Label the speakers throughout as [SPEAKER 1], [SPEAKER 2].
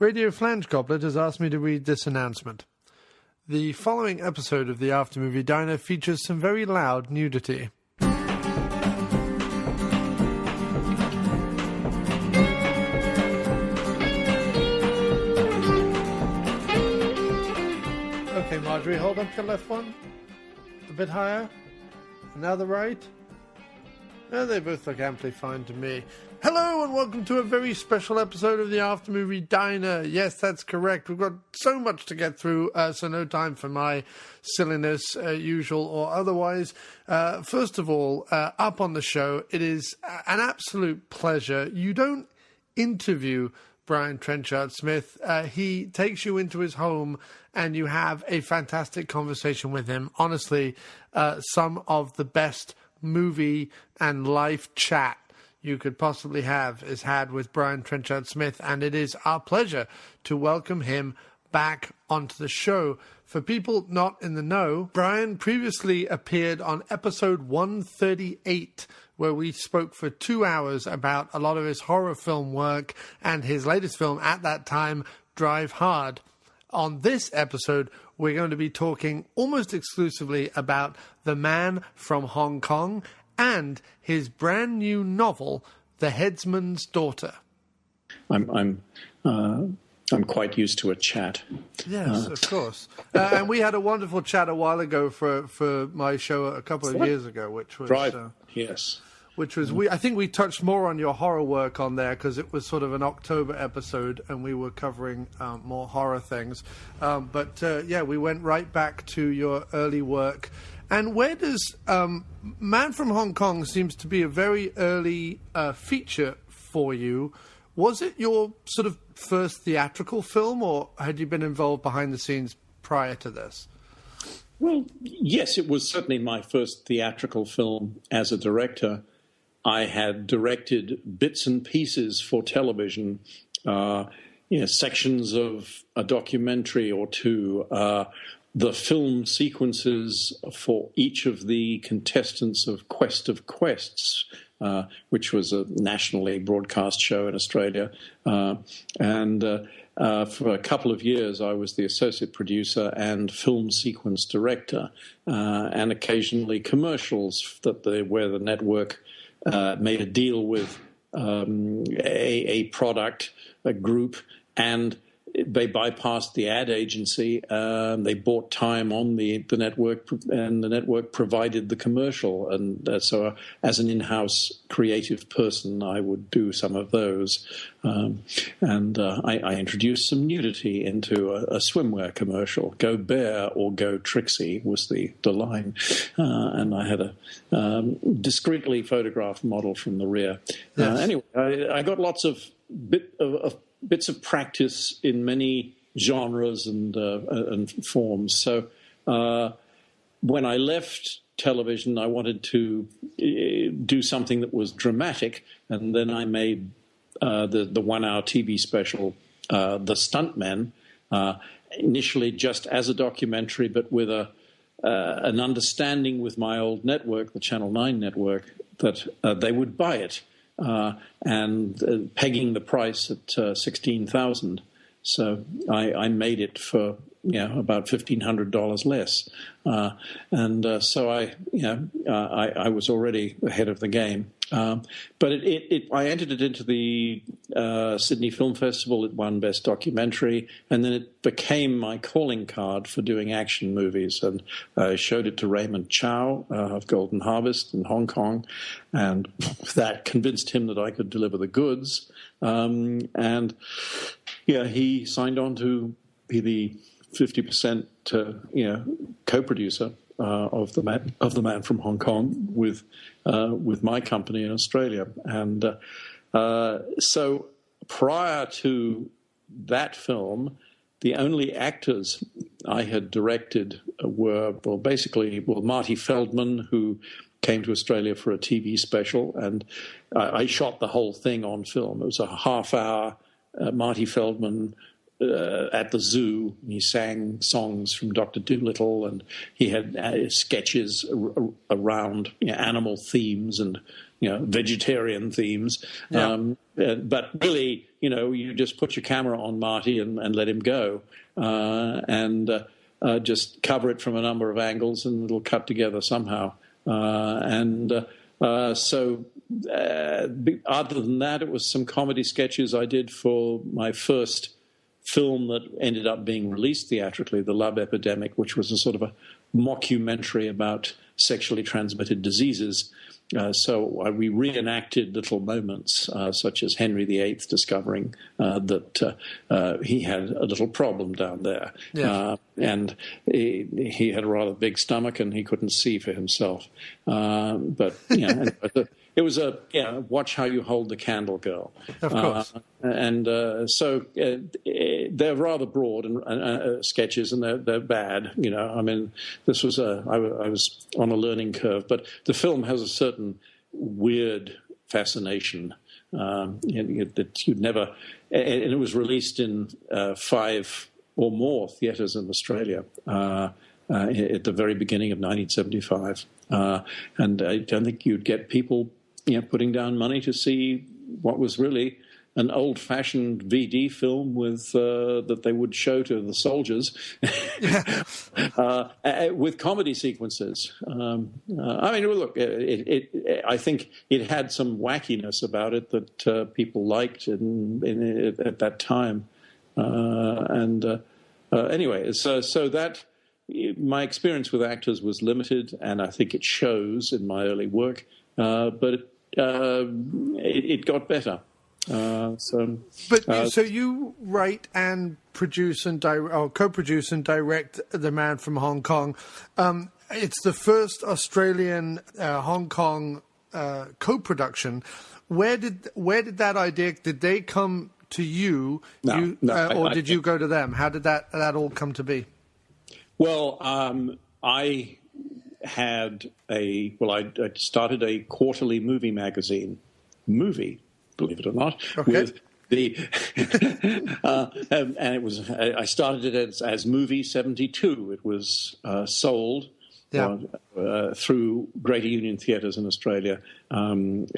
[SPEAKER 1] Radio Flange Goblet has asked me to read this announcement. The following episode of the Aftermovie Diner features some very loud nudity. Okay, Marjorie, hold up your left one. A bit higher. And now the right. Oh, they both look amply fine to me. Hello and welcome to a very special episode of the Aftermovie Diner. Yes, that's correct. We've got so much to get through, so no time for my silliness, usual or otherwise. First of all, up on the show, it is an absolute pleasure. You don't interview Brian-Trenchard-Smith. He takes you into his home and you have a fantastic conversation with him. Honestly, some of the best movie and life chat you could possibly have is had with Brian-Trenchard-Smith, and it is our pleasure to welcome him back onto the show. For people not in the know, Brian previously appeared on episode 138, where we spoke for 2 hours about a lot of his horror film work and his latest film at that time, Drive Hard. On this episode, we're going to be talking almost exclusively about The Man from Hong Kong and his brand new novel, The Headsman's Daughter.
[SPEAKER 2] I'm quite used to a chat.
[SPEAKER 1] Yes, of course. And we had a wonderful chat a while ago for my show a couple of years ago, which was
[SPEAKER 2] yes.
[SPEAKER 1] Which was I think we touched more on your horror work on there because it was sort of an October episode and we were covering more horror things. But we went right back to your early work. And where does Man from Hong Kong seems to be a very early feature for you? Was it your sort of first theatrical film, or had you been involved behind the scenes prior to this?
[SPEAKER 2] Well, yes, it was certainly my first theatrical film as a director. I had directed bits and pieces for television, sections of a documentary or two, the film sequences for each of the contestants of Quest of Quests, which was a nationally broadcast show in Australia. For a couple of years, I was the associate producer and film sequence director, and occasionally commercials where the network made a deal with a product, a group, and they bypassed the ad agency. They bought time on the network, and the network provided the commercial. And so as an in-house creative person, I would do some of those. I introduced some nudity into a swimwear commercial. Go Bear or Go Trixie was the line. And I had a discreetly photographed model from the rear. Yes. Anyway, I got lots of bits of practice in many genres and forms. So when I left television, I wanted to do something that was dramatic, and then I made the 1 hour TV special, The Stuntmen, initially just as a documentary, but with an understanding with my old network, the Channel 9 network, that they would buy it. And pegging the price at $16,000. So I made it for about $1,500 less, so I was already ahead of the game. But I entered it into the Sydney Film Festival. It won Best Documentary, and then it became my calling card for doing action movies. And I showed it to Raymond Chow of Golden Harvest in Hong Kong, and that convinced him that I could deliver the goods. He signed on to be the 50% co-producer of the Man from Hong Kong with my company in Australia. And so prior to that film, the only actors I had directed were Marty Feldman, who came to Australia for a TV special, and I shot the whole thing on film. It was a half-hour Marty Feldman at the zoo. He sang songs from Dr. Dolittle, and he had sketches around animal themes and vegetarian themes.
[SPEAKER 1] Yeah.
[SPEAKER 2] But really, you just put your camera on Marty and let him go, and just cover it from a number of angles, and it'll cut together somehow. So other than that, it was some comedy sketches I did for my first film that ended up being released theatrically, The Love Epidemic, which was a sort of a mockumentary about sexually transmitted diseases. So we reenacted little moments, such as Henry VIII discovering that he had a little problem down there. Yeah. And he had a rather big stomach and he couldn't see for himself. But it was watch how you hold the candle, girl.
[SPEAKER 1] Of course.
[SPEAKER 2] So they're rather broad and sketches, and they're bad. I mean, this was I was on a learning curve, but the film has a certain weird fascination that you'd never. And it was released in 5 or more theaters in Australia at the very beginning of 1975, and I don't think you'd get people putting down money to see what was really an old-fashioned VD film with that they would show to the soldiers, with comedy sequences. I mean, look, I think it had some wackiness about it that people liked at that time. Anyway, so that my experience with actors was limited, and I think it shows in my early work. But it got better.
[SPEAKER 1] So you write and produce and co-produce and direct The Man from Hong Kong. It's the first Australian Hong Kong co-production. Where did that idea? Did they come to you? Or did you go to them? How did that all come to be?
[SPEAKER 2] Well, I had I started a quarterly movie magazine, believe it or not, with the and it was I started it as Movie 72. It was sold through Greater Union Theatres in Australia, and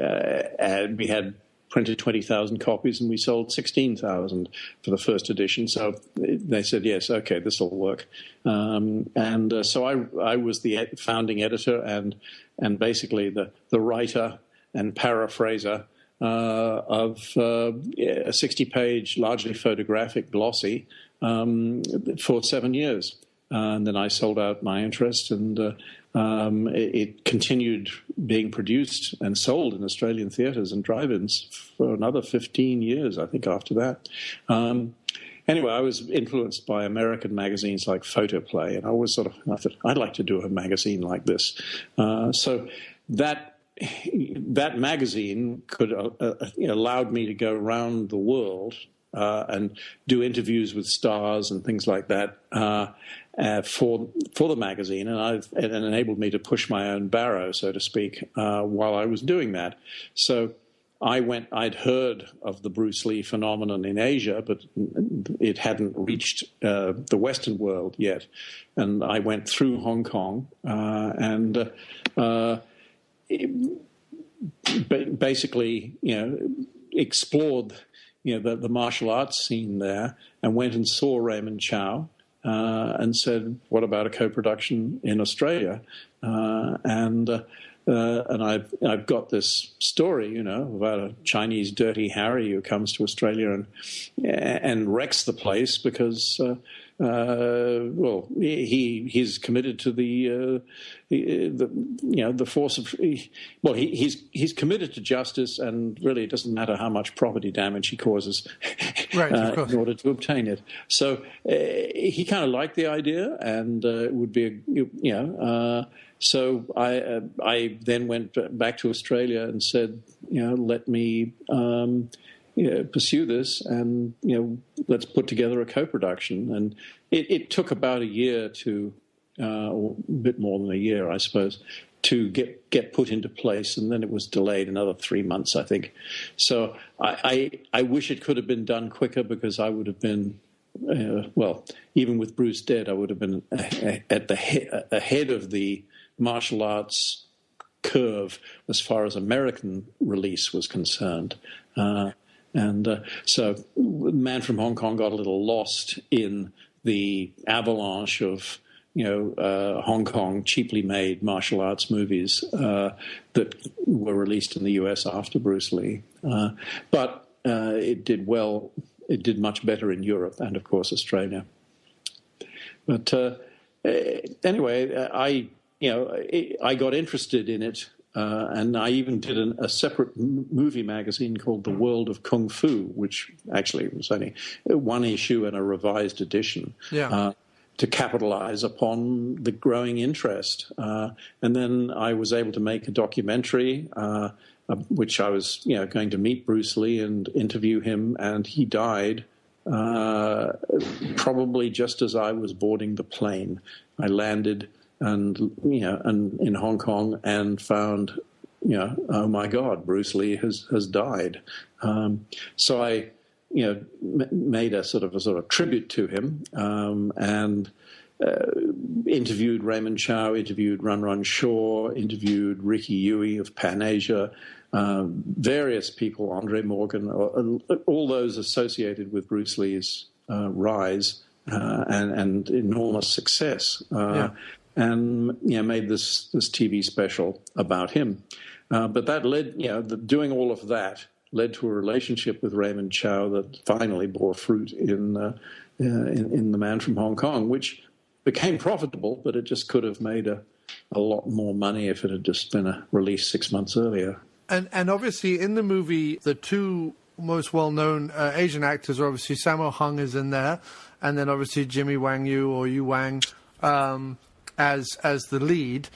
[SPEAKER 2] we had printed 20,000 copies, and we sold 16,000 for the first edition. So they said, yes, okay, this will work. So I was the founding editor and basically the writer and paraphraser of a 60-page, largely photographic glossy for 7 years. And then I sold out my interest, and it continued being produced and sold in Australian theatres and drive-ins for another 15 years, I think, after that. Anyway, I was influenced by American magazines like Photoplay, and I thought, I'd like to do a magazine like this. So that magazine allowed me to go around the world and do interviews with stars and things like that for the magazine, and it enabled me to push my own barrow, so to speak, while I was doing that. So I'd heard of the Bruce Lee phenomenon in Asia, but it hadn't reached the Western world yet. And I went through Hong Kong and basically, explored, the martial arts scene there, and went and saw Raymond Chow and said, "What about a co-production in Australia?" And I've got this story, about a Chinese Dirty Harry who comes to Australia and wrecks the place because, he's committed to the force of, he's committed to justice, and really it doesn't matter how much property damage he causes,
[SPEAKER 1] right, of course,
[SPEAKER 2] in order to obtain it. So he kind of liked the idea, and it would be so I then went back to Australia and said, let me pursue this, and let's put together a co-production. And it took about a year or a bit more than a year, I suppose, to get put into place, and then it was delayed another 3 months, I think. So I wish it could have been done quicker, because I would have been. Even with Bruce dead, I would have been at the head of the martial arts curve as far as American release was concerned. So Man from Hong Kong got a little lost in the avalanche of Hong Kong cheaply made martial arts movies that were released in the US after Bruce Lee. But it did well. It did much better in Europe and, of course, Australia. But anyway, I got interested in it, and I even did a separate movie magazine called The World of Kung Fu, which actually was only one issue and a revised edition. Yeah. To capitalize upon the growing interest. And then I was able to make a documentary, which I was going to meet Bruce Lee and interview him, and he died probably just as I was boarding the plane. I landed and in Hong Kong and found, oh my God, Bruce Lee has died. So I made a sort of tribute to him, and interviewed Raymond Chow, interviewed Run Run Shaw, interviewed Ricky Yui of Pan Asia, various people, Andre Morgan, all those associated with Bruce Lee's rise and enormous success, and made this TV special about him. But that led, doing all of that led to a relationship with Raymond Chow that finally bore fruit in The Man from Hong Kong, which became profitable, but it just could have made a lot more money if it had just been released 6 months earlier.
[SPEAKER 1] And obviously in the movie, the two most well-known Asian actors are obviously Sammo Hung is in there, and then obviously Jimmy Wang Yu or Yu Wang as the lead.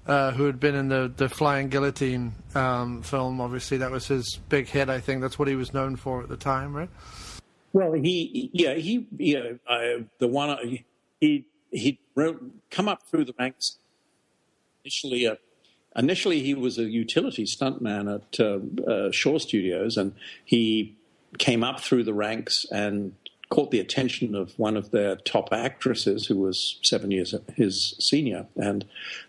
[SPEAKER 1] Who had been in the Flying Guillotine film. Obviously, that was his big hit. I think that's what he was known for at the time, right? Well,
[SPEAKER 2] he come up through the ranks. Initially, he was a utility stuntman at Shaw Studios, and he came up through the ranks and caught the attention of one of their top actresses who was 7 years his senior. And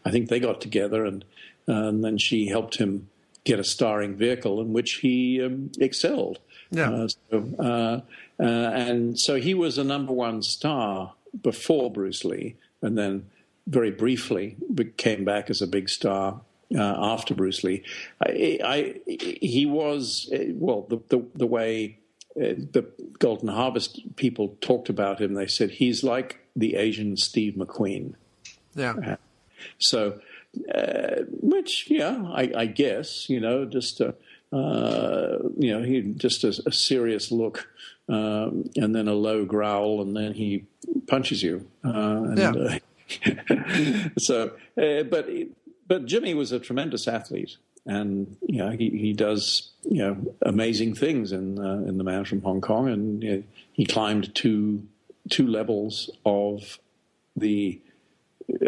[SPEAKER 2] I think they got together, and then she helped him get a starring vehicle in which he excelled. Yeah. And so he was a number one star before Bruce Lee, and then very briefly came back as a big star after Bruce Lee. He was, the way the Golden Harvest people talked about him, they said he's like the Asian Steve McQueen. Yeah. So, which, I guess, just he just a serious look, and then a low growl, and then he punches you. So, but Jimmy was a tremendous athlete. And he does amazing things in The Man from Hong Kong, and he climbed two levels of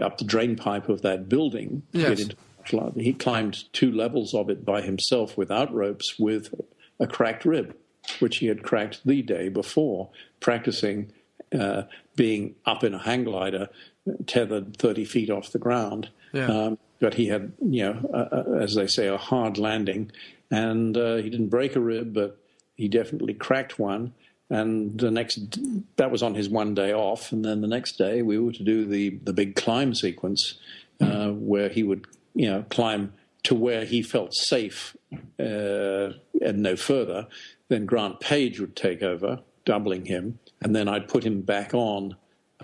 [SPEAKER 2] up the drain pipe of that building. To get into martial art. He climbed 2 levels of it by himself without ropes, with a cracked rib, which he had cracked the day before, practicing being up in a hang glider, tethered 30 feet off the ground. Yeah. But he had, as they say, a hard landing, and he didn't break a rib, but he definitely cracked one. And that was on his one day off, and then the next day we were to do the big climb sequence, where he would, climb to where he felt safe and no further. Then Grant Page would take over, doubling him, and then I'd put him back on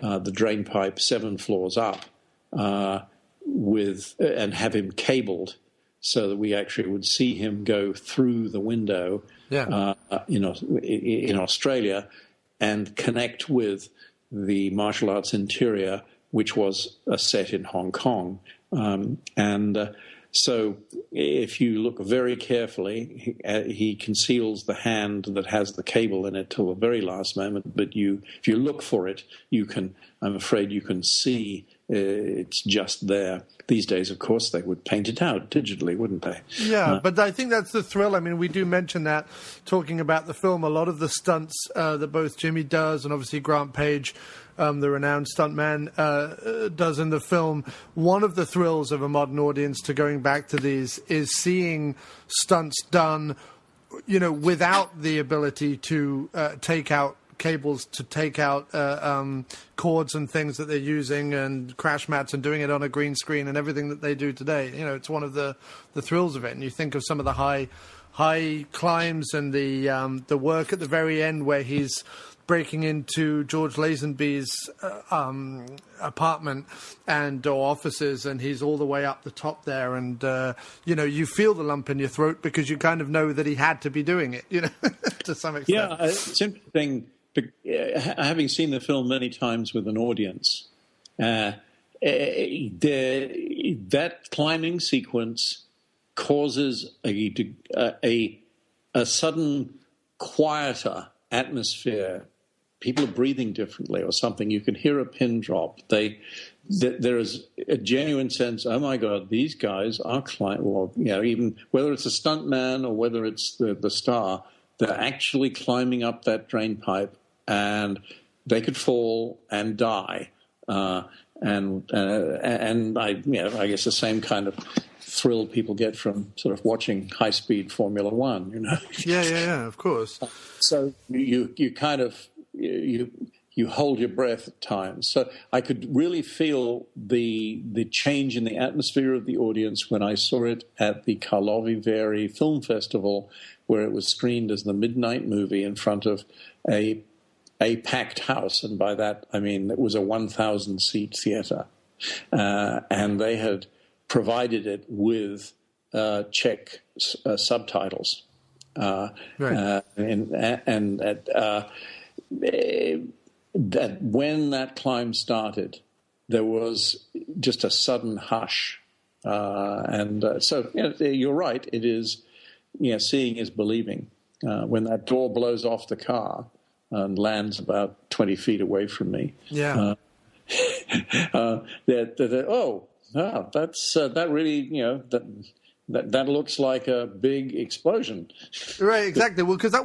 [SPEAKER 2] the drain pipe 7 floors up. And have him cabled so that we actually would see him go through the window in Australia and connect with the martial arts interior, which was a set in Hong Kong. So if you look very carefully, he conceals the hand that has the cable in it till the very last moment. But if you look for it, I'm afraid you can see it's just there. These days, of course, they would paint it out digitally, wouldn't they? Yeah,
[SPEAKER 1] but I think that's the thrill. I mean, we do mention that, talking about the film, a lot of the stunts that both Jimmy does and obviously Grant Page the renowned stuntman, does in the film. One of the thrills of a modern audience to going back to these is seeing stunts done, without the ability to take out cables, to take out cords and things that they're using, and crash mats, and doing it on a green screen and everything that they do today. It's one of the thrills of it. And you think of some of the high climbs and the work at the very end where he's breaking into George Lazenby's apartment or offices, and he's all the way up the top there, and you feel the lump in your throat because you kind of know that he had to be doing it, to some extent.
[SPEAKER 2] Yeah, it's interesting. Having seen the film many times with an audience, that climbing sequence causes a sudden quieter atmosphere. People are breathing differently or something. You can hear a pin drop. There is a genuine sense, oh my God, these guys are climbing. Or, even whether it's a stuntman or whether it's the star, they're actually climbing up that drain pipe, and they could fall and die. And I guess the same kind of thrill people get from sort of watching high-speed Formula One,
[SPEAKER 1] Yeah, of course.
[SPEAKER 2] So you kind of you hold your breath at times. So I could really feel the change in the atmosphere of the audience when I saw it at the Karlovy Vary Film Festival, where it was screened as the midnight movie in front of a packed house, and by that I mean it was a 1,000-seat theater, and they had provided it with Czech subtitles.
[SPEAKER 1] Right.
[SPEAKER 2] That when that climb started, there was just a sudden hush, so you're right. It is, seeing is believing. When that door blows off the car and lands about 20 feet away from me,
[SPEAKER 1] yeah.
[SPEAKER 2] That really, that looks like a big explosion.
[SPEAKER 1] Right, exactly. Well, because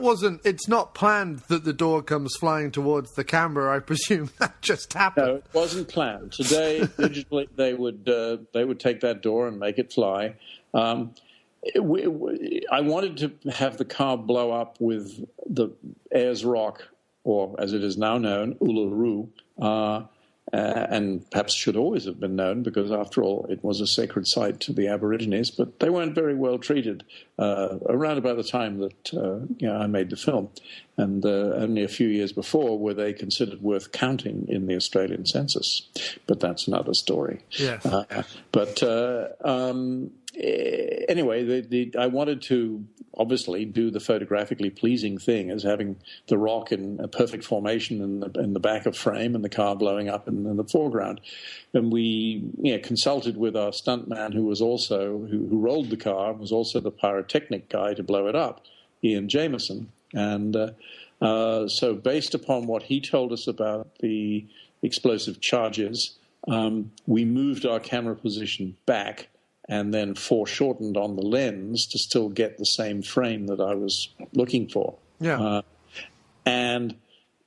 [SPEAKER 1] it's not planned that the door comes flying towards the camera, I presume. That just happened.
[SPEAKER 2] No, it wasn't planned. Today, digitally, they would take that door and make it fly. I wanted to have the car blow up with the Ayers Rock, or as it is now known, Uluru, and perhaps should always have been known, because after all it was a sacred site to the Aborigines, but they weren't very well treated around about the time that I made the film, and only a few years before were they considered worth counting in the Australian census, but that's another story.
[SPEAKER 1] Yes.
[SPEAKER 2] Anyway, I wanted to obviously do the photographically pleasing thing as having the rock in a perfect formation in the back of frame and the car blowing up in the foreground. And we consulted with our stuntman who rolled the car, was also the pyrotechnic guy to blow it up, Ian Jameson. And so based upon what he told us about the explosive charges, we moved our camera position back and then foreshortened on the lens to still get the same frame that I was looking for.
[SPEAKER 1] Yeah.
[SPEAKER 2] And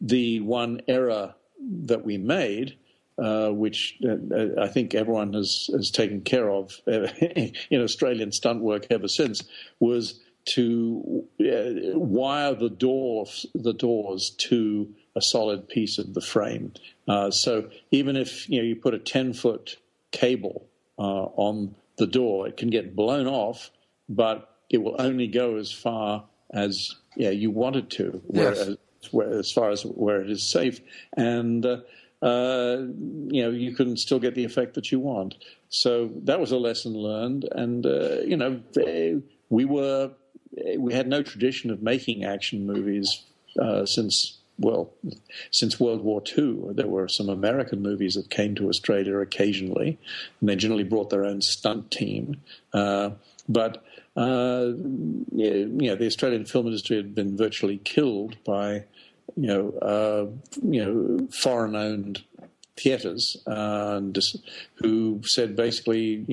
[SPEAKER 2] the one error that we made, which I think everyone has taken care of in Australian stunt work ever since, was to wire the doors to a solid piece of the frame. So even if you put a 10-foot cable on the door, it can get blown off, but it will only go as far as you want it to, as far as where it is safe, and you can still get the effect that you want. So that was a lesson learned, and we had no tradition of making action movies since World War II. There were some American movies that came to Australia occasionally, and they generally brought their own stunt team. But the Australian film industry had been virtually killed by foreign-owned theatres, who said basically,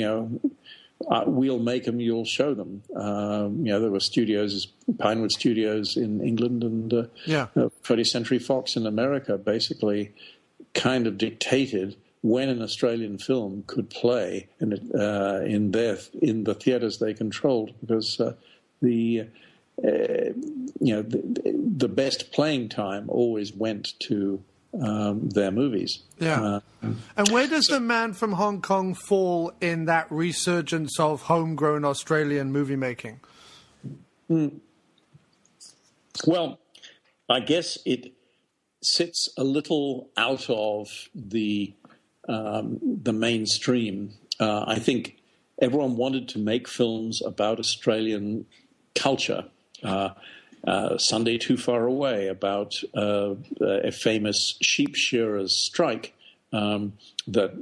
[SPEAKER 2] we'll make them, you'll show them. There were studios, Pinewood Studios in England and 20th Century Fox in America, basically kind of dictated when an Australian film could play in the theatres they controlled, because the best playing time always went to their movies.
[SPEAKER 1] Yeah. And where does The Man from Hong Kong fall in that resurgence of homegrown Australian movie making?
[SPEAKER 2] Well, I guess it sits a little out of the mainstream. I think everyone wanted to make films about Australian culture. Sunday Too Far Away, about a famous sheep shearers' strike that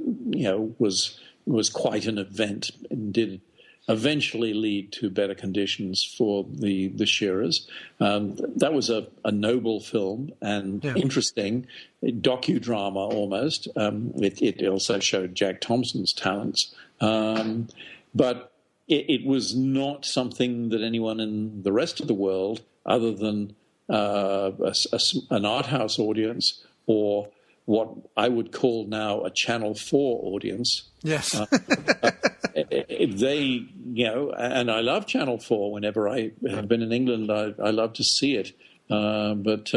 [SPEAKER 2] was quite an event and did eventually lead to better conditions for the shearers. That was a noble film and interesting, docudrama almost. It also showed Jack Thompson's talents. But it was not something that anyone in the rest of the world, other than an art house audience or what I would call now a Channel 4 audience.
[SPEAKER 1] Yes.
[SPEAKER 2] They, and I love Channel 4. Whenever I have been in England, I love to see it. But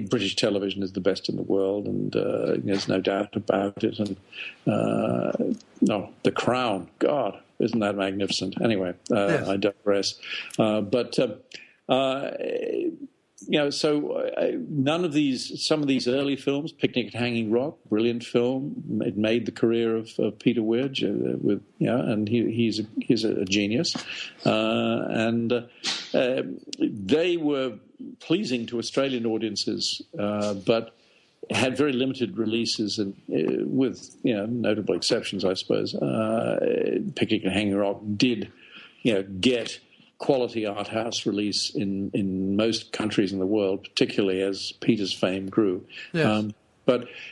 [SPEAKER 2] British television is the best in the world, and there's no doubt about it. And The Crown, God, isn't that magnificent? Anyway, yes. I digress. None of these, some of these early films, Picnic at Hanging Rock, brilliant film. It made the career of Peter Weir, and he's a genius. They were pleasing to Australian audiences, but had very limited releases, and with notable exceptions, I suppose. Picnic at Hanging Rock did get quality art house release in most countries in the world, particularly as Peter's fame grew. Yes.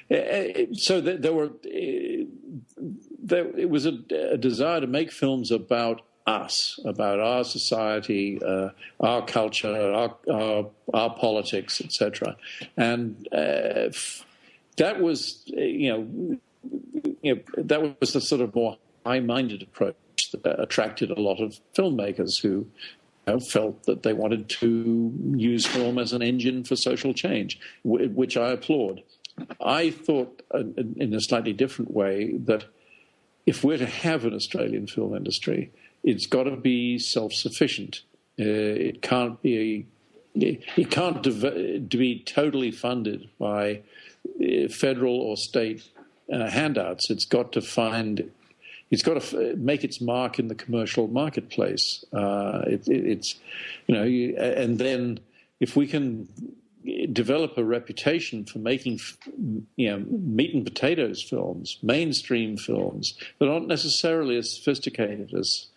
[SPEAKER 2] It was a desire to make films about us, about our society, our culture, our politics, etc. And that was that was the sort of more high-minded approach that attracted a lot of filmmakers who felt that they wanted to use film as an engine for social change, which I applaud. I thought, in a slightly different way, that if we're to have an Australian film industry, it's got to be self-sufficient. It can't be totally funded by federal or state handouts. It's got to make its mark in the commercial marketplace. And then if we can develop a reputation for making, meat and potatoes films, mainstream films that aren't necessarily as sophisticated as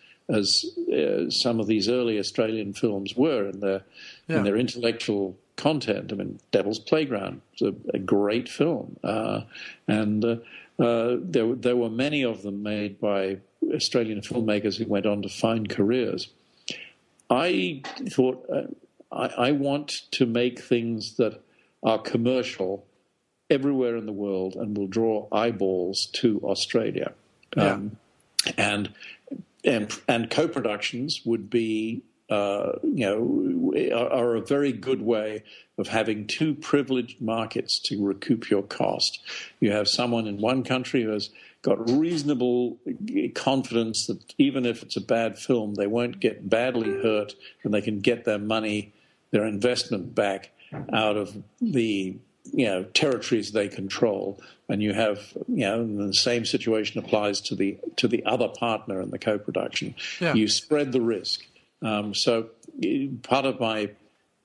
[SPEAKER 2] some of these early Australian films were in their intellectual content. I mean, Devil's Playground was a great film, there were many of them made by Australian filmmakers who went on to find careers. I thought, I want to make things that are commercial everywhere in the world and will draw eyeballs to Australia. And co-productions would be, are a very good way of having two privileged markets to recoup your cost. You have someone in one country who has got reasonable confidence that even if it's a bad film, they won't get badly hurt and they can get their money, their investment back out of the territories they control. And you have, and the same situation applies to the other partner in the co-production. Yeah. You spread the risk. So part of my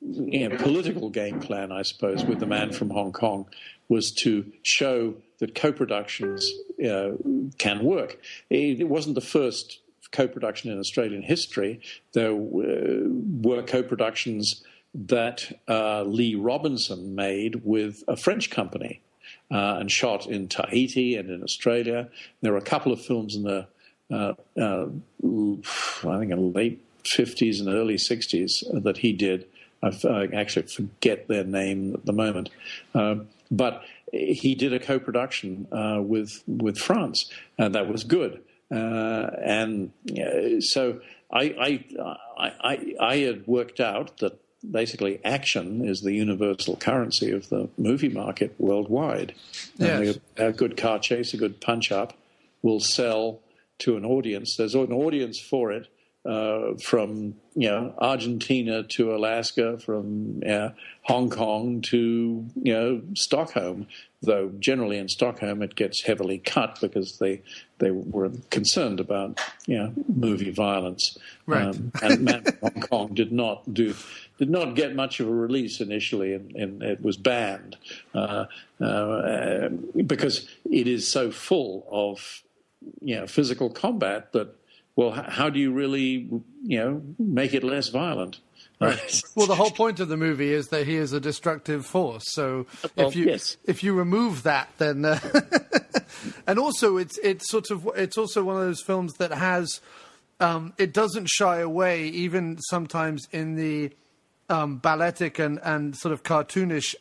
[SPEAKER 2] political game plan, I suppose, with The Man from Hong Kong was to show that co-productions can work. It wasn't the first co-production in Australian history. There were co-productions that Lee Robinson made with a French company and shot in Tahiti and in Australia. There were a couple of films in the, I think, in the late 50s and early 60s that he did. I actually forget their name at the moment. But he did a co-production with France, and that was good. So I had worked out that basically action is the universal currency of the movie market worldwide.
[SPEAKER 1] Yes.
[SPEAKER 2] A good car chase, a good punch-up will sell to an audience. There's an audience for it from Argentina to Alaska, from Hong Kong to Stockholm. Though generally in Stockholm it gets heavily cut because they were concerned about movie violence.
[SPEAKER 1] Right.
[SPEAKER 2] And Hong Kong did not get much of a release initially, and it was banned because it is so full of physical combat that. Well, how do you really, make it less violent?
[SPEAKER 1] Right. Well, the whole point of the movie is that he is a destructive force. So if you remove that, then and also it's also one of those films that has it doesn't shy away, even sometimes in the balletic and sort of cartoonish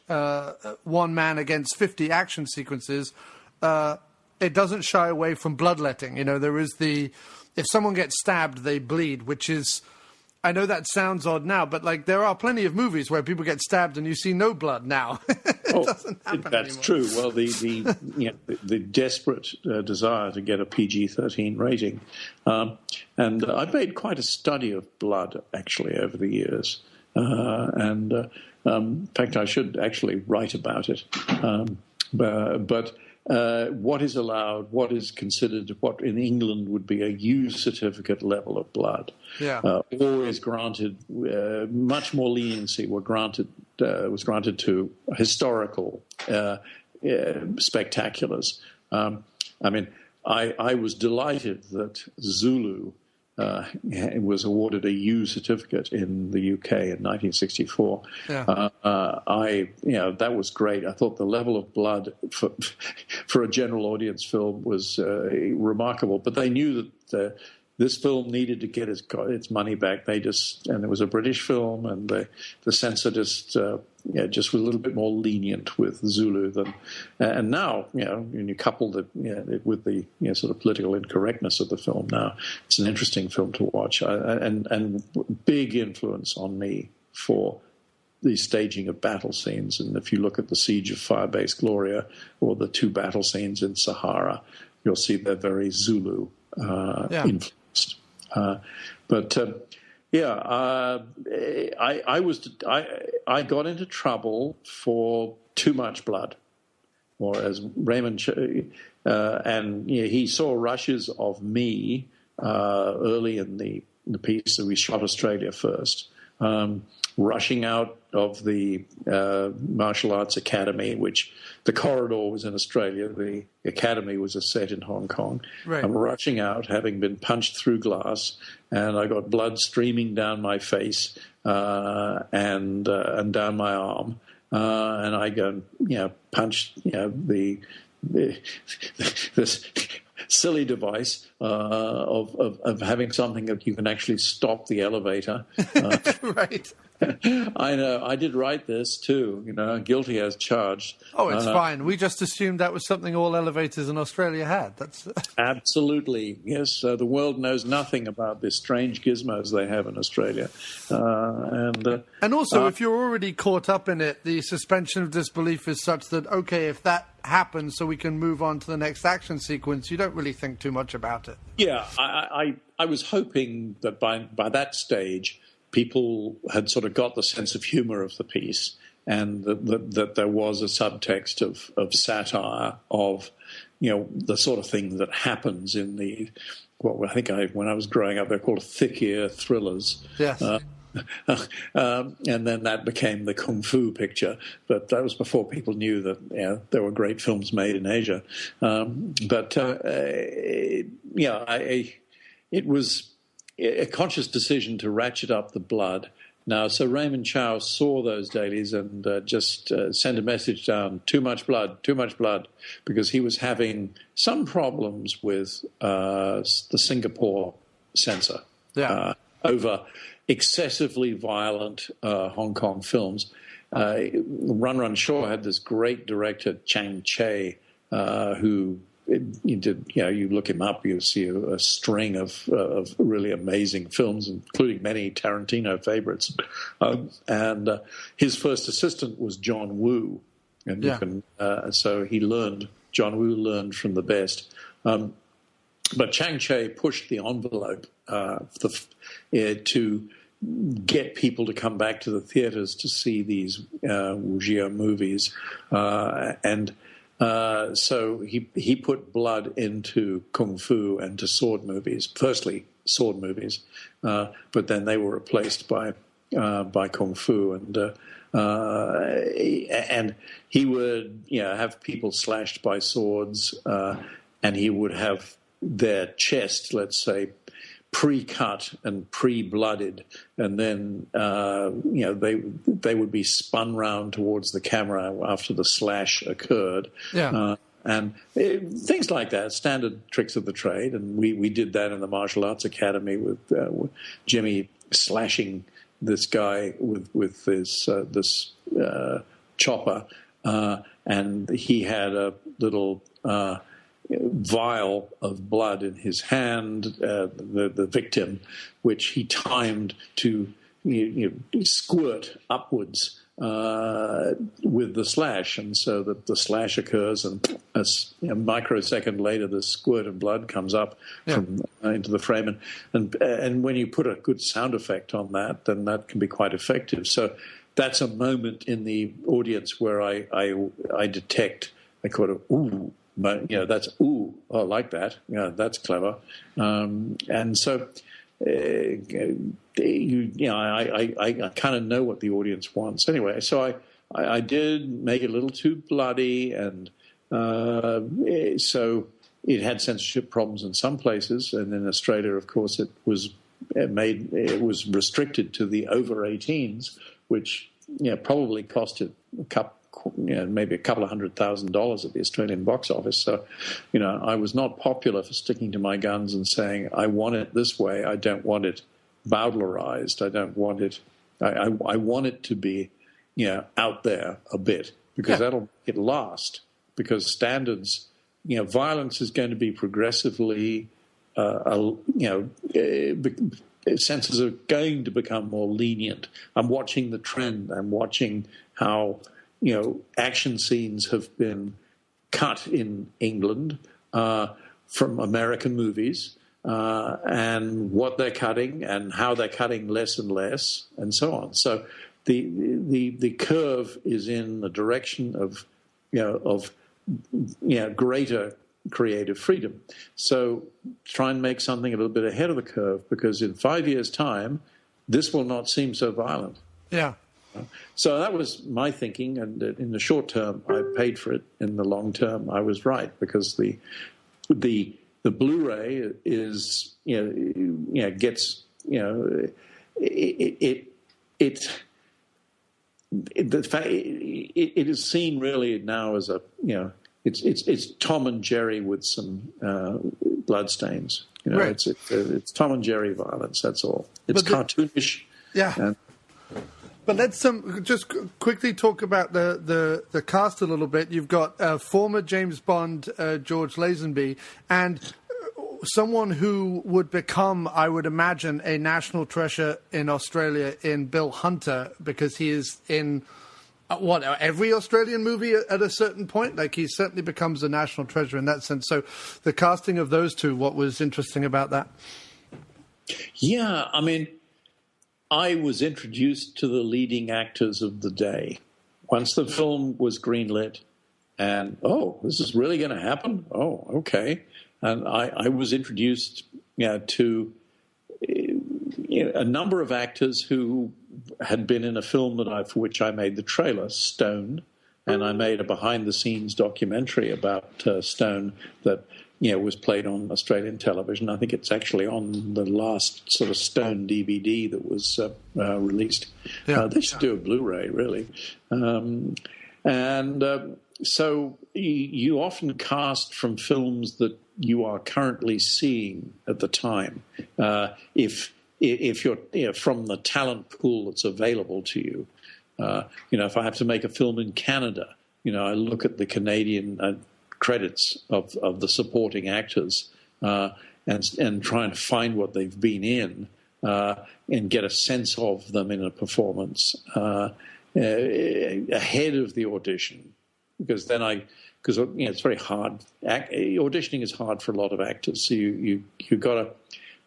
[SPEAKER 1] one man against 50 action sequences. It doesn't shy away from bloodletting. There is if someone gets stabbed, they bleed, which is, I know that sounds odd now, but there are plenty of movies where people get stabbed and you see no blood now. It doesn't happen
[SPEAKER 2] that's
[SPEAKER 1] anymore.
[SPEAKER 2] True. Well, the desperate desire to get a PG-13 rating, and I've made quite a study of blood actually over the years, in fact, I should actually write about it, but. What is allowed, what is considered, what in England would be a U certificate level of blood.
[SPEAKER 1] Yeah.
[SPEAKER 2] Always granted, much more leniency was granted to historical spectaculars. I was delighted that Zulu was awarded a U certificate in the UK in 1964.
[SPEAKER 1] Yeah.
[SPEAKER 2] That was great. I thought the level of blood for a general audience film was remarkable. But they knew that this film needed to get its money back. And it was a British film, and the censor just was a little bit more lenient with Zulu than. And now, when you couple it with the sort of political incorrectness of the film, now it's an interesting film to watch, and big influence on me for the staging of battle scenes. And if you look at the Siege of Firebase Gloria or the two battle scenes in Sahara, you'll see they're very Zulu influenced. I got into trouble for too much blood, or as Raymond he saw rushes of me early in the piece that we shot Australia first, rushing out of the Martial Arts Academy, which the corridor was in Australia, the academy was a set in Hong Kong.
[SPEAKER 1] Right.
[SPEAKER 2] I'm rushing out, having been punched through glass, and I got blood streaming down my face and down my arm, and I go, punch, this silly device of having something that you can actually stop the elevator.
[SPEAKER 1] Right.
[SPEAKER 2] I know. I did write this too. Guilty as charged.
[SPEAKER 1] Oh, it's fine. We just assumed that was something all elevators in Australia had. That's
[SPEAKER 2] absolutely yes. The world knows nothing about the strange gizmos they have in Australia,
[SPEAKER 1] and also if you're already caught up in it, the suspension of disbelief is such that if that happens, so we can move on to the next action sequence, you don't really think too much about it.
[SPEAKER 2] Yeah, I was hoping that by that stage, people had sort of got the sense of humor of the piece, and that there was a subtext of satire of, the sort of thing that happens in the, when I was growing up, they're called thick ear thrillers.
[SPEAKER 1] Yes.
[SPEAKER 2] And then that became the Kung Fu picture, but that was before people knew that there were great films made in Asia. It was a conscious decision to ratchet up the blood. Now, so Raymond Chow saw those dailies and just sent a message down, too much blood, because he was having some problems with the Singapore censor over excessively violent Hong Kong films. Run Run Shaw had this great director, Chang Che, who you did. You look him up, you see a string of really amazing films, including many Tarantino favorites. And his first assistant was John Woo, and so John Woo learned from the best. But Chang Che pushed the envelope to get people to come back to the theaters to see these wuxia movies, so he put blood into kung fu and to sword movies. Firstly, sword movies, but then they were replaced by kung fu, and he would have people slashed by swords, and he would have their chest, let's say, pre-cut and pre-blooded, and then they would be spun round towards the camera after the slash occurred. And things like that, standard tricks of the trade. And we did that in the Martial Arts Academy with Jimmy slashing this guy with this chopper, and he had a little vial of blood in his hand, the victim, which he timed to squirt upwards with the slash, and so that the slash occurs, and a microsecond later, the squirt of blood comes up from into the frame, and when you put a good sound effect on that, then that can be quite effective. So that's a moment in the audience where I detect a kind of ooh. But that's I like that. That's clever. And so I kind of know what the audience wants anyway. So I did make it a little too bloody, and so it had censorship problems in some places. And in Australia, of course, it was restricted to the over 18s, which probably cost it maybe a couple of $100,000 at the Australian box office. So, I was not popular for sticking to my guns and saying, I want it this way. I don't want it Bowdlerized. I don't want it. I want it to be, out there a bit, because that'll make it last. Because standards, violence is going to be progressively, censors are going to become more lenient. I'm watching the trend. I'm watching how action scenes have been cut in England from American movies, and what they're cutting and how they're cutting less and less, and so on. So the curve is in the direction of greater creative freedom. So try and make something a little bit ahead of the curve, because in 5 years' time, this will not seem so violent.
[SPEAKER 1] Yeah.
[SPEAKER 2] So that was my thinking, and in the short term, I paid for it. In the long term, I was right, because the Blu-ray is gets it is seen really now as it's Tom and Jerry with some bloodstains.
[SPEAKER 1] Right.
[SPEAKER 2] It's Tom and Jerry violence. That's all. It's cartoonish.
[SPEAKER 1] Yeah. But let's just quickly talk about the cast a little bit. You've got former James Bond George Lazenby, and someone who would become, I would imagine, a national treasure in Australia in Bill Hunter, because he is in every Australian movie at a certain point. Like, he certainly becomes a national treasure in that sense. So the casting of those two, what was interesting about that?
[SPEAKER 2] Yeah, I mean, I was introduced to the leading actors of the day. Once the film was greenlit, and, this is really going to happen? Oh, okay. And I was introduced to a number of actors who had been in a film for which I made the trailer, Stone, and I made a behind-the-scenes documentary about Stone that was played on Australian television. I think it's actually on the last sort of Stone DVD that was released. They should do a Blu-ray, really. So you often cast from films that you are currently seeing at the time. If you're from the talent pool that's available to you. If I have to make a film in Canada, I look at the Canadian credits of the supporting actors and try and find what they've been in and get a sense of them in a performance ahead of the audition, because it's very hard. Auditioning is hard for a lot of actors, so you've got to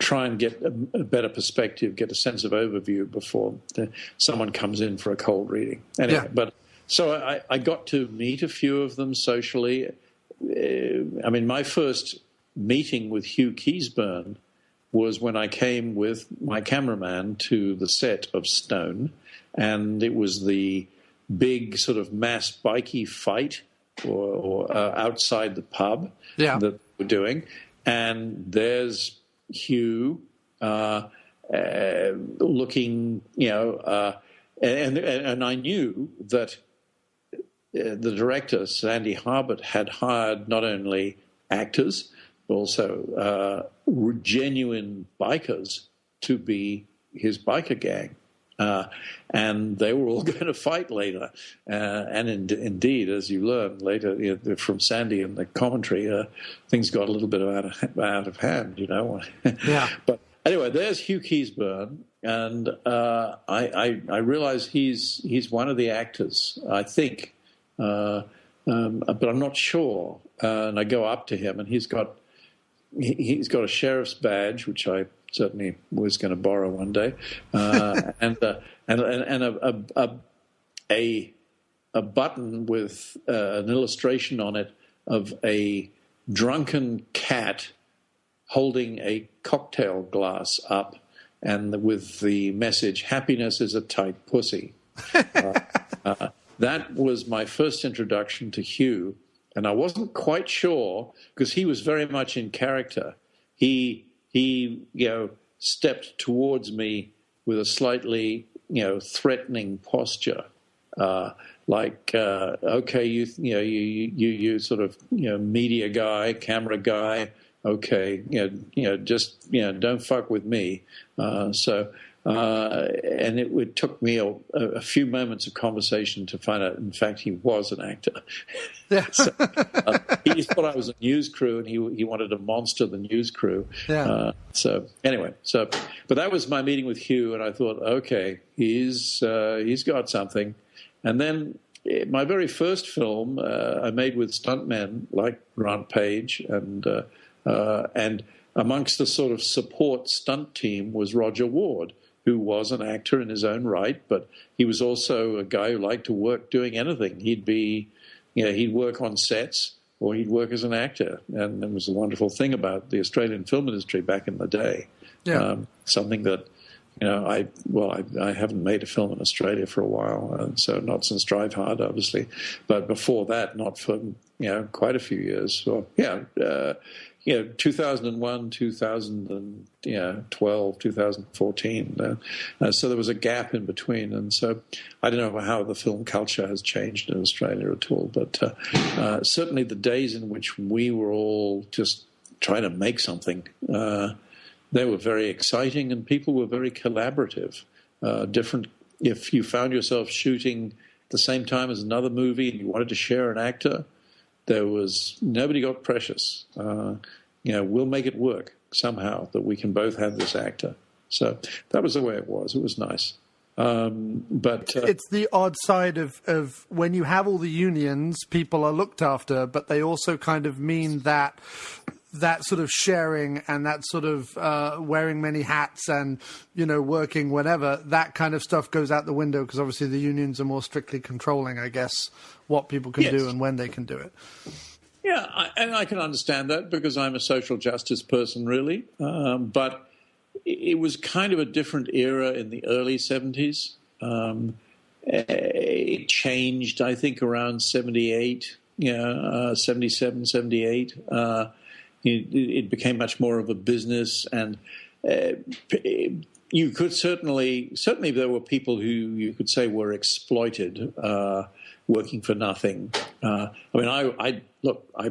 [SPEAKER 2] try and get a better perspective, get a sense of overview before someone comes in for a cold reading. Anyway, but so I got to meet a few of them socially. My first meeting with Hugh Keaysburn was when I came with my cameraman to the set of Stone, and it was the big sort of mass bikie fight or outside the pub that we're doing, and there's Hugh looking, and I knew that the director, Sandy Harbert, had hired not only actors, but also genuine bikers to be his biker gang. And they were all going to fight later. And indeed, as you learn later from Sandy and the commentary, things got a little bit out of hand, Yeah. But anyway, there's Hugh Keaysburn, and I realize he's one of the actors, I think, but I'm not sure. And I go up to him, and he's got a sheriff's badge, which I certainly was going to borrow one day, and a button with an illustration on it of a drunken cat holding a cocktail glass up, and with the message, "Happiness is a tight pussy." That was my first introduction to Hugh, and I wasn't quite sure, because he was very much in character. He stepped towards me with a slightly, threatening posture, okay, you sort of, media guy, camera guy, okay, just don't fuck with me. And it took me a few moments of conversation to find out, in fact, he was an actor. Yeah. So, he thought I was a news crew, and he wanted to monster the news crew. Yeah. But that was my meeting with Hugh, and I thought, okay, he's got something. And then my very first film I made with stuntmen like Grant Page, and amongst the sort of support stunt team was Roger Ward, who was an actor in his own right, but he was also a guy who liked to work doing anything. He'd work on sets, or he'd work as an actor, and it was a wonderful thing about the Australian film industry back in the day. Yeah. Something that, I haven't made a film in Australia for a while, so not since Drive Hard, obviously, but before that, not for quite a few years. So 2001, 2012, 2014. So there was a gap in between. And so I don't know how the film culture has changed in Australia at all, but certainly the days in which we were all just trying to make something, they were very exciting, and people were very collaborative. If you found yourself shooting at the same time as another movie and you wanted to share an actor, nobody got precious. We'll make it work somehow that we can both have this actor. So that was the way it was. It was nice. But
[SPEAKER 1] it's the odd side of when you have all the unions, people are looked after, but they also kind of mean that sort of sharing and that sort of wearing many hats and, working whenever, that kind of stuff goes out the window, because obviously the unions are more strictly controlling, I guess, what people can do and when they can do it.
[SPEAKER 2] Yeah, and I can understand that, because I'm a social justice person, really. But it was kind of a different era in the early 70s. It changed, I think, around 78, 77, 78. It became much more of a business, and you could certainly there were people who you could say were exploited, working for nothing. I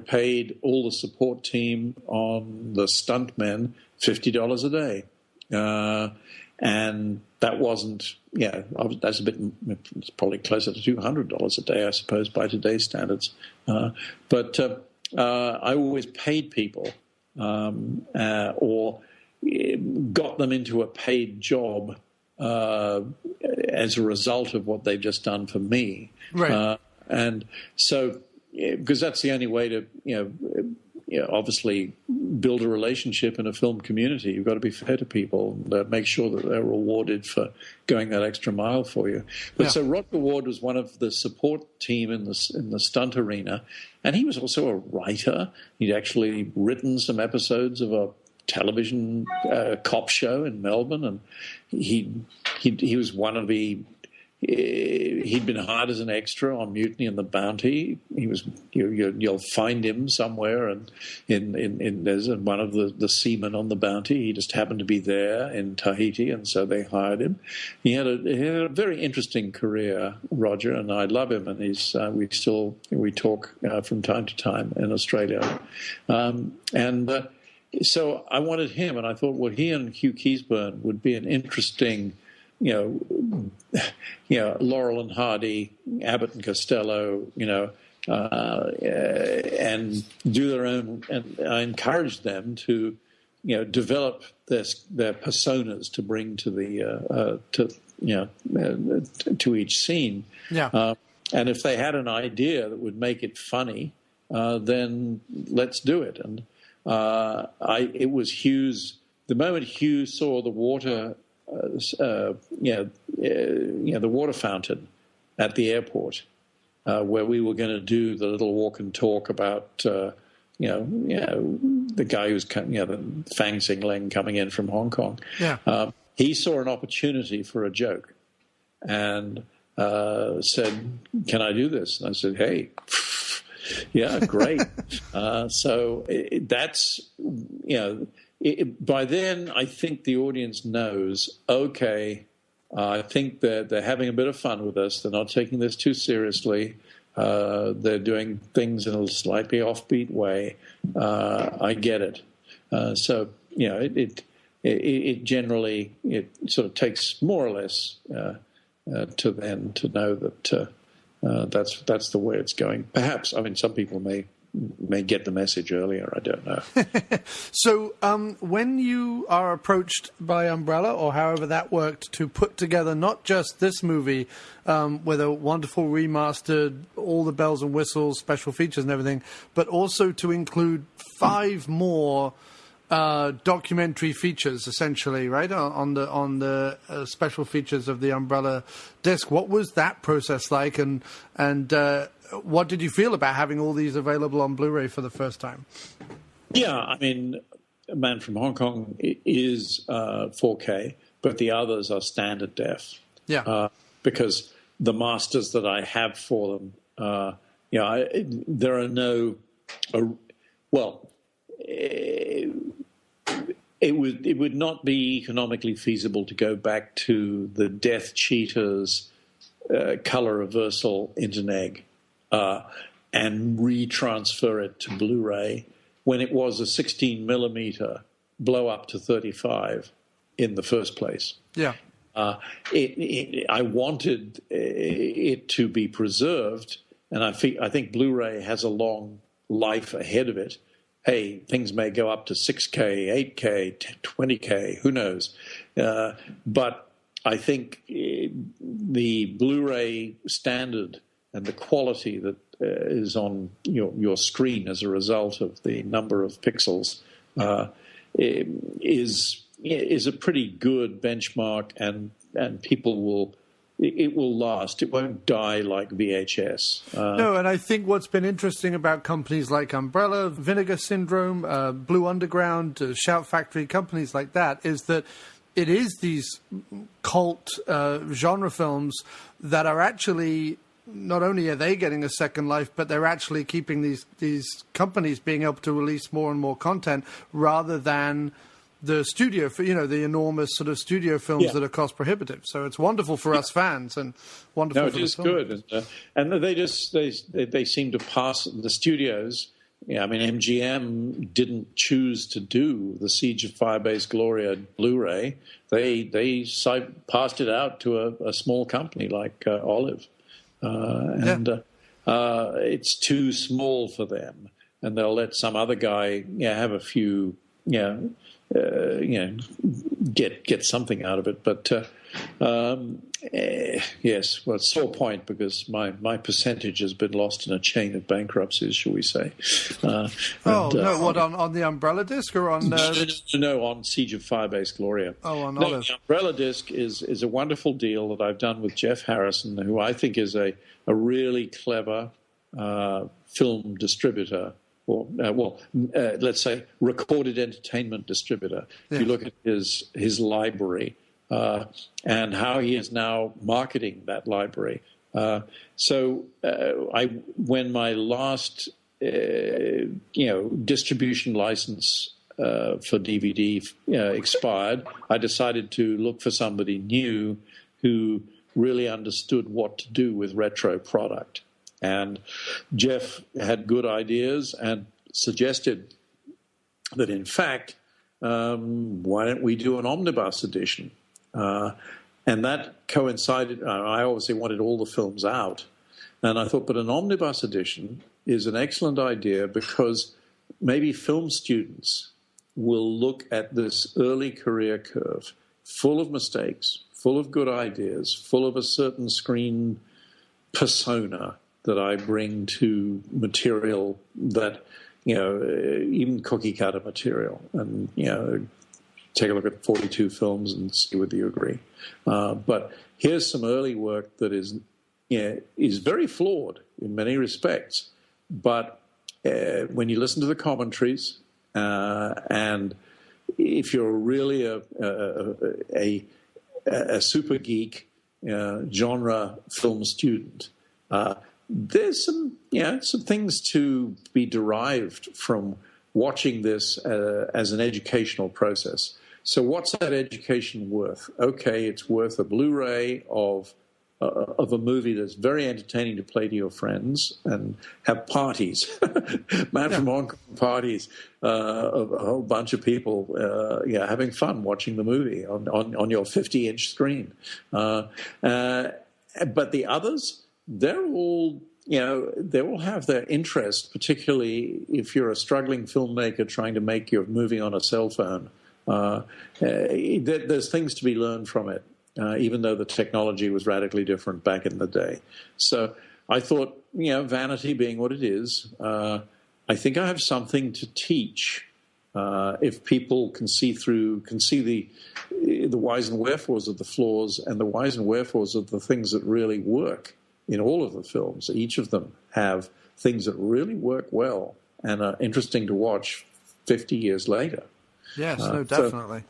[SPEAKER 2] paid all the support team on the stuntmen $50 a day, and that wasn't, that's it's probably closer to $200 a day, I suppose, by today's standards. But I always paid people or got them into a paid job as a result of what they've just done for me.
[SPEAKER 1] Right.
[SPEAKER 2] And so, because that's the only way to, obviously build a relationship in a film community. You've got to be fair to people and make sure that they're rewarded for going that extra mile for you. But so Roger Ward was one of the support team in the stunt arena, and he was also a writer. He'd actually written some episodes of a television cop show in Melbourne, and he was one of the. He'd been hired as an extra on Mutiny and the Bounty. He was you'll find him somewhere, and in there's one of the seamen on the Bounty. He just happened to be there in Tahiti, and so they hired him. He had a very interesting career, Roger, and I love him. And we talk from time to time in Australia, so I wanted him, and I thought, well, he and Hugh Keays-Byrne would be an interesting. Laurel and Hardy, Abbott and Costello, and do their own. And I encouraged them to, develop their personas to bring to the to each scene.
[SPEAKER 1] Yeah.
[SPEAKER 2] And if they had an idea that would make it funny, then let's do it. And it was Hugh's. The moment Hugh saw the water. The water fountain at the airport, where we were going to do the little walk and talk about, the guy who's, the Fang Sing Leng coming in from Hong Kong.
[SPEAKER 1] Yeah.
[SPEAKER 2] He saw an opportunity for a joke and said, "Can I do this?" And I said, "Hey, yeah, great." So that's, by then, I think the audience knows, okay, I think that they're having a bit of fun with us. They're not taking this too seriously. They're doing things in a slightly offbeat way. I get it. So, it generally, it sort of takes more or less to know that that's the way it's going. Perhaps, some people may get the message earlier. I don't know.
[SPEAKER 1] So when you are approached by Umbrella, or however that worked, to put together not just this movie with a wonderful remastered, all the bells and whistles, special features and everything, but also to include 5 more documentary features, essentially, right, on the special features of the Umbrella disc. What was that process like, and what did you feel about having all these available on Blu-ray for the first time?
[SPEAKER 2] Yeah, A Man from Hong Kong is 4K, but the others are standard def.
[SPEAKER 1] Yeah.
[SPEAKER 2] Because the masters that I have for them, there are no... It would not be economically feasible to go back to the Death Cheetahs color reversal Interneg and retransfer it to Blu-ray when it was a 16 millimeter blow up to 35 in the first place.
[SPEAKER 1] Yeah.
[SPEAKER 2] I wanted it to be preserved, and I think Blu-ray has a long life ahead of it. Hey, things may go up to 6K, 8K, 20K, who knows? But I think the Blu-ray standard and the quality that is on your screen as a result of the number of pixels is a pretty good benchmark, and people will. It will last. It won't die like VHS.
[SPEAKER 1] No, and I think what's been interesting about companies like Umbrella, Vinegar Syndrome, Blue Underground, Shout Factory, companies like that, is that it is these cult genre films that are actually, not only are they getting a second life, but they're actually keeping these companies being able to release more and more content rather than the studio, the enormous sort of studio films that are cost prohibitive. So it's wonderful for us fans and wonderful for the film.
[SPEAKER 2] No, it is good. And they seem to pass, the studios Yeah, I mean, MGM didn't choose to do the Siege of Firebase Gloria Blu-ray. They passed it out to a small company like Olive, and it's too small for them, and they'll let some other guy have a few, get something out of it. But yes, well, it's sore point because my percentage has been lost in a chain of bankruptcies, shall we say?
[SPEAKER 1] What on the Umbrella disc or on?
[SPEAKER 2] No, on Siege of Firebase Gloria.
[SPEAKER 1] Oh, on Olive.
[SPEAKER 2] The Umbrella disc is a wonderful deal that I've done with Jeff Harrison, who I think is a really clever film distributor. Or, let's say recorded entertainment distributor.
[SPEAKER 1] Yeah.
[SPEAKER 2] If you look at his library and how he is now marketing that library. When my last distribution license for DVD expired, I decided to look for somebody new who really understood what to do with retro product. And Jeff had good ideas and suggested that, in fact, why don't we do an omnibus edition? And that coincided. I obviously wanted all the films out. And I thought, but an omnibus edition is an excellent idea because maybe film students will look at this early career curve full of mistakes, full of good ideas, full of a certain screen persona that I bring to material that, even cookie cutter material. And, take a look at 42 films and see whether you agree. But here's some early work that is very flawed in many respects. But when you listen to the commentaries, and if you're really a super geek genre film student, there's some things to be derived from watching this as an educational process. So what's that education worth? Okay, it's worth a Blu-ray of a movie that's very entertaining to play to your friends and have parties, from Hong Kong parties, of a whole bunch of people, having fun watching the movie on your 50-inch screen. But the others, they all have their interest, particularly if you're a struggling filmmaker trying to make your movie on a cell phone. There's things to be learned from it, even though the technology was radically different back in the day. So I thought, vanity being what it is, I think I have something to teach. If people can see the whys and wherefores of the flaws and the whys and wherefores of the things that really work in all of the films. Each of them have things that really work well and are interesting to watch 50 years later.
[SPEAKER 1] Yes, definitely.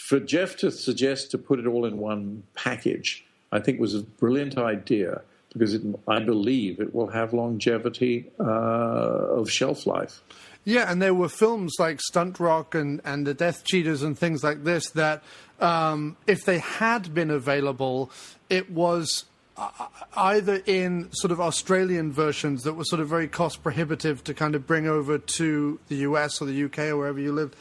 [SPEAKER 2] For Jeff to suggest to put it all in one package, I think was a brilliant idea because I believe it will have longevity of shelf life.
[SPEAKER 1] Yeah, and there were films like Stunt Rock and The Death Cheaters and things like this that, if they had been available, it was either in sort of Australian versions that were sort of very cost prohibitive to kind of bring over to the US or the UK or wherever you lived,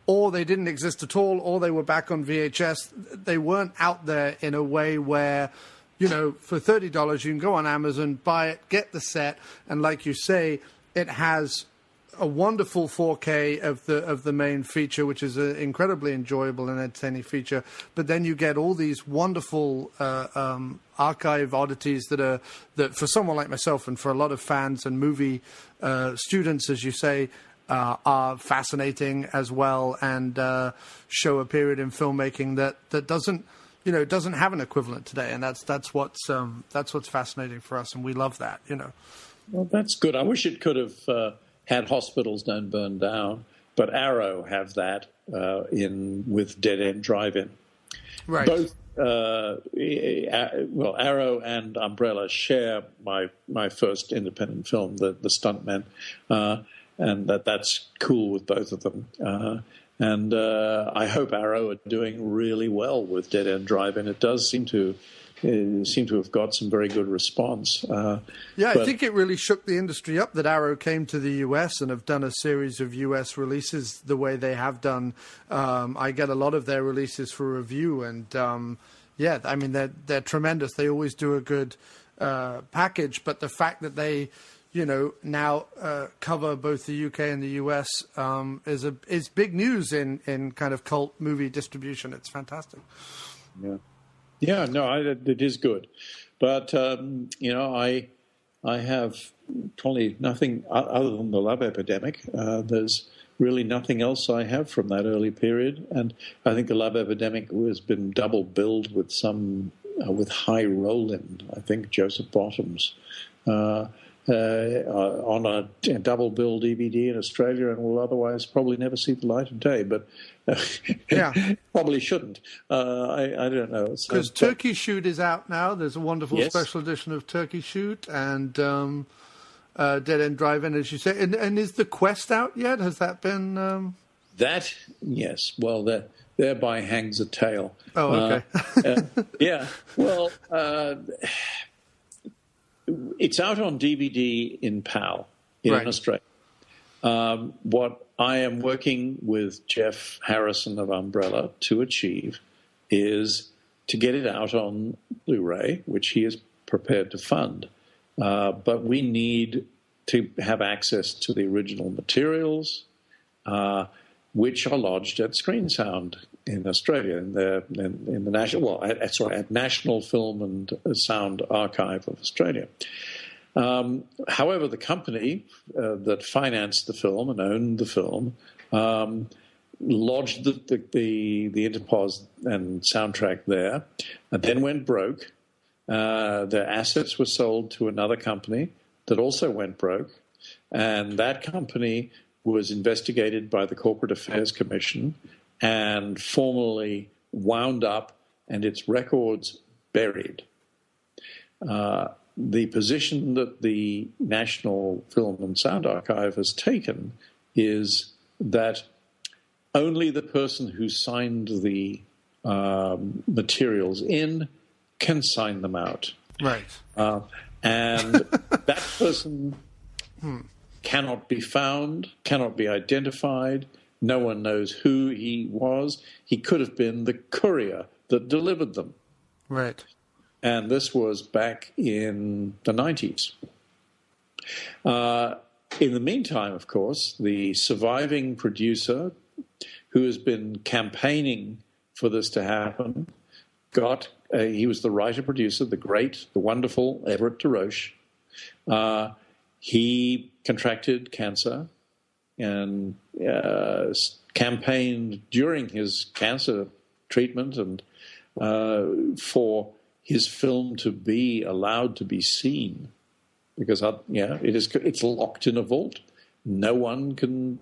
[SPEAKER 1] or they didn't exist at all, or they were back on VHS. They weren't out there in a way where, for $30 you can go on Amazon, buy it, get the set, and like you say, it has a wonderful 4K of the main feature, which is an incredibly enjoyable and entertaining feature. But then you get all these wonderful archive oddities that for someone like myself and for a lot of fans and movie students, as you say, are fascinating as well, and show a period in filmmaking that doesn't have an equivalent today. And that's what's fascinating for us, and we love that.
[SPEAKER 2] Well, that's good. I wish it could have had Hospitals Don't Burn Down, but Arrow have that with Dead End Drive-In.
[SPEAKER 1] Right.
[SPEAKER 2] Both, Arrow and Umbrella share my first independent film, The Stuntmen, and that's cool with both of them. And I hope Arrow are doing really well with Dead End Drive-In. It does seem to seem to have got some very good response.
[SPEAKER 1] I think it really shook the industry up that Arrow came to the US and have done a series of US releases the way they have done. I get a lot of their releases for review, and they're tremendous. They always do a good package, but the fact that they now cover both the UK and the US is big news in kind of cult movie distribution. It's fantastic.
[SPEAKER 2] Yeah, no, it is good, but I have probably nothing other than the love epidemic. There's really nothing else I have from that early period, and I think the love epidemic has been double billed with with High Rollin'. I think Joseph Bottoms. On a double bill DVD in Australia, and will otherwise probably never see the light of day. But probably shouldn't. I don't know.
[SPEAKER 1] Because Turkey Shoot is out now. There's a wonderful special edition of Turkey Shoot and Dead End Drive-In, as you say. And is The Quest out yet? Has that been...
[SPEAKER 2] That, yes. Well, thereby hangs a tale.
[SPEAKER 1] Oh, okay.
[SPEAKER 2] Yeah. Well... it's out on DVD in PAL in Australia. What I am working with Jeff Harrison of Umbrella to achieve is to get it out on Blu-ray, which he is prepared to fund. But we need to have access to the original materials, which are lodged at Screen Sound in Australia, in the national, at National Film and Sound Archive of Australia. However, the company that financed the film and owned the film lodged the Interpos and soundtrack there, and then went broke. Their assets were sold to another company that also went broke, and that company was investigated by the Corporate Affairs Commission and formally wound up, and its records buried. The position that the National Film and Sound Archive has taken is that only the person who signed the materials in can sign them out.
[SPEAKER 1] Right.
[SPEAKER 2] And that person cannot be found, cannot be identified. No one knows who he was. He could have been the courier that delivered them.
[SPEAKER 1] Right.
[SPEAKER 2] And this was back in the 90s. In the meantime, of course, the surviving producer who has been campaigning for this to happen he was the writer-producer, the wonderful Everett DeRoche. He contracted cancer and campaigned during his cancer treatment and for his film to be allowed to be seen, because it's locked in a vault. No one can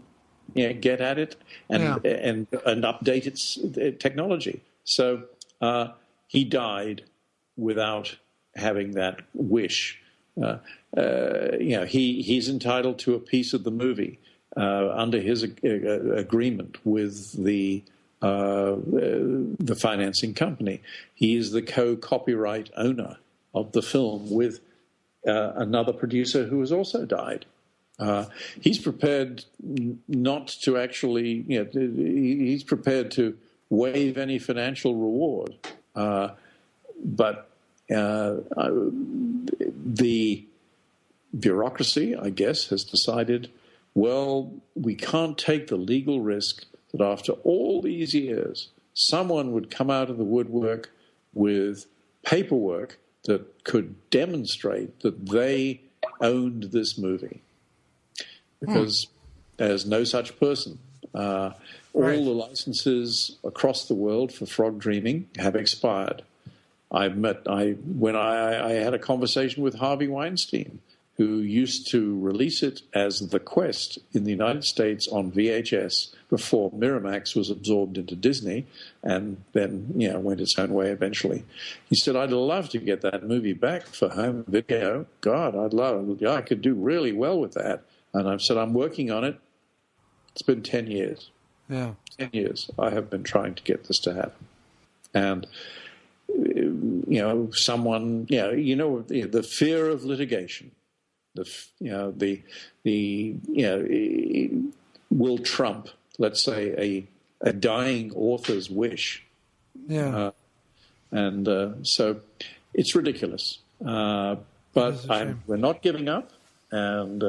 [SPEAKER 2] get at it and update its technology. So he died without having that wish. He's entitled to a piece of the movie under his agreement with the financing company. He is the co-copyright owner of the film with another producer who has also died. He's prepared not to actually, he's prepared to waive any financial reward. But the bureaucracy, I guess, has decided, well, we can't take the legal risk that after all these years, someone would come out of the woodwork with paperwork that could demonstrate that they owned this movie. Because there's no such person. All the licenses across the world for Frog Dreaming have expired. I had a conversation with Harvey Weinstein, who used to release it as The Quest in the United States on VHS before Miramax was absorbed into Disney and then, went its own way eventually. He said, I'd love to get that movie back for home video. God, I'd love it. I could do really well with that. And I've said, I'm working on it. It's been 10 years.
[SPEAKER 1] Yeah.
[SPEAKER 2] 10 years I have been trying to get this to happen. And someone, the fear of litigation, will trump, let's say, a dying author's wish.
[SPEAKER 1] Yeah.
[SPEAKER 2] So it's ridiculous. But we're not giving up. And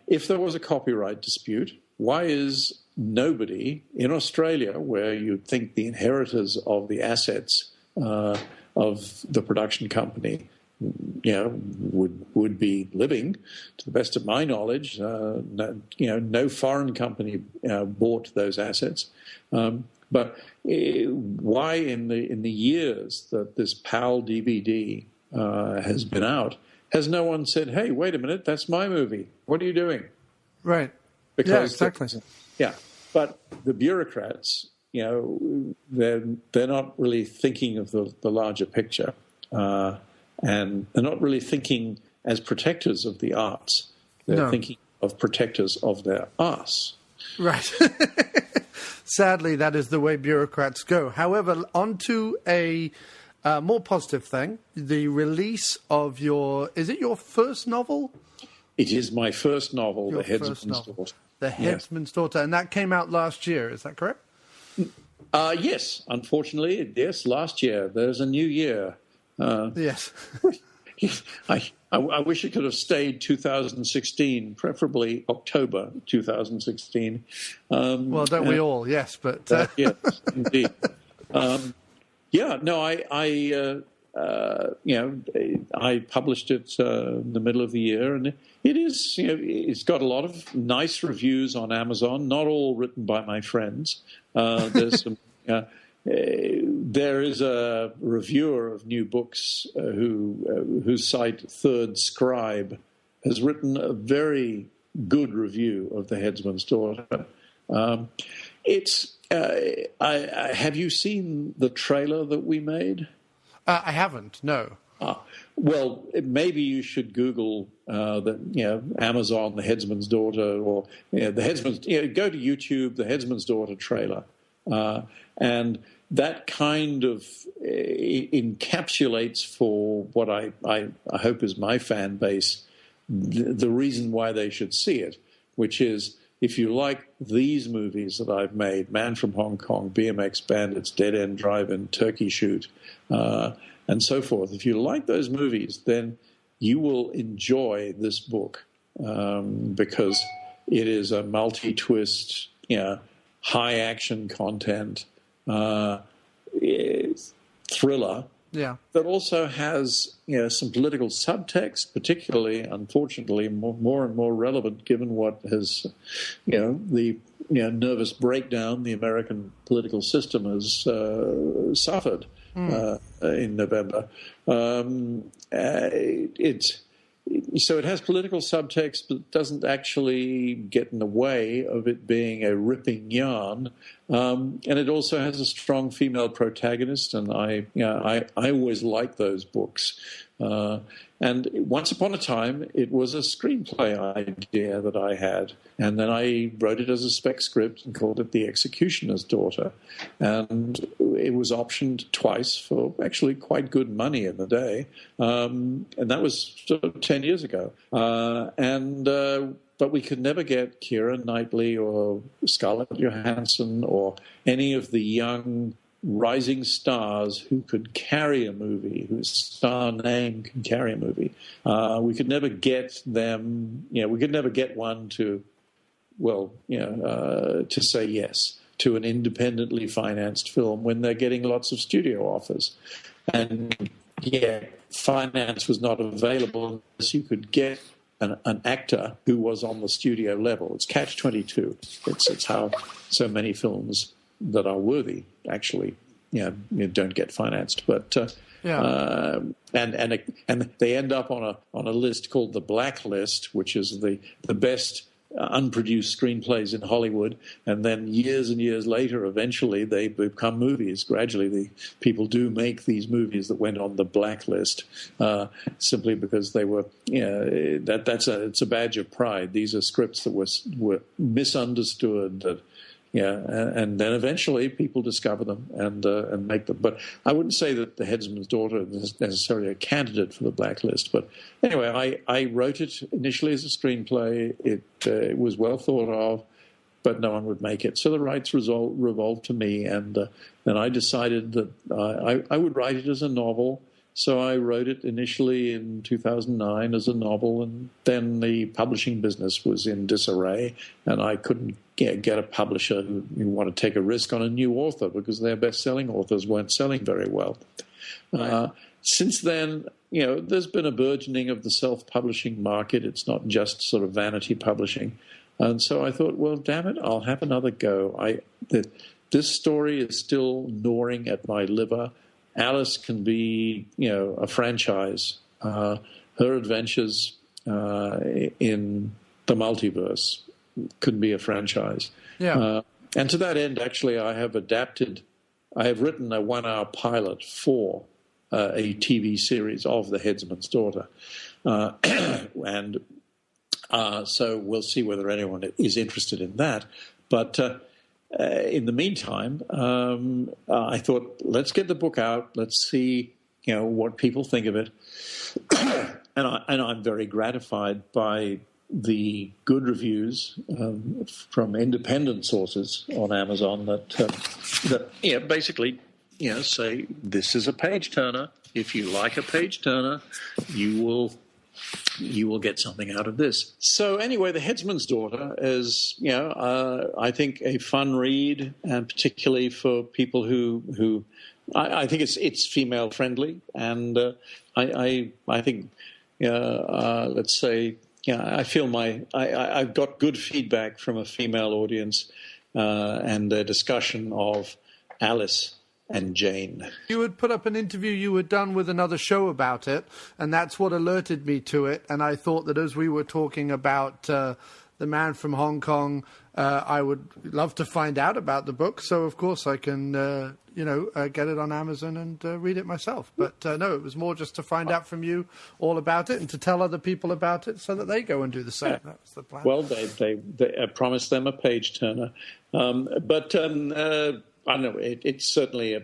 [SPEAKER 2] if there was a copyright dispute, why is nobody in Australia, where you'd think the inheritors of the assets of the production company, would be living, to the best of my knowledge, no foreign company bought those assets. But why in the years that this PAL DVD has been out, has no one said, "Hey, wait a minute, that's my movie. What are you doing?"
[SPEAKER 1] Right.
[SPEAKER 2] Because
[SPEAKER 1] exactly.
[SPEAKER 2] But the bureaucrats, they're not really thinking of the larger picture, and they're not really thinking as protectors of the arts. They're thinking of protectors of their arse.
[SPEAKER 1] Right. Sadly, that is the way bureaucrats go. However, onto a more positive thing, the release of is it your first novel?
[SPEAKER 2] It is my first novel, The Headsman's Daughter.
[SPEAKER 1] The Headsman's Daughter, and that came out last year, is that correct?
[SPEAKER 2] Yes, unfortunately, yes, last year. There's a new year.
[SPEAKER 1] Yes.
[SPEAKER 2] I wish it could have stayed 2016, preferably October 2016.
[SPEAKER 1] Well, don't we all? Yes, but
[SPEAKER 2] yes, indeed. I published it in the middle of the year, and it is, it's got a lot of nice reviews on Amazon. Not all written by my friends. There's some. There is a reviewer of new books whose site Third Scribe has written a very good review of The Headsman's Daughter. Have you seen the trailer that we made?
[SPEAKER 1] I haven't. No.
[SPEAKER 2] Well, maybe you should Google Amazon, The Headsman's Daughter, or the Headsman's. Go to YouTube, The Headsman's Daughter trailer. And that kind of encapsulates for what I hope is my fan base the reason why they should see it, which is, if you like these movies that I've made, Man from Hong Kong, BMX Bandits, Dead End Drive-In, Turkey Shoot, and so forth, if you like those movies, then you will enjoy this book because it is a multi-twist, high-action content thriller that also has some political subtext, particularly, unfortunately, more and more relevant given what has, the nervous breakdown the American political system has suffered in November. So it has political subtext, but it doesn't actually get in the way of it being a ripping yarn. And it also has a strong female protagonist, and I always like those books. And once upon a time, it was a screenplay idea that I had, and then I wrote it as a spec script and called it The Executioner's Daughter. And it was optioned twice for actually quite good money in the day, and that was sort of 10 years ago. But we could never get Keira Knightley or Scarlett Johansson or any of the young rising stars who could carry a movie, whose star name can carry a movie. We could never get them, we could never get one to say yes to an independently financed film when they're getting lots of studio offers. And finance was not available unless you could get an actor who was on the studio level. It's catch-22. It's how so many films that are worthy actually, don't get financed. But and they end up on a list called the Blacklist, which is the best unproduced screenplays in Hollywood, and then years and years later, eventually they become movies. Gradually, the people do make these movies that went on the Blacklist simply because they were. It's a badge of pride. These are scripts that were misunderstood, that and then eventually people discover them and make them. But I wouldn't say that The Headsman's Daughter is necessarily a candidate for the blacklist. But anyway, I wrote it initially as a screenplay. It was well thought of, but no one would make it. So the rights revolved to me, and then I decided that I would write it as a novel. So I wrote it initially in 2009 as a novel, and then the publishing business was in disarray, and I couldn't get a publisher who wanted to take a risk on a new author because their best-selling authors weren't selling very well. Right. Since then, there's been a burgeoning of the self-publishing market. It's not just sort of vanity publishing. And so I thought, well, damn it, I'll have another go. This story is still gnawing at my liver. Alice can be, a franchise. Her adventures in the multiverse could be a franchise. Yeah. And to that end, actually, I have written a 1-hour pilot for a TV series of The Headsman's Daughter. So we'll see whether anyone is interested in that. But in the meantime, I thought, let's get the book out. Let's see, what people think of it. and I'm very gratified by the good reviews from independent sources on Amazon that basically, say this is a page turner. If you like a page turner, you will get something out of this. So anyway, The Headsman's Daughter is, I think a fun read, and particularly for people who I think it's female friendly, and I think, let's say, I feel I've got good feedback from a female audience and their discussion of Alice and Jane.
[SPEAKER 1] You had put up an interview you had done with another show about it, and that's what alerted me to it. And I thought that as we were talking about The Man from Hong Kong, I would love to find out about the book. So, of course, I can, get it on Amazon and read it myself. But no, it was more just to find out from you all about it and to tell other people about it so that they go and do the same. That was the plan.
[SPEAKER 2] Well, they promised them a page turner. I don't know, it's certainly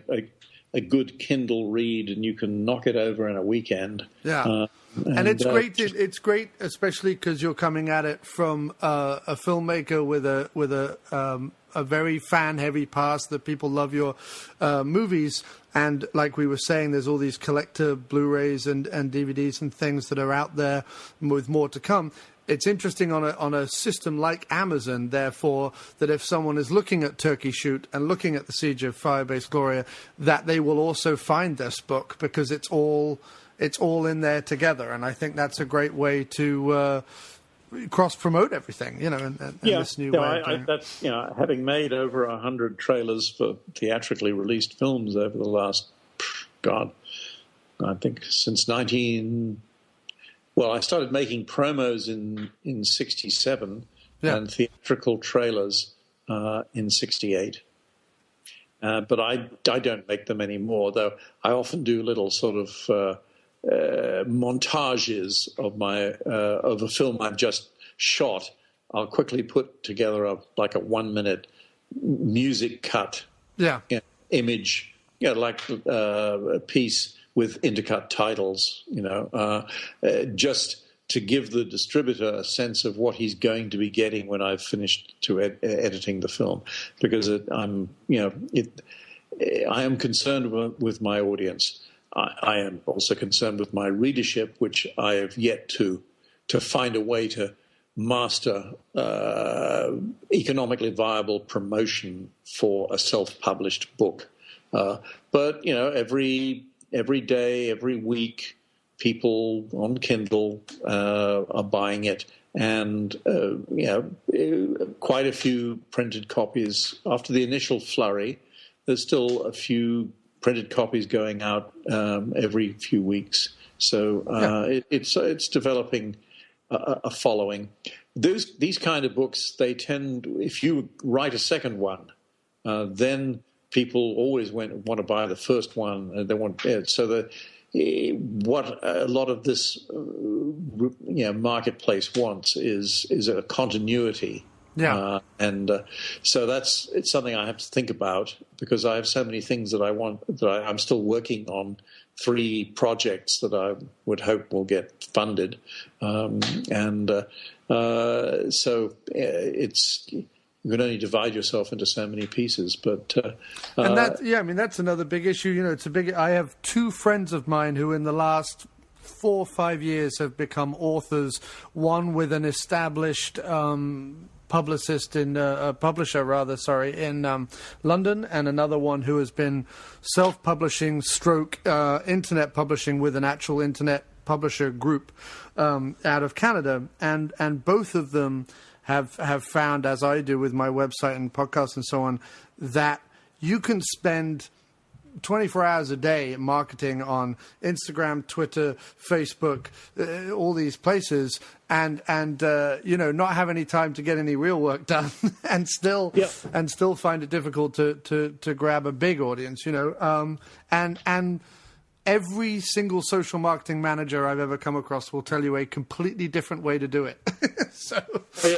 [SPEAKER 2] a good Kindle read, and you can knock it over in a weekend. Yeah.
[SPEAKER 1] And it's great. It's great, especially because you're coming at it from a filmmaker with a very fan-heavy past. That people love your movies, and like we were saying, there's all these collector Blu-rays and DVDs and things that are out there, with more to come. It's interesting on a system like Amazon, therefore, that if someone is looking at Turkey Shoot and looking at the Siege of Firebase Gloria, that they will also find this book because it's all in there together. And I think that's a great way to cross-promote everything, in this new way.
[SPEAKER 2] That's having made over 100 trailers for theatrically released films over the last, I think since I started making promos in 67 and theatrical trailers in 68. But I don't make them anymore, though I often do little sort of montages of a film I've just shot. I'll quickly put together a 1-minute music cut image, like a piece with intercut titles, just to give the distributor a sense of what he's going to be getting when I've finished editing the film, because I am concerned with my audience. I am also concerned with my readership, which I have yet to find a way to master economically viable promotion for a self-published book. But every day, every week, people on Kindle are buying it, and quite a few printed copies. After the initial flurry, there's still a few printed copies going out every few weeks. So it's developing a following. These kind of books, they tend, if you write a second one, then people always want to buy the first one. They want what a lot of this marketplace wants is a continuity
[SPEAKER 1] Yeah.
[SPEAKER 2] So it's something I have to think about, because I have so many things that I want, I'm still working on 3 projects that I would hope will get funded. So it's, you can only divide yourself into so many pieces, but
[SPEAKER 1] and that's another big issue. I have 2 friends of mine who in the last 4 or 5 years have become authors, one with an established publisher in London, and another one who has been self-publishing stroke internet publishing with an actual internet publisher group out of Canada, and both of them have found, as I do with my website and podcast and so on, that you can spend 24 hours a day marketing on Instagram, Twitter, Facebook, all these places, and not have any time to get any real work done, and still find it difficult to grab a big audience, and every single social marketing manager I've ever come across will tell you a completely different way to do it.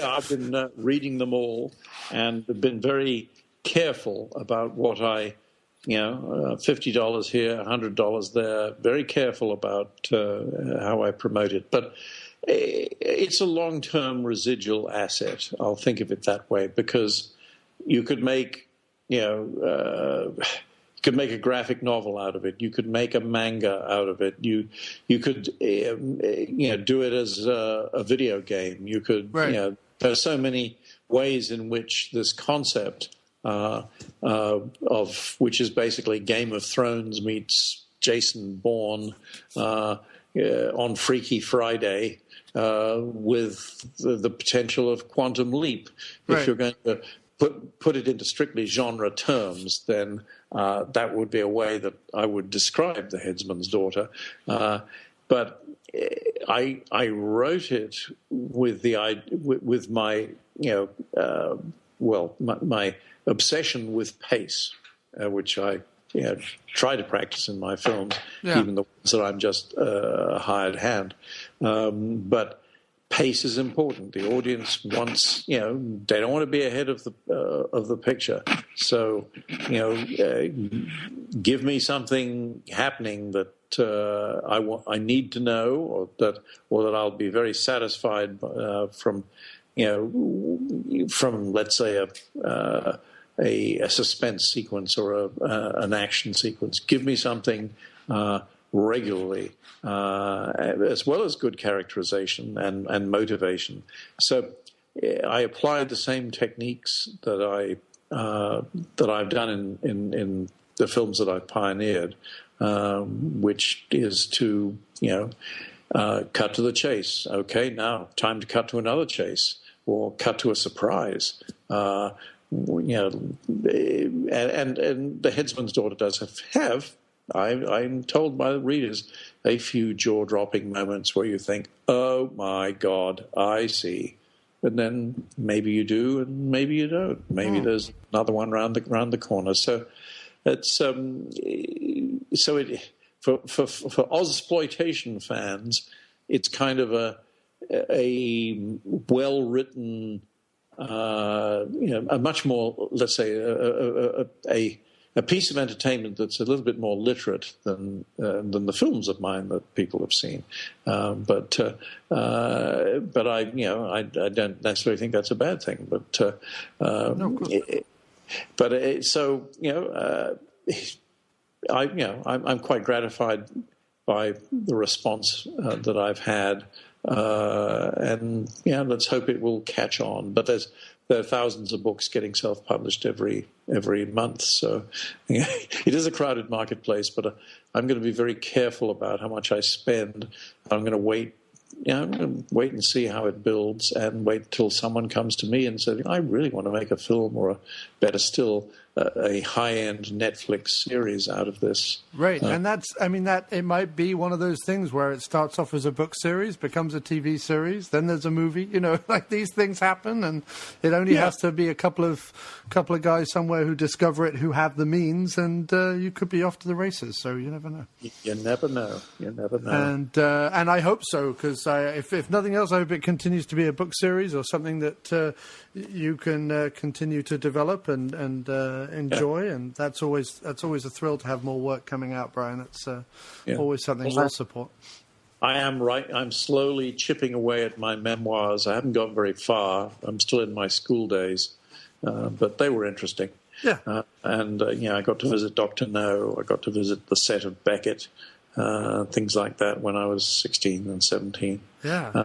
[SPEAKER 2] I've been reading them all, and been very careful about what I, $50 here, $100 there. Very careful about how I promote it, but it's a long-term residual asset. I'll think of it that way, because you could make, you could make a graphic novel out of it. You could make a manga out of it. You could do it as a video game. You could there's so many ways in which this concept of which is basically Game of Thrones meets Jason Bourne on Freaky Friday with the potential of Quantum Leap. If you're going to put it into strictly genre terms, then that would be a way that I would describe The Headsman's Daughter. But I wrote it with my my obsession with pace, which I try to practice in my films, even the ones that I'm just a hired hand. But pace is important. The audience wants, they don't want to be ahead of the picture. So, give me something happening that I need to know, or that I'll be very satisfied from let's say a suspense sequence or an action sequence. Give me something regularly, as well as good characterization and motivation. So I applied the same techniques that I've done in the films that I've pioneered, which is to cut to the chase. Okay, now time to cut to another chase, or cut to a surprise. And The Headsman's Daughter does have I'm told by the readers, a few jaw-dropping moments where you think, oh, my God, I see. And then maybe you do and maybe you don't. Maybe there's another one round the corner. So it's for Ozploitation fans, it's kind of a well-written, a much more, let's say, a piece of entertainment that's a little bit more literate than the films of mine that people have seen. But I don't necessarily think that's a bad thing. But I'm quite gratified by the response that I've had, and let's hope it will catch on. But there are thousands of books getting self-published every month, so it is a crowded marketplace. But I'm going to be very careful about how much I spend. I'm going to wait. I'm going to wait and see how it builds, and wait till someone comes to me and says, "I really want to make a film," or better still, a high-end Netflix series out of this.
[SPEAKER 1] Right, and that it might be one of those things where it starts off as a book series, becomes a TV series, then there's a movie. Like these things happen, and it only has to be a couple of guys somewhere who discover it, who have the means, and you could be off to the races. So you never know.
[SPEAKER 2] You never know.
[SPEAKER 1] And I hope so, because if nothing else, I hope it continues to be a book series or something that you can continue to develop and enjoy, and that's always a thrill to have more work coming out, Brian. It's always something we'll support.
[SPEAKER 2] I'm slowly chipping away at my memoirs. I haven't gone very far. I'm still in my school days, but they were interesting.
[SPEAKER 1] Yeah.
[SPEAKER 2] I got to visit Dr. No. I got to visit the set of Beckett, things like that when I was 16 and 17.
[SPEAKER 1] Yeah.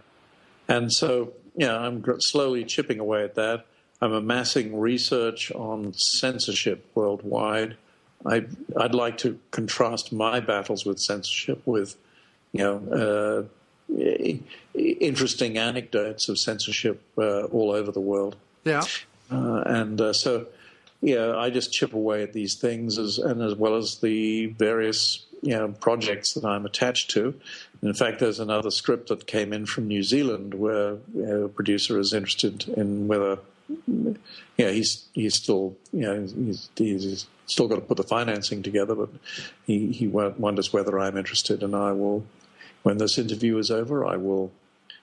[SPEAKER 2] And so, I'm slowly chipping away at that. I'm amassing research on censorship worldwide. I'd like to contrast my battles with censorship with, interesting anecdotes of censorship all over the world.
[SPEAKER 1] Yeah.
[SPEAKER 2] So I just chip away at these things as well as the various projects that I'm attached to. And in fact, there's another script that came in from New Zealand where a producer is interested in whether he's still he's still got to put the financing together, but he wonders whether I'm interested, and I will, when this interview is over, I will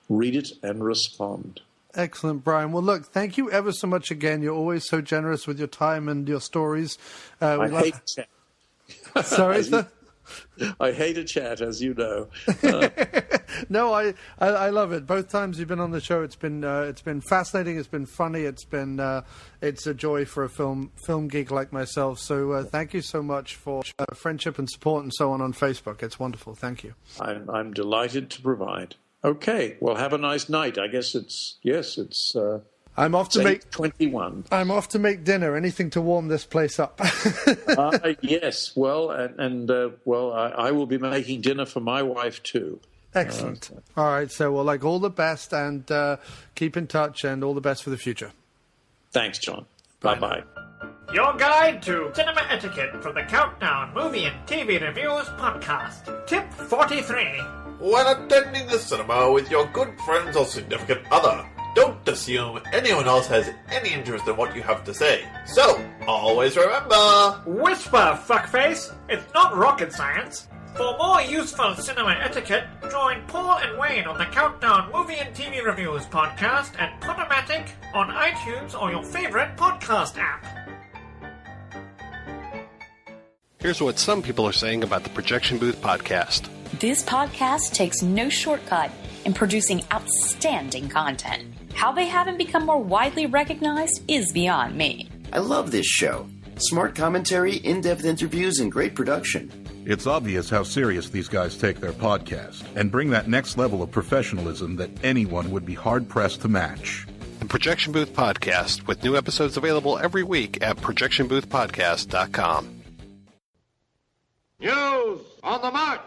[SPEAKER 2] read it and respond.
[SPEAKER 1] Excellent, Brian. Well, look, thank you ever so much again. You're always so generous with your time and your stories.
[SPEAKER 2] I hate chat.
[SPEAKER 1] Sorry, sir?
[SPEAKER 2] I hate a chat, as you know.
[SPEAKER 1] No, I love it. Both times you've been on the show, it's been fascinating. It's been funny. It's a joy for a film geek like myself. So thank you so much for friendship and support and so on Facebook. It's wonderful. Thank you.
[SPEAKER 2] I'm delighted to provide. Okay, well, have a nice night. I guess it's
[SPEAKER 1] I'm off to make
[SPEAKER 2] 21.
[SPEAKER 1] I'm off to make dinner. Anything to warm this place up.
[SPEAKER 2] Yes. Well, I will be making dinner for my wife too.
[SPEAKER 1] Excellent. All right. So, all the best, and keep in touch, and all the best for the future.
[SPEAKER 2] Thanks, John. Bye-bye.
[SPEAKER 3] Your guide to cinema etiquette from the Countdown Movie and TV Reviews podcast. Tip 43.
[SPEAKER 4] When attending the cinema with your good friends or significant other, don't assume anyone else has any interest in what you have to say. So, always remember...
[SPEAKER 3] Whisper, fuckface! It's not rocket science. For more useful cinema etiquette, join Paul and Wayne on the Countdown Movie and TV Reviews podcast at Podomatic on iTunes or your favorite podcast app.
[SPEAKER 5] Here's what some people are saying about the Projection Booth podcast.
[SPEAKER 6] This podcast takes no shortcut in producing outstanding content. How they haven't become more widely recognized is beyond me.
[SPEAKER 7] I love this show. Smart commentary, in-depth interviews, and great production.
[SPEAKER 8] It's obvious how serious these guys take their podcast and bring that next level of professionalism that anyone would be hard-pressed to match.
[SPEAKER 5] The Projection Booth Podcast, with new episodes available every week at projectionboothpodcast.com.
[SPEAKER 9] News on the march!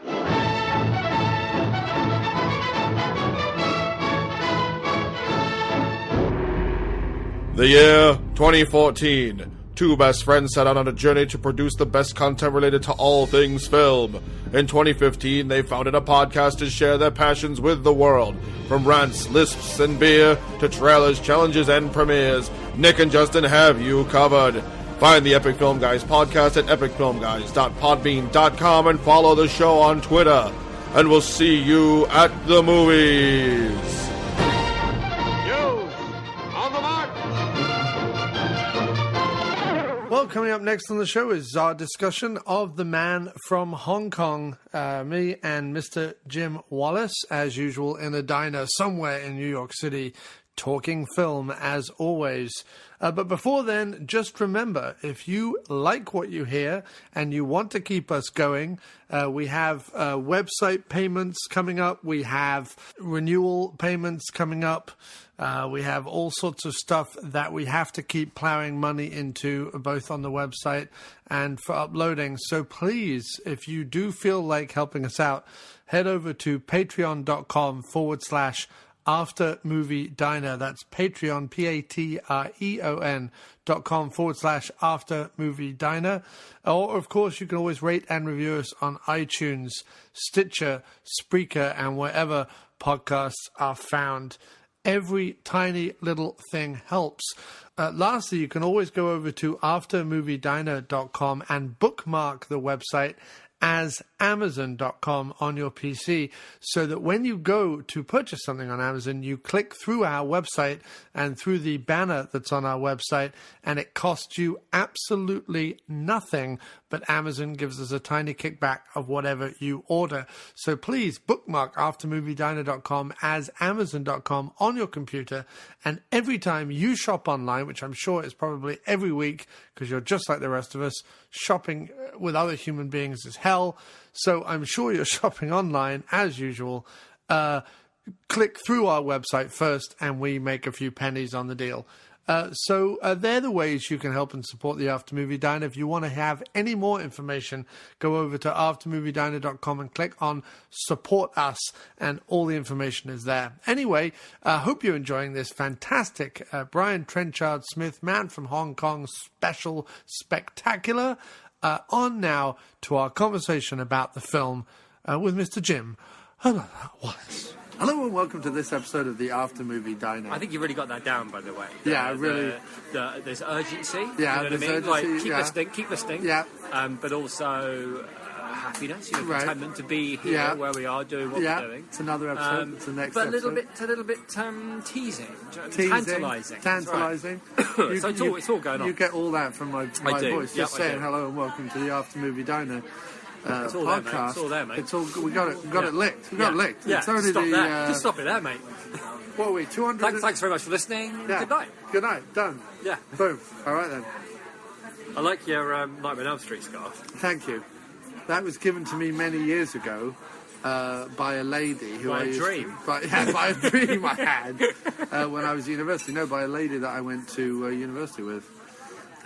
[SPEAKER 4] The year 2014. Two best friends set out on a journey to produce the best content related to all things film. In 2015, they founded a podcast to share their passions with the world. From rants, lisps, and beer to trailers, challenges, and premieres, Nick and Justin have you covered. Find the Epic Film Guys podcast at epicfilmguys.podbean.com and follow the show on Twitter. And we'll see you at the movies.
[SPEAKER 1] Well, coming up next on the show is our discussion of The Man from Hong Kong. Me and Mr. Jim Wallace, as usual, in a diner somewhere in New York City, talking film as always. But before then, just remember, if you like what you hear and you want to keep us going, we have website payments coming up. We have renewal payments coming up. We have all sorts of stuff that we have to keep plowing money into, both on the website and for uploading. So please, if you do feel like helping us out, head over to patreon.com/ After Movie Diner. That's Patreon, patreon.com/After Movie Diner. Or, of course, you can always rate and review us on iTunes, Stitcher, Spreaker, and wherever podcasts are found. Every tiny little thing helps. Lastly, you can always go over to aftermoviediner.com and bookmark the website as Amazon.com on your PC, so that when you go to purchase something on Amazon, you click through our website and through the banner that's on our website, and it costs you absolutely nothing, but Amazon gives us a tiny kickback of whatever you order. So please bookmark aftermoviediner.com as Amazon.com on your computer, and every time you shop online, which I'm sure is probably every week because you're just like the rest of us, shopping with other human beings is hell, so I'm sure you're shopping online as usual. Click through our website first and we make a few pennies on the deal. So they're the ways you can help and support the After Movie Diner. If you want to have any more information, go over to aftermoviediner.com and click on Support Us, and all the information is there. Anyway, I hope you're enjoying this fantastic Brian-Trenchard-Smith, Man from Hong Kong special spectacular. On now to our conversation about the film with Mr. Jim Wallace. Hello and welcome to this episode of the After Movie Diner.
[SPEAKER 9] I think you really got that down, by the way.
[SPEAKER 1] Yeah, really.
[SPEAKER 9] There's urgency.
[SPEAKER 1] Yeah,
[SPEAKER 9] you know
[SPEAKER 1] there's
[SPEAKER 9] what I mean?
[SPEAKER 1] urgency,
[SPEAKER 9] Like, keep listening.
[SPEAKER 1] Yeah.
[SPEAKER 9] But also happiness,
[SPEAKER 1] Right.
[SPEAKER 9] contentment to be here where we are doing what we're doing.
[SPEAKER 1] It's another episode. It's the next
[SPEAKER 9] but
[SPEAKER 1] episode.
[SPEAKER 9] But a little bit teasing.
[SPEAKER 1] Teasing,
[SPEAKER 9] Tantalising.
[SPEAKER 1] Tantalising.
[SPEAKER 9] So it's all going on.
[SPEAKER 1] You get all that from my
[SPEAKER 9] do.
[SPEAKER 1] voice.
[SPEAKER 9] Yep,
[SPEAKER 1] Just
[SPEAKER 9] I
[SPEAKER 1] saying
[SPEAKER 9] do.
[SPEAKER 1] hello and welcome to the After Movie Diner
[SPEAKER 9] It's all there, mate.
[SPEAKER 1] podcast.
[SPEAKER 9] It's all there, mate.
[SPEAKER 1] It's all, we got it licked. We got it licked.
[SPEAKER 9] Yeah,
[SPEAKER 1] It's only
[SPEAKER 9] stop
[SPEAKER 1] the,
[SPEAKER 9] there. Just stop it there, mate.
[SPEAKER 1] What are we, 200?
[SPEAKER 9] Thanks very much for listening.
[SPEAKER 1] Yeah.
[SPEAKER 9] Good night.
[SPEAKER 1] Good night. Done.
[SPEAKER 9] Yeah.
[SPEAKER 1] Boom. All right then.
[SPEAKER 9] I like your Nightmare on Elm Street scarf.
[SPEAKER 1] Thank you. That was given to me many years ago by a lady who
[SPEAKER 9] By
[SPEAKER 1] I
[SPEAKER 9] a
[SPEAKER 1] used
[SPEAKER 9] dream?
[SPEAKER 1] by a dream I had when I was at university. No, by a lady that I went to university with.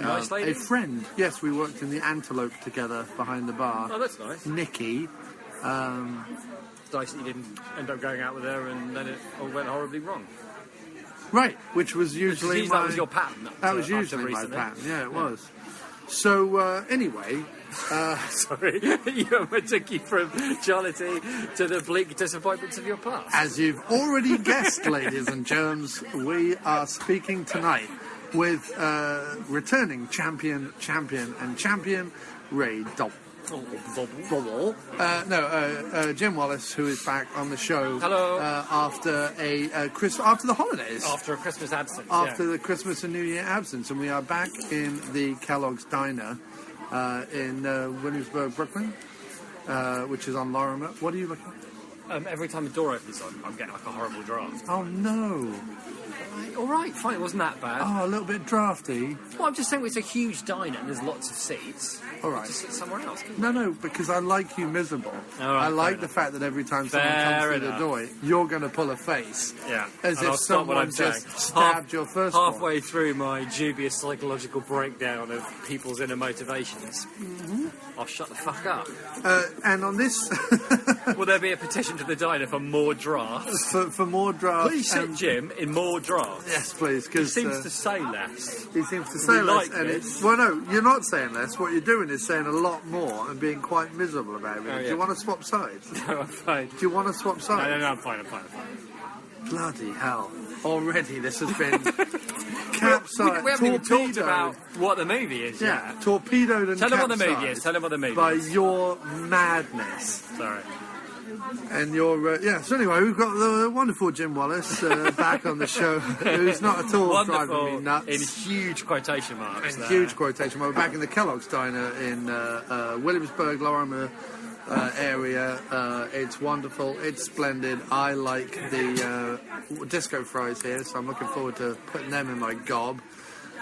[SPEAKER 9] Nice lady?
[SPEAKER 1] A friend. Yes, we worked in the Antelope together behind the bar.
[SPEAKER 9] Oh, that's nice.
[SPEAKER 1] Nikki.
[SPEAKER 9] It's nice that you didn't end up going out with her and then it all went horribly wrong.
[SPEAKER 1] Right, which was usually
[SPEAKER 9] that was your pattern.
[SPEAKER 1] That was usually my pattern. Yeah, it was. So anyway.
[SPEAKER 9] Sorry, you took you from jollity to the bleak disappointments of your past.
[SPEAKER 1] As you've already guessed, ladies and germs, we are speaking tonight with returning champion Ray Dobb. Jim Wallace, who is back on the show.
[SPEAKER 9] Hello.
[SPEAKER 1] After the holidays.
[SPEAKER 9] After a Christmas absence.
[SPEAKER 1] After the Christmas and New Year absence, and we are back in the Kellogg's Diner in Williamsburg, Brooklyn, which is on Lorimer. What are you looking at?
[SPEAKER 9] Every time the door opens, I'm getting like a horrible draft.
[SPEAKER 1] Oh no!
[SPEAKER 9] All right, fine. It wasn't that bad.
[SPEAKER 1] Oh, a little bit drafty.
[SPEAKER 9] Well, I'm just saying it's a huge diner and there's lots of seats.
[SPEAKER 1] All right.
[SPEAKER 9] Just sit somewhere else.
[SPEAKER 1] No, because I like you miserable.
[SPEAKER 9] All right,
[SPEAKER 1] I like the fact that every time someone comes through the door, you're going to pull a face.
[SPEAKER 9] Yeah.
[SPEAKER 1] As
[SPEAKER 9] and
[SPEAKER 1] if
[SPEAKER 9] I'll stop what
[SPEAKER 1] someone
[SPEAKER 9] I'm saying.
[SPEAKER 1] just stabbed your first
[SPEAKER 9] halfway through my dubious psychological breakdown of people's inner motivations, I'll shut the fuck up.
[SPEAKER 1] And on this...
[SPEAKER 9] Will there be a petition to the diner for more drafts?
[SPEAKER 1] For more drafts.
[SPEAKER 9] Please sit Jim in more drafts.
[SPEAKER 1] Yes, please.
[SPEAKER 9] He seems to say less.
[SPEAKER 1] He seems to say less.
[SPEAKER 9] Like
[SPEAKER 1] and
[SPEAKER 9] this.
[SPEAKER 1] well, no, you're not saying less. What you're doing is saying a lot more and being quite miserable about it.
[SPEAKER 9] Oh, yeah.
[SPEAKER 1] Do you want to swap sides?
[SPEAKER 9] No, I'm fine.
[SPEAKER 1] Do you want to swap sides?
[SPEAKER 9] No, I'm fine.
[SPEAKER 1] Bloody hell. Already this has been capsized.
[SPEAKER 9] We haven't even talked about what the movie is yet.
[SPEAKER 1] Yeah, torpedoed and
[SPEAKER 9] Tell them what the movie
[SPEAKER 1] capsized
[SPEAKER 9] is. Tell them what the movie
[SPEAKER 1] by
[SPEAKER 9] is.
[SPEAKER 1] your madness.
[SPEAKER 9] Sorry.
[SPEAKER 1] And your so anyway, we've got the wonderful Jim Wallace back on the show, who's not at all driving me nuts.
[SPEAKER 9] In huge quotation marks.
[SPEAKER 1] In huge quotation marks. We're back in the Kellogg's Diner in Williamsburg, Lorimer area. It's wonderful. It's splendid. I like the disco fries here, so I'm looking forward to putting them in my gob.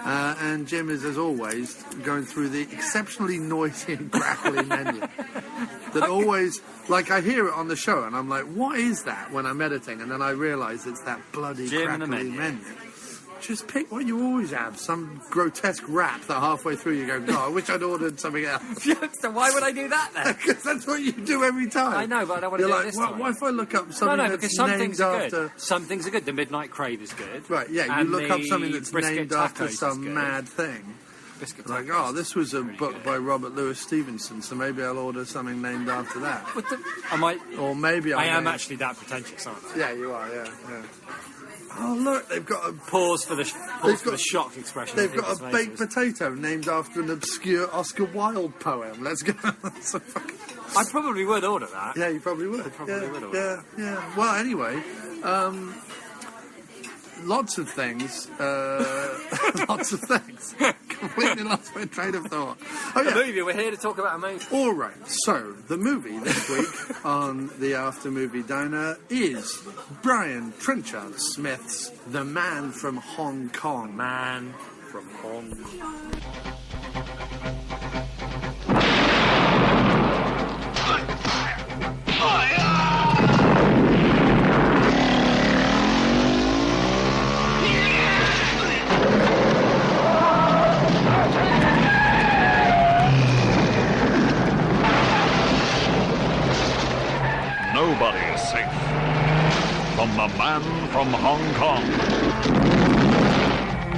[SPEAKER 1] And Jim is, as always, going through the exceptionally noisy and crackly menu. That always, like, I hear it on the show, and I'm like, what is that when I'm editing? And then I realise it's that bloody
[SPEAKER 9] Jim
[SPEAKER 1] crackly
[SPEAKER 9] and the menu.
[SPEAKER 1] Just pick what you always have. Some grotesque rap that halfway through you go, God, I wish I'd ordered something else.
[SPEAKER 9] So why would I do that then?
[SPEAKER 1] Because that's what you do every time.
[SPEAKER 9] I know, but I don't want to do it this time.
[SPEAKER 1] Why if I look up something
[SPEAKER 9] because
[SPEAKER 1] that's
[SPEAKER 9] some
[SPEAKER 1] named
[SPEAKER 9] things are
[SPEAKER 1] after...
[SPEAKER 9] good. Some things are good. The Midnight Crave is good.
[SPEAKER 1] Right, yeah, you
[SPEAKER 9] And
[SPEAKER 1] look up something that's
[SPEAKER 9] brisket
[SPEAKER 1] named after
[SPEAKER 9] tacos is
[SPEAKER 1] some
[SPEAKER 9] good.
[SPEAKER 1] mad thing.
[SPEAKER 9] Brisket
[SPEAKER 1] Like,
[SPEAKER 9] tacos
[SPEAKER 1] this was a book by Robert Louis Stevenson, so maybe I'll order something named after that.
[SPEAKER 9] I might...
[SPEAKER 1] Or maybe
[SPEAKER 9] I am actually that pretentious, aren't I?
[SPEAKER 1] Yeah, you are, yeah. Oh, look, they've got a...
[SPEAKER 9] Pause for the shocked expression.
[SPEAKER 1] They've got a baked potato named after an obscure Oscar Wilde poem. Let's go.
[SPEAKER 9] I probably would order that.
[SPEAKER 1] Yeah, you probably would. Yeah. Well, anyway, lots of things. Lots of things. Completely lost my train of thought. Oh, yeah.
[SPEAKER 9] A movie. We're here to talk about a movie.
[SPEAKER 1] All right. So, the movie this week on the After Movie Diner is Brian Trenchard-Smith's The Man from Hong Kong.
[SPEAKER 9] Man from Hong Kong.
[SPEAKER 10] Nobody is safe from the man from Hong Kong.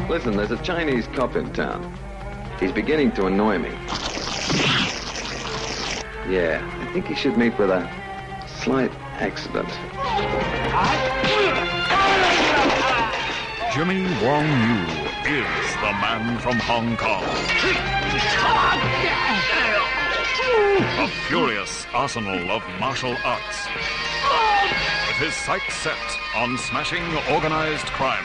[SPEAKER 11] Listen, there's a Chinese cop in town. He's beginning to annoy me. Yeah, I think he should meet with a slight accident.
[SPEAKER 10] Jimmy Wong Yu is the man from Hong Kong. A furious arsenal of martial arts. With his sights set on smashing organized crime.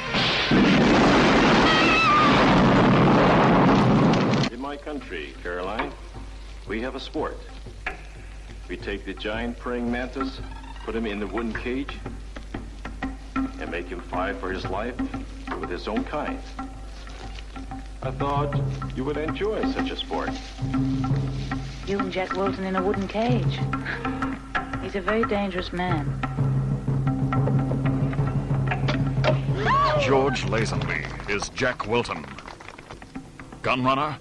[SPEAKER 12] In my country, Caroline, we have a sport. We take the giant praying mantis, put him in the wooden cage, and make him fight for his life with his own kind. I thought you would enjoy such a sport.
[SPEAKER 13] You and Jack Wilton in a wooden cage. He's a very dangerous man.
[SPEAKER 10] George Lazenby is Jack Wilton. Gunrunner,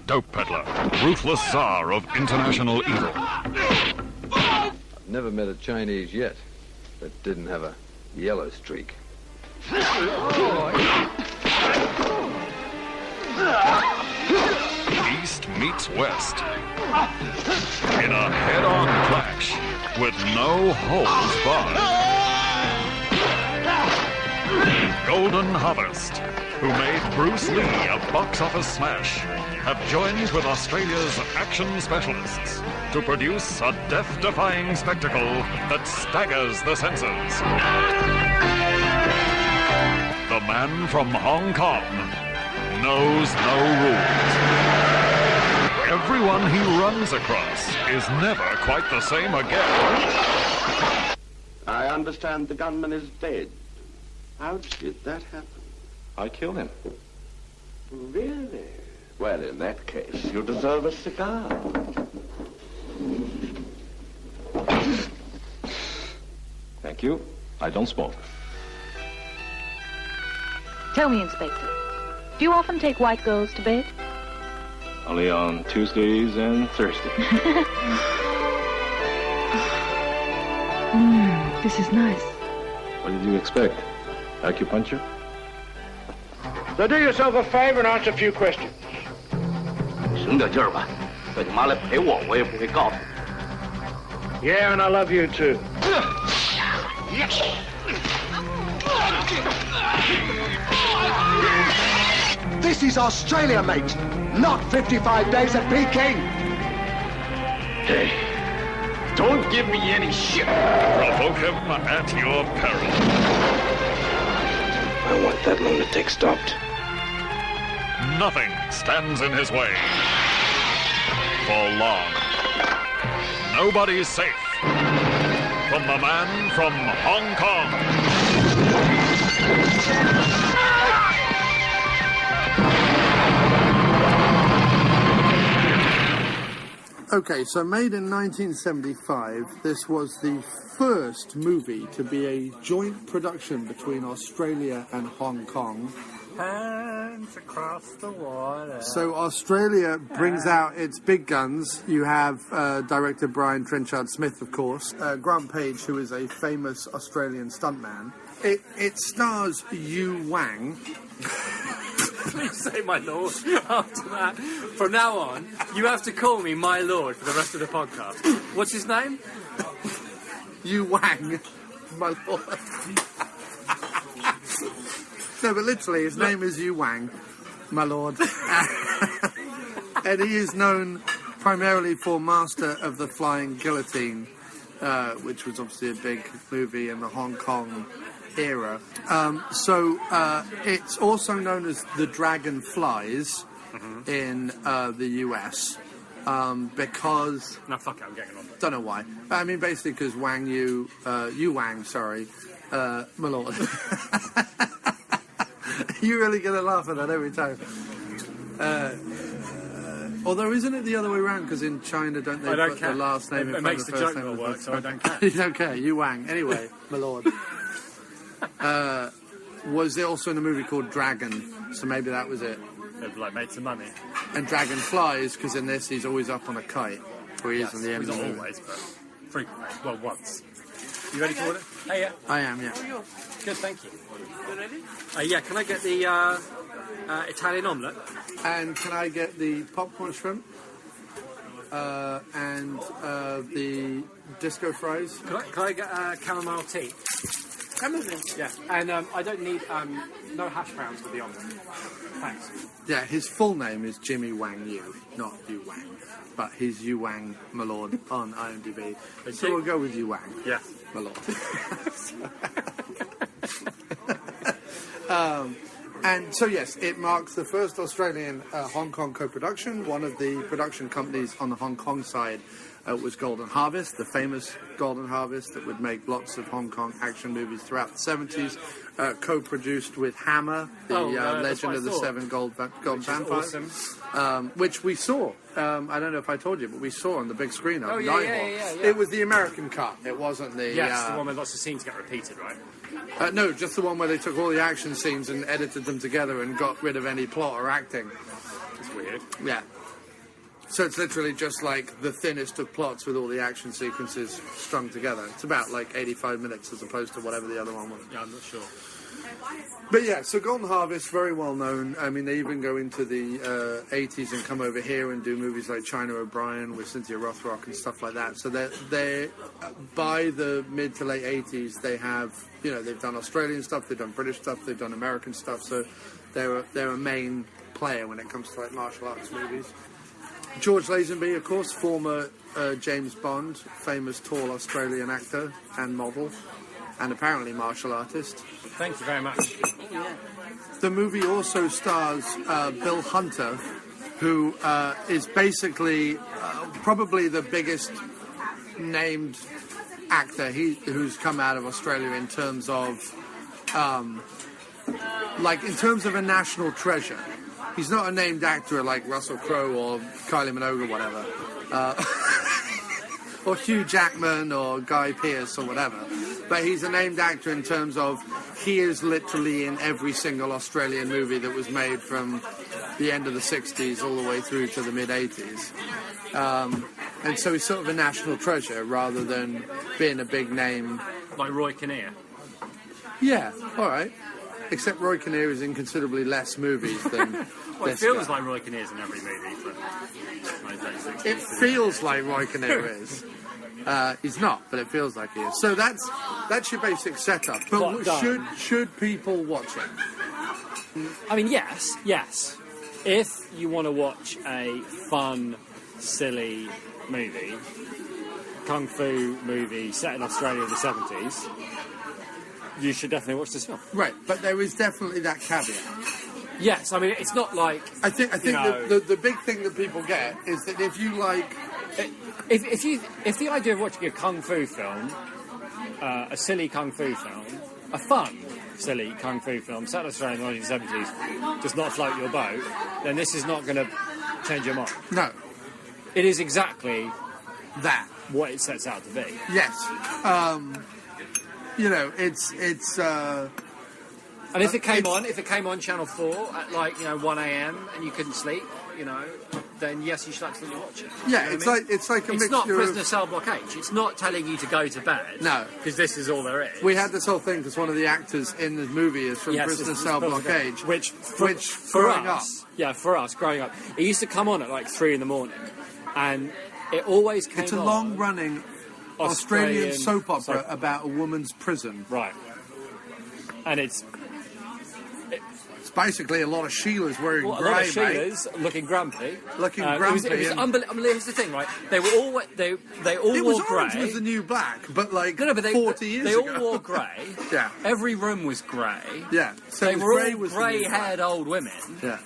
[SPEAKER 10] dope peddler, ruthless czar of international evil.
[SPEAKER 11] I've never met a Chinese yet that didn't have a yellow streak.
[SPEAKER 10] East meets West in a head-on clash with no holds barred. Golden Harvest, who made Bruce Lee a box office smash, have joined with Australia's action specialists to produce a death-defying spectacle that staggers the senses. The man from Hong Kong knows no rules. Everyone he runs across is never quite the same again.
[SPEAKER 14] I understand the gunman is dead. How did that happen?
[SPEAKER 12] I killed him.
[SPEAKER 14] Really? Well, in that case, you deserve a cigar.
[SPEAKER 12] Thank you. I don't smoke.
[SPEAKER 13] Tell me, Inspector, do you often take white girls to bed?
[SPEAKER 12] Only on Tuesdays and Thursdays.
[SPEAKER 13] This is nice.
[SPEAKER 12] What did you expect? Acupuncture?
[SPEAKER 15] So do yourself a favor and answer a few questions.
[SPEAKER 14] 省点劲儿吧，可你妈来陪我，我也不会告诉你。
[SPEAKER 15] Yeah, and I love you too.
[SPEAKER 16] This is Australia, mate, not 55 days at Peking.
[SPEAKER 14] Hey, don't give me any shit.
[SPEAKER 10] Provoke him at your peril.
[SPEAKER 14] I want that lunatic stopped.
[SPEAKER 10] Nothing stands in his way. For long. Nobody's safe. From the man from Hong Kong.
[SPEAKER 1] Okay, so made in 1975, this was the first movie to be a joint production between Australia and Hong Kong.
[SPEAKER 9] Hands across the water.
[SPEAKER 1] So Australia brings out its big guns. You have director Brian-Trenchard-Smith, of course, Grant Page, who is a famous Australian stuntman. It stars Yu Wang.
[SPEAKER 9] Please say my lord after that. From now on, you have to call me my lord for the rest of the podcast. What's his name?
[SPEAKER 1] Yu Wang, my lord. No, but literally, his name is Yu Wang, my lord. And he is known primarily for Master of the Flying Guillotine, which was obviously a big movie in the Hong Kong era. So it's also known as The Dragon Flies in the US because...
[SPEAKER 9] No, fuck it, I'm getting on.
[SPEAKER 1] Don't know why. I mean, basically because Yu Wang, sorry, my lord. You're really going to laugh at that every time. Although, isn't it the other way around? Because in China, don't they put the last name in front of the first name?
[SPEAKER 9] It makes the joke not work, so I don't care.
[SPEAKER 1] You don't care. Yu Wang. Anyway, my lord. Was it also in a movie called Dragon? So maybe that was it.
[SPEAKER 9] They've made some money.
[SPEAKER 1] And Dragon Flies, because in this he's always up on a kite. Or he is in the end of the movie.
[SPEAKER 9] Not always, but frequently. Well, once. You ready to order? Hey, yeah.
[SPEAKER 1] I am, yeah.
[SPEAKER 9] Good, thank you. You ready? Yeah, can I get the Italian omelette?
[SPEAKER 1] And can I get the popcorn shrimp? And the disco fries?
[SPEAKER 9] Can I get chamomile tea? Yeah, and I don't need no hash browns with the omelette. Thanks.
[SPEAKER 1] Yeah, his full name is Jimmy Wang Yu, not Yu Wang. But he's Yu Wang, my lord, on IMDb. So we'll go with Yu Wang.
[SPEAKER 9] Yeah.
[SPEAKER 1] My lord. And so, yes, it marks the first Australian-Hong Kong co-production. One of the production companies on the Hong Kong side was Golden Harvest, the famous Golden Harvest that would make lots of Hong Kong action movies throughout the 70s. Co-produced with Hammer, the Legend of the Seven Gold Vampires, awesome. Which we saw. I don't know if I told you, but we saw on the big screen.
[SPEAKER 9] Yeah.
[SPEAKER 1] It was the American cut. It wasn't the...
[SPEAKER 9] Yes, the one where lots of scenes get repeated, right?
[SPEAKER 1] No, just the one where they took all the action scenes and edited them together and got rid of any plot or acting.
[SPEAKER 9] It's weird.
[SPEAKER 1] Yeah. So it's literally just like the thinnest of plots with all the action sequences strung together. It's about 85 minutes as opposed to whatever the other one was.
[SPEAKER 9] Yeah, I'm not sure.
[SPEAKER 1] But yeah, so Golden Harvest, very well known. I mean, they even go into the 80s and come over here and do movies like China O'Brien with Cynthia Rothrock and stuff like that. So they by the mid to late 80s, they have, they've done Australian stuff, they've done British stuff, they've done American stuff. So they're a main player when it comes to martial arts movies. George Lazenby, of course, former James Bond, famous tall Australian actor and model, and apparently martial artist.
[SPEAKER 9] Thank you very much.
[SPEAKER 1] The movie also stars Bill Hunter, who is basically probably the biggest named actor who's come out of Australia in terms of in terms of a national treasure. He's not a named actor like Russell Crowe or Kylie Minogue or whatever, or Hugh Jackman or Guy Pearce or whatever. But he's a named actor in terms of he is literally in every single Australian movie that was made from the end of the 60s all the way through to the mid-80s. And so he's sort of a national treasure rather than being a big name.
[SPEAKER 9] Like Roy Kinnear?
[SPEAKER 1] Yeah, all right. Except Roy Kinnear is in considerably less movies than
[SPEAKER 9] well, it feels like Roy Kinnear's in every movie from 1960s.
[SPEAKER 1] It feels like Roy Kinnear is. He's not, but it feels like he is. So that's your basic setup. But should people watch it?
[SPEAKER 9] I mean, yes. If you want to watch a fun, silly movie, kung fu movie set in Australia in the 70s, you should definitely watch this film.
[SPEAKER 1] Right, but there is definitely that caveat.
[SPEAKER 9] Yes, I mean, it's not like...
[SPEAKER 1] I think the big thing that people get is that if you like...
[SPEAKER 9] If the idea of watching a kung fu film, a silly kung fu film, a fun silly kung fu film set in Australia in the 1970s does not float your boat, then this is not going to change your mind.
[SPEAKER 1] No.
[SPEAKER 9] It is exactly
[SPEAKER 1] that
[SPEAKER 9] what it sets out to be.
[SPEAKER 1] Yes. You know, it's.
[SPEAKER 9] And if it came on Channel 4 at 1 a.m. and you couldn't sleep, then yes, you should absolutely watch it.
[SPEAKER 1] Yeah,
[SPEAKER 9] You know
[SPEAKER 1] it's
[SPEAKER 9] what I mean?
[SPEAKER 1] like a mixture.
[SPEAKER 9] It's not Prisoner
[SPEAKER 1] of...
[SPEAKER 9] Cell Block H. It's not telling you to go to bed.
[SPEAKER 1] No,
[SPEAKER 9] because this is all there is.
[SPEAKER 1] We had this whole thing because one of the actors in the movie is from Prisoner Cell Block H,
[SPEAKER 9] which
[SPEAKER 1] for
[SPEAKER 9] growing
[SPEAKER 1] us,
[SPEAKER 9] growing up, it used to come on at 3 a.m, and it always came.
[SPEAKER 1] It's a long-running Australian soap opera about a woman's prison,
[SPEAKER 9] right? And it's
[SPEAKER 1] basically a lot of Sheilas wearing grey,
[SPEAKER 9] a lot of Sheilas looking grumpy.
[SPEAKER 1] Looking grumpy.
[SPEAKER 9] It was unbelievable. I mean, here's the thing, right? They were all they all
[SPEAKER 1] it
[SPEAKER 9] wore
[SPEAKER 1] was
[SPEAKER 9] grey.
[SPEAKER 1] Orange was the new black, but 40 years
[SPEAKER 9] they
[SPEAKER 1] ago.
[SPEAKER 9] all wore grey.
[SPEAKER 1] Yeah.
[SPEAKER 9] Every room was grey.
[SPEAKER 1] Yeah. So
[SPEAKER 9] they were
[SPEAKER 1] grey
[SPEAKER 9] all
[SPEAKER 1] was
[SPEAKER 9] grey-haired old women.
[SPEAKER 1] Yeah.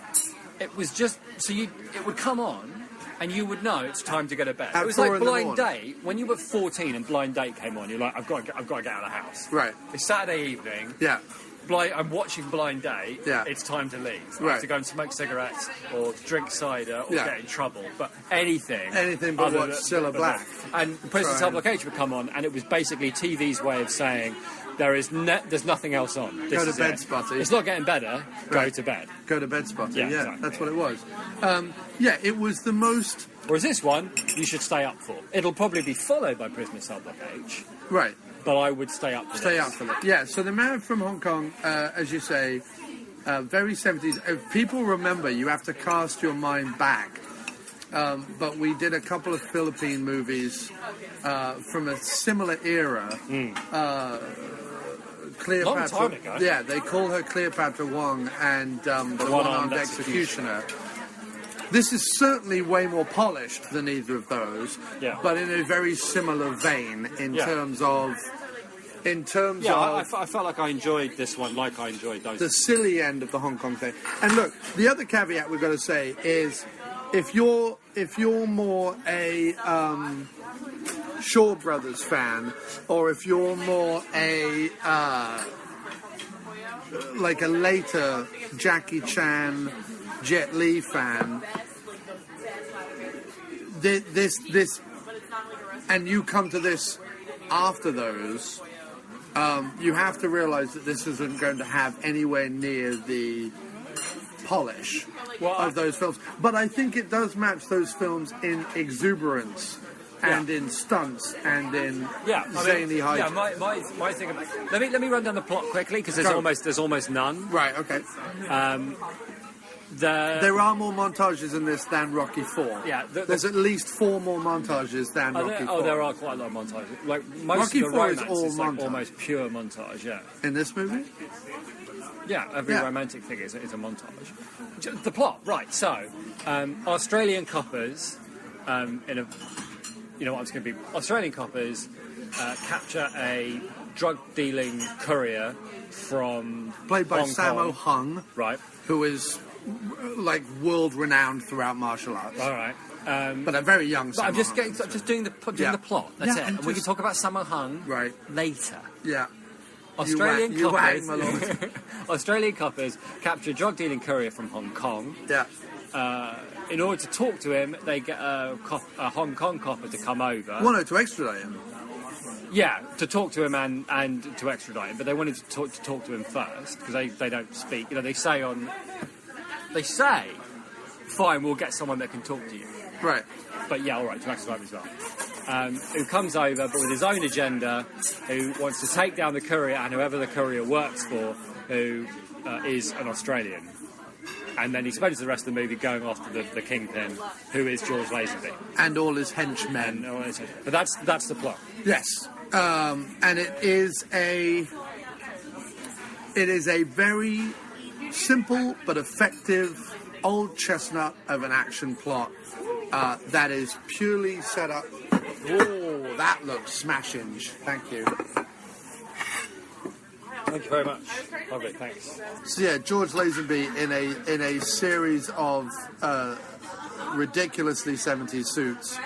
[SPEAKER 9] It was just it would come on. And you would know it's time to go to bed.
[SPEAKER 1] At
[SPEAKER 9] it was
[SPEAKER 1] 4
[SPEAKER 9] like
[SPEAKER 1] in the
[SPEAKER 9] Blind
[SPEAKER 1] morning.
[SPEAKER 9] Date. When you were 14 and Blind Date came on, you're like, I've got to get out of the house.
[SPEAKER 1] Right.
[SPEAKER 9] It's Saturday evening.
[SPEAKER 1] Yeah.
[SPEAKER 9] I'm watching Blind Date.
[SPEAKER 1] Yeah.
[SPEAKER 9] It's time to leave. I
[SPEAKER 1] Right.
[SPEAKER 9] have to go and smoke cigarettes or drink cider or
[SPEAKER 1] Yeah.
[SPEAKER 9] get in trouble. But anything
[SPEAKER 1] but
[SPEAKER 9] other
[SPEAKER 1] watch
[SPEAKER 9] than-
[SPEAKER 1] Cilla Black.
[SPEAKER 9] And Prisoner Cell Block H would come on, and it was basically TV's way of saying there's nothing else on. This
[SPEAKER 1] Go to
[SPEAKER 9] is
[SPEAKER 1] bed,
[SPEAKER 9] it.
[SPEAKER 1] Spotty.
[SPEAKER 9] It's not getting better. Go
[SPEAKER 1] Right.
[SPEAKER 9] to bed.
[SPEAKER 1] Go to bed, Spotty.
[SPEAKER 9] Yeah,
[SPEAKER 1] Yeah,
[SPEAKER 9] exactly.
[SPEAKER 1] that's what it was. It was the most.
[SPEAKER 9] Whereas this one, you should stay up for. It'll probably be followed by Prisoner Cell Block H.
[SPEAKER 1] Right.
[SPEAKER 9] But I would stay up for
[SPEAKER 1] Stay
[SPEAKER 9] this.
[SPEAKER 1] up for it. Yeah, so the man from Hong Kong, as you say, very 70s. If people remember, you have to cast your mind back. But we did a couple of Philippine movies from a similar era. Cleopatra.
[SPEAKER 9] Long time ago.
[SPEAKER 1] Yeah, they call her Cleopatra Wong and the One-Armed Executioner. This is certainly way more polished than either of those, but in a very similar vein in terms of.
[SPEAKER 9] I felt like I enjoyed this one, like I enjoyed those.
[SPEAKER 1] The silly end of the Hong Kong thing. And look, the other caveat we've got to say is, if you're more a Shaw Brothers fan, or if you're more a a later Jackie Chan, Jet Li fan, this, and you come to this after those, you have to realise that this isn't going to have anywhere near the polish of those films. But I think it does match those films in exuberance and in stunts and in zany hijinks.
[SPEAKER 9] Yeah, my thing about... Let me run down the plot quickly, because there's almost none.
[SPEAKER 1] Right, okay. There are more montages in this than Rocky IV.
[SPEAKER 9] Yeah,
[SPEAKER 1] there's at least 4 more montages than Rocky IV.
[SPEAKER 9] Oh, there are quite a lot of montages. Like most
[SPEAKER 1] Rocky
[SPEAKER 9] of the
[SPEAKER 1] IV is
[SPEAKER 9] romance
[SPEAKER 1] all
[SPEAKER 9] is like
[SPEAKER 1] montage.
[SPEAKER 9] almost pure montage. Yeah.
[SPEAKER 1] In this movie?
[SPEAKER 9] Yeah, every romantic thing is a montage. The plot, right? So, Australian coppers, Australian coppers capture a drug-dealing courier from
[SPEAKER 1] played by
[SPEAKER 9] Hong
[SPEAKER 1] Sammo
[SPEAKER 9] Kong.
[SPEAKER 1] Hung,
[SPEAKER 9] right?
[SPEAKER 1] Who is world-renowned throughout martial arts.
[SPEAKER 9] All right.
[SPEAKER 1] But a very young Sammo
[SPEAKER 9] I'm just
[SPEAKER 1] Hung.
[SPEAKER 9] doing the plot. That's it.
[SPEAKER 1] and
[SPEAKER 9] And we can talk about Sammo Hung later.
[SPEAKER 1] Yeah.
[SPEAKER 9] Australian
[SPEAKER 1] You wang,
[SPEAKER 9] coppers.
[SPEAKER 1] my lord.
[SPEAKER 9] Australian coppers capture a drug dealing courier from Hong Kong.
[SPEAKER 1] Yeah.
[SPEAKER 9] In order to talk to him, they get a Hong Kong copper to come over.
[SPEAKER 1] Well, no, to extradite him.
[SPEAKER 9] Yeah, to talk to him and to extradite him, but they wanted to talk to him first because they don't speak. They say, fine, we'll get someone that can talk to you.
[SPEAKER 1] Right.
[SPEAKER 9] But yeah, all right, to extradite him as well. Who comes over, but with his own agenda, who wants to take down the courier and whoever the courier works for, who is an Australian. And then he spends the rest of the movie going after the kingpin, who is George Lazenby.
[SPEAKER 1] And all his henchmen.
[SPEAKER 9] But that's the plot.
[SPEAKER 1] Yes. And it is a very simple but effective old chestnut of an action plot that is purely set up. Oh, that looks smashing. Thank you.
[SPEAKER 9] Thank you very much. Lovely, thanks.
[SPEAKER 1] So yeah, George Lazenby in a series of ridiculously 70s suits,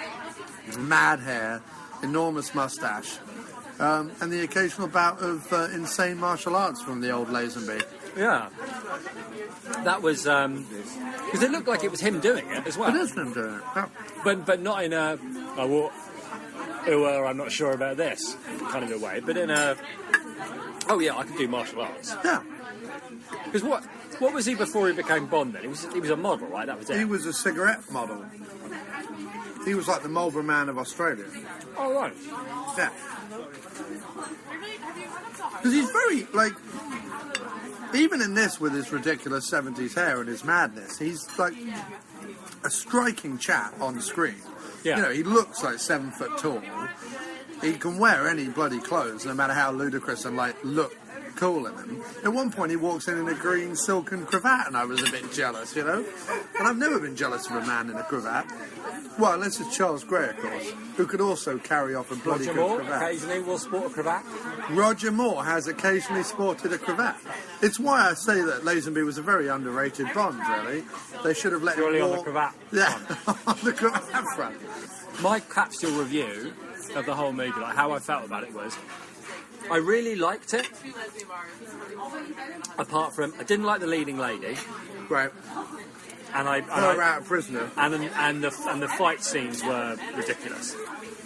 [SPEAKER 1] mad hair, enormous mustache, and the occasional bout of insane martial arts from the old Lazenby.
[SPEAKER 9] Yeah. That was... Because it looked like it was him doing it as well.
[SPEAKER 1] It is him doing it, yeah.
[SPEAKER 9] But not in a... I'm not sure about this kind of a way, but in a... Oh, yeah, I can do martial arts.
[SPEAKER 1] Yeah.
[SPEAKER 9] Because what was he before he became Bond then? He was a model, right? That was it.
[SPEAKER 1] He was a cigarette model. He was like the Marlboro Man of Australia.
[SPEAKER 9] Oh, right.
[SPEAKER 1] Yeah. Because he's very, like... Even in this, with his ridiculous 70s hair and his madness, he's, like, a striking chap on screen.
[SPEAKER 9] Yeah.
[SPEAKER 1] You know, he looks like 7 foot tall. He can wear any bloody clothes, no matter how ludicrous and, like, look cool in them. At one point, he walks in a green silken cravat, and I was a bit jealous, you know? And I've never been jealous of a man in a cravat. Well, unless it's Charles Gray, of course, who could also carry off a bloody
[SPEAKER 9] Roger
[SPEAKER 1] good
[SPEAKER 9] Moore
[SPEAKER 1] cravat.
[SPEAKER 9] occasionally will sport a cravat.
[SPEAKER 1] Roger Moore has occasionally sported a cravat. It's why I say that Lazenby was a very underrated Bond, really. They should have let him
[SPEAKER 9] Purely on
[SPEAKER 1] more...
[SPEAKER 9] the cravat
[SPEAKER 1] Yeah, on the cravat front.
[SPEAKER 9] My capsule review of the whole movie, like how I felt about it was, I really liked it. Apart from, I didn't like the leading lady.
[SPEAKER 1] Right.
[SPEAKER 9] And I
[SPEAKER 1] out a prisoner.
[SPEAKER 9] And the fight scenes were ridiculous.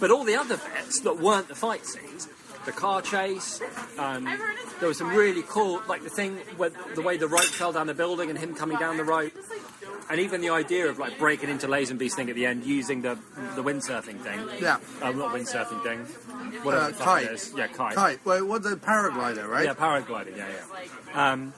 [SPEAKER 9] But all the other bits that weren't the fight scenes, the car chase, there was some really cool, like the thing where the way the rope fell down the building and him coming down the rope, and even the idea of like breaking into Lazenby's thing at the end using the windsurfing thing.
[SPEAKER 1] Yeah.
[SPEAKER 9] Not windsurfing thing. Whatever the fuck
[SPEAKER 1] kite.
[SPEAKER 9] it is. Yeah, kite.
[SPEAKER 1] Kite. Well, what's a paraglider, right?
[SPEAKER 9] Yeah, paragliding. Yeah.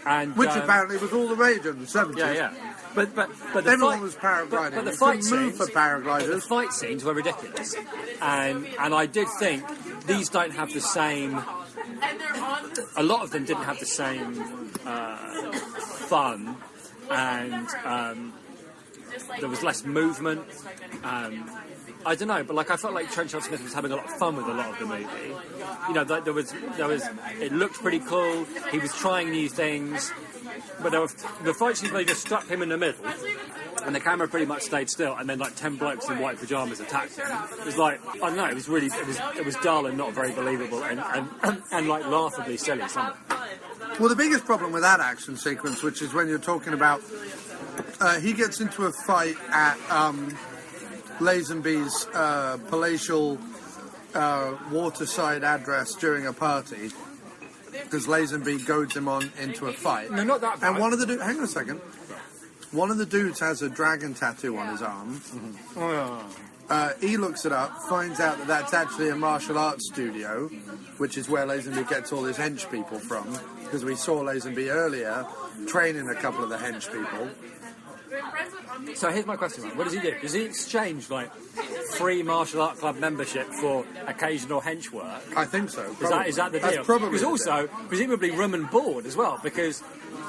[SPEAKER 9] And,
[SPEAKER 1] which apparently was all the rage in the 70s.
[SPEAKER 9] Yeah. But the
[SPEAKER 1] everyone
[SPEAKER 9] fight,
[SPEAKER 1] was paragliding.
[SPEAKER 9] But the
[SPEAKER 1] you
[SPEAKER 9] fight
[SPEAKER 1] couldn't move
[SPEAKER 9] scenes,
[SPEAKER 1] for paragliders.
[SPEAKER 9] The fight scenes were ridiculous, and I did think these don't have the same. A lot of them didn't have the same fun, and there was less movement. I don't know, but like I felt like Trenchard-Smith was having a lot of fun with a lot of the movie. You know, there was. It looked pretty cool. He was trying new things, but the fight scenes where they just stuck him in the middle, and the camera pretty much stayed still, and then like 10 blokes in white pajamas attacked him. It was like, I don't know, it was really, it was dull and not very believable, and like laughably silly. Something.
[SPEAKER 1] Well, the biggest problem with that action sequence, which is when you're talking about, he gets into a fight at Lazenby's palatial waterside address during a party, because Lazenby goads him on into a fight.
[SPEAKER 9] No, not that bad.
[SPEAKER 1] And one of the dudes, hang on a second, one of the dudes has a dragon tattoo on his arm.
[SPEAKER 9] Mm-hmm.
[SPEAKER 1] He looks it up, finds out that that's actually a martial arts studio, which is where Lazenby gets all his hench people from, because we saw Lazenby earlier training a couple of the hench people.
[SPEAKER 9] So here's my question, man. What does he do? Does he exchange, like, free martial art club membership for occasional hench work?
[SPEAKER 1] I think so.
[SPEAKER 9] Is that the deal?
[SPEAKER 1] That's probably
[SPEAKER 9] because also, presumably room and board as well, because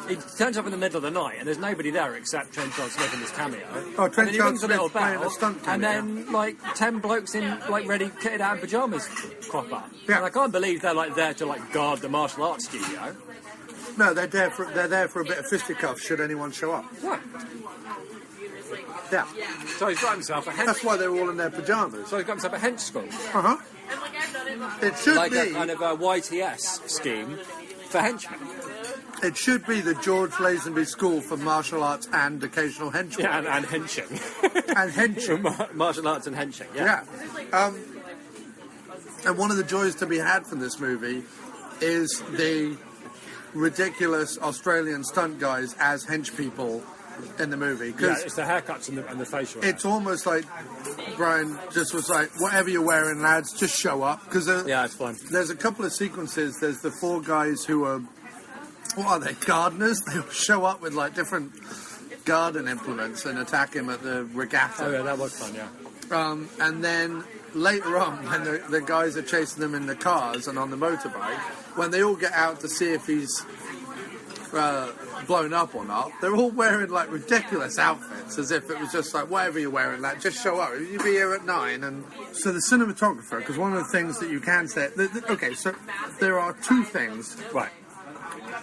[SPEAKER 9] he turns up in the middle of the night and there's nobody there except Trenchard-Smith and his cameo.
[SPEAKER 1] Oh,
[SPEAKER 9] and then he rings a little
[SPEAKER 1] Trenchard-Smith playing
[SPEAKER 9] bell,
[SPEAKER 1] a stunt cameo.
[SPEAKER 9] and then, like, 10 blokes in, like, ready, kitted out in pyjamas crop up.
[SPEAKER 1] Yeah.
[SPEAKER 9] And I can't believe they're, like, there to, like, guard the martial arts studio.
[SPEAKER 1] No, they're there for a bit of fisticuffs should anyone show up.
[SPEAKER 9] What?
[SPEAKER 1] Yeah.
[SPEAKER 9] So he's got himself a hench...
[SPEAKER 1] That's why they're all in their pyjamas.
[SPEAKER 9] So he's got himself a hench school.
[SPEAKER 1] Uh-huh. It should
[SPEAKER 9] like
[SPEAKER 1] be...
[SPEAKER 9] a kind of a YTS scheme for henchmen.
[SPEAKER 1] It should be the George Lazenby School for Martial Arts and Occasional Henching.
[SPEAKER 9] Yeah, and henching.
[SPEAKER 1] And henching.
[SPEAKER 9] Martial arts and henching, yeah.
[SPEAKER 1] And one of the joys to be had from this movie is the ridiculous Australian stunt guys as hench people in the movie.
[SPEAKER 9] Yeah, it's the haircuts and the facial hair.
[SPEAKER 1] It's almost like Brian just was like, whatever you're wearing, lads, just show up. Because
[SPEAKER 9] yeah, it's fun.
[SPEAKER 1] There's a couple of sequences. There's the four guys who are, what are they, gardeners? They all show up with like different garden implements and attack him at the regatta.
[SPEAKER 9] Oh yeah, that was fun, yeah.
[SPEAKER 1] And then later on, when the guys are chasing them in the cars and on the motorbike, when they all get out to see if he's blown up or not, they're all wearing like ridiculous outfits, as if it was just like, whatever you're wearing, like, just show up. You'll be here at 9. And so the cinematographer, because one of the things that you can say, okay, so there are two things,
[SPEAKER 9] right,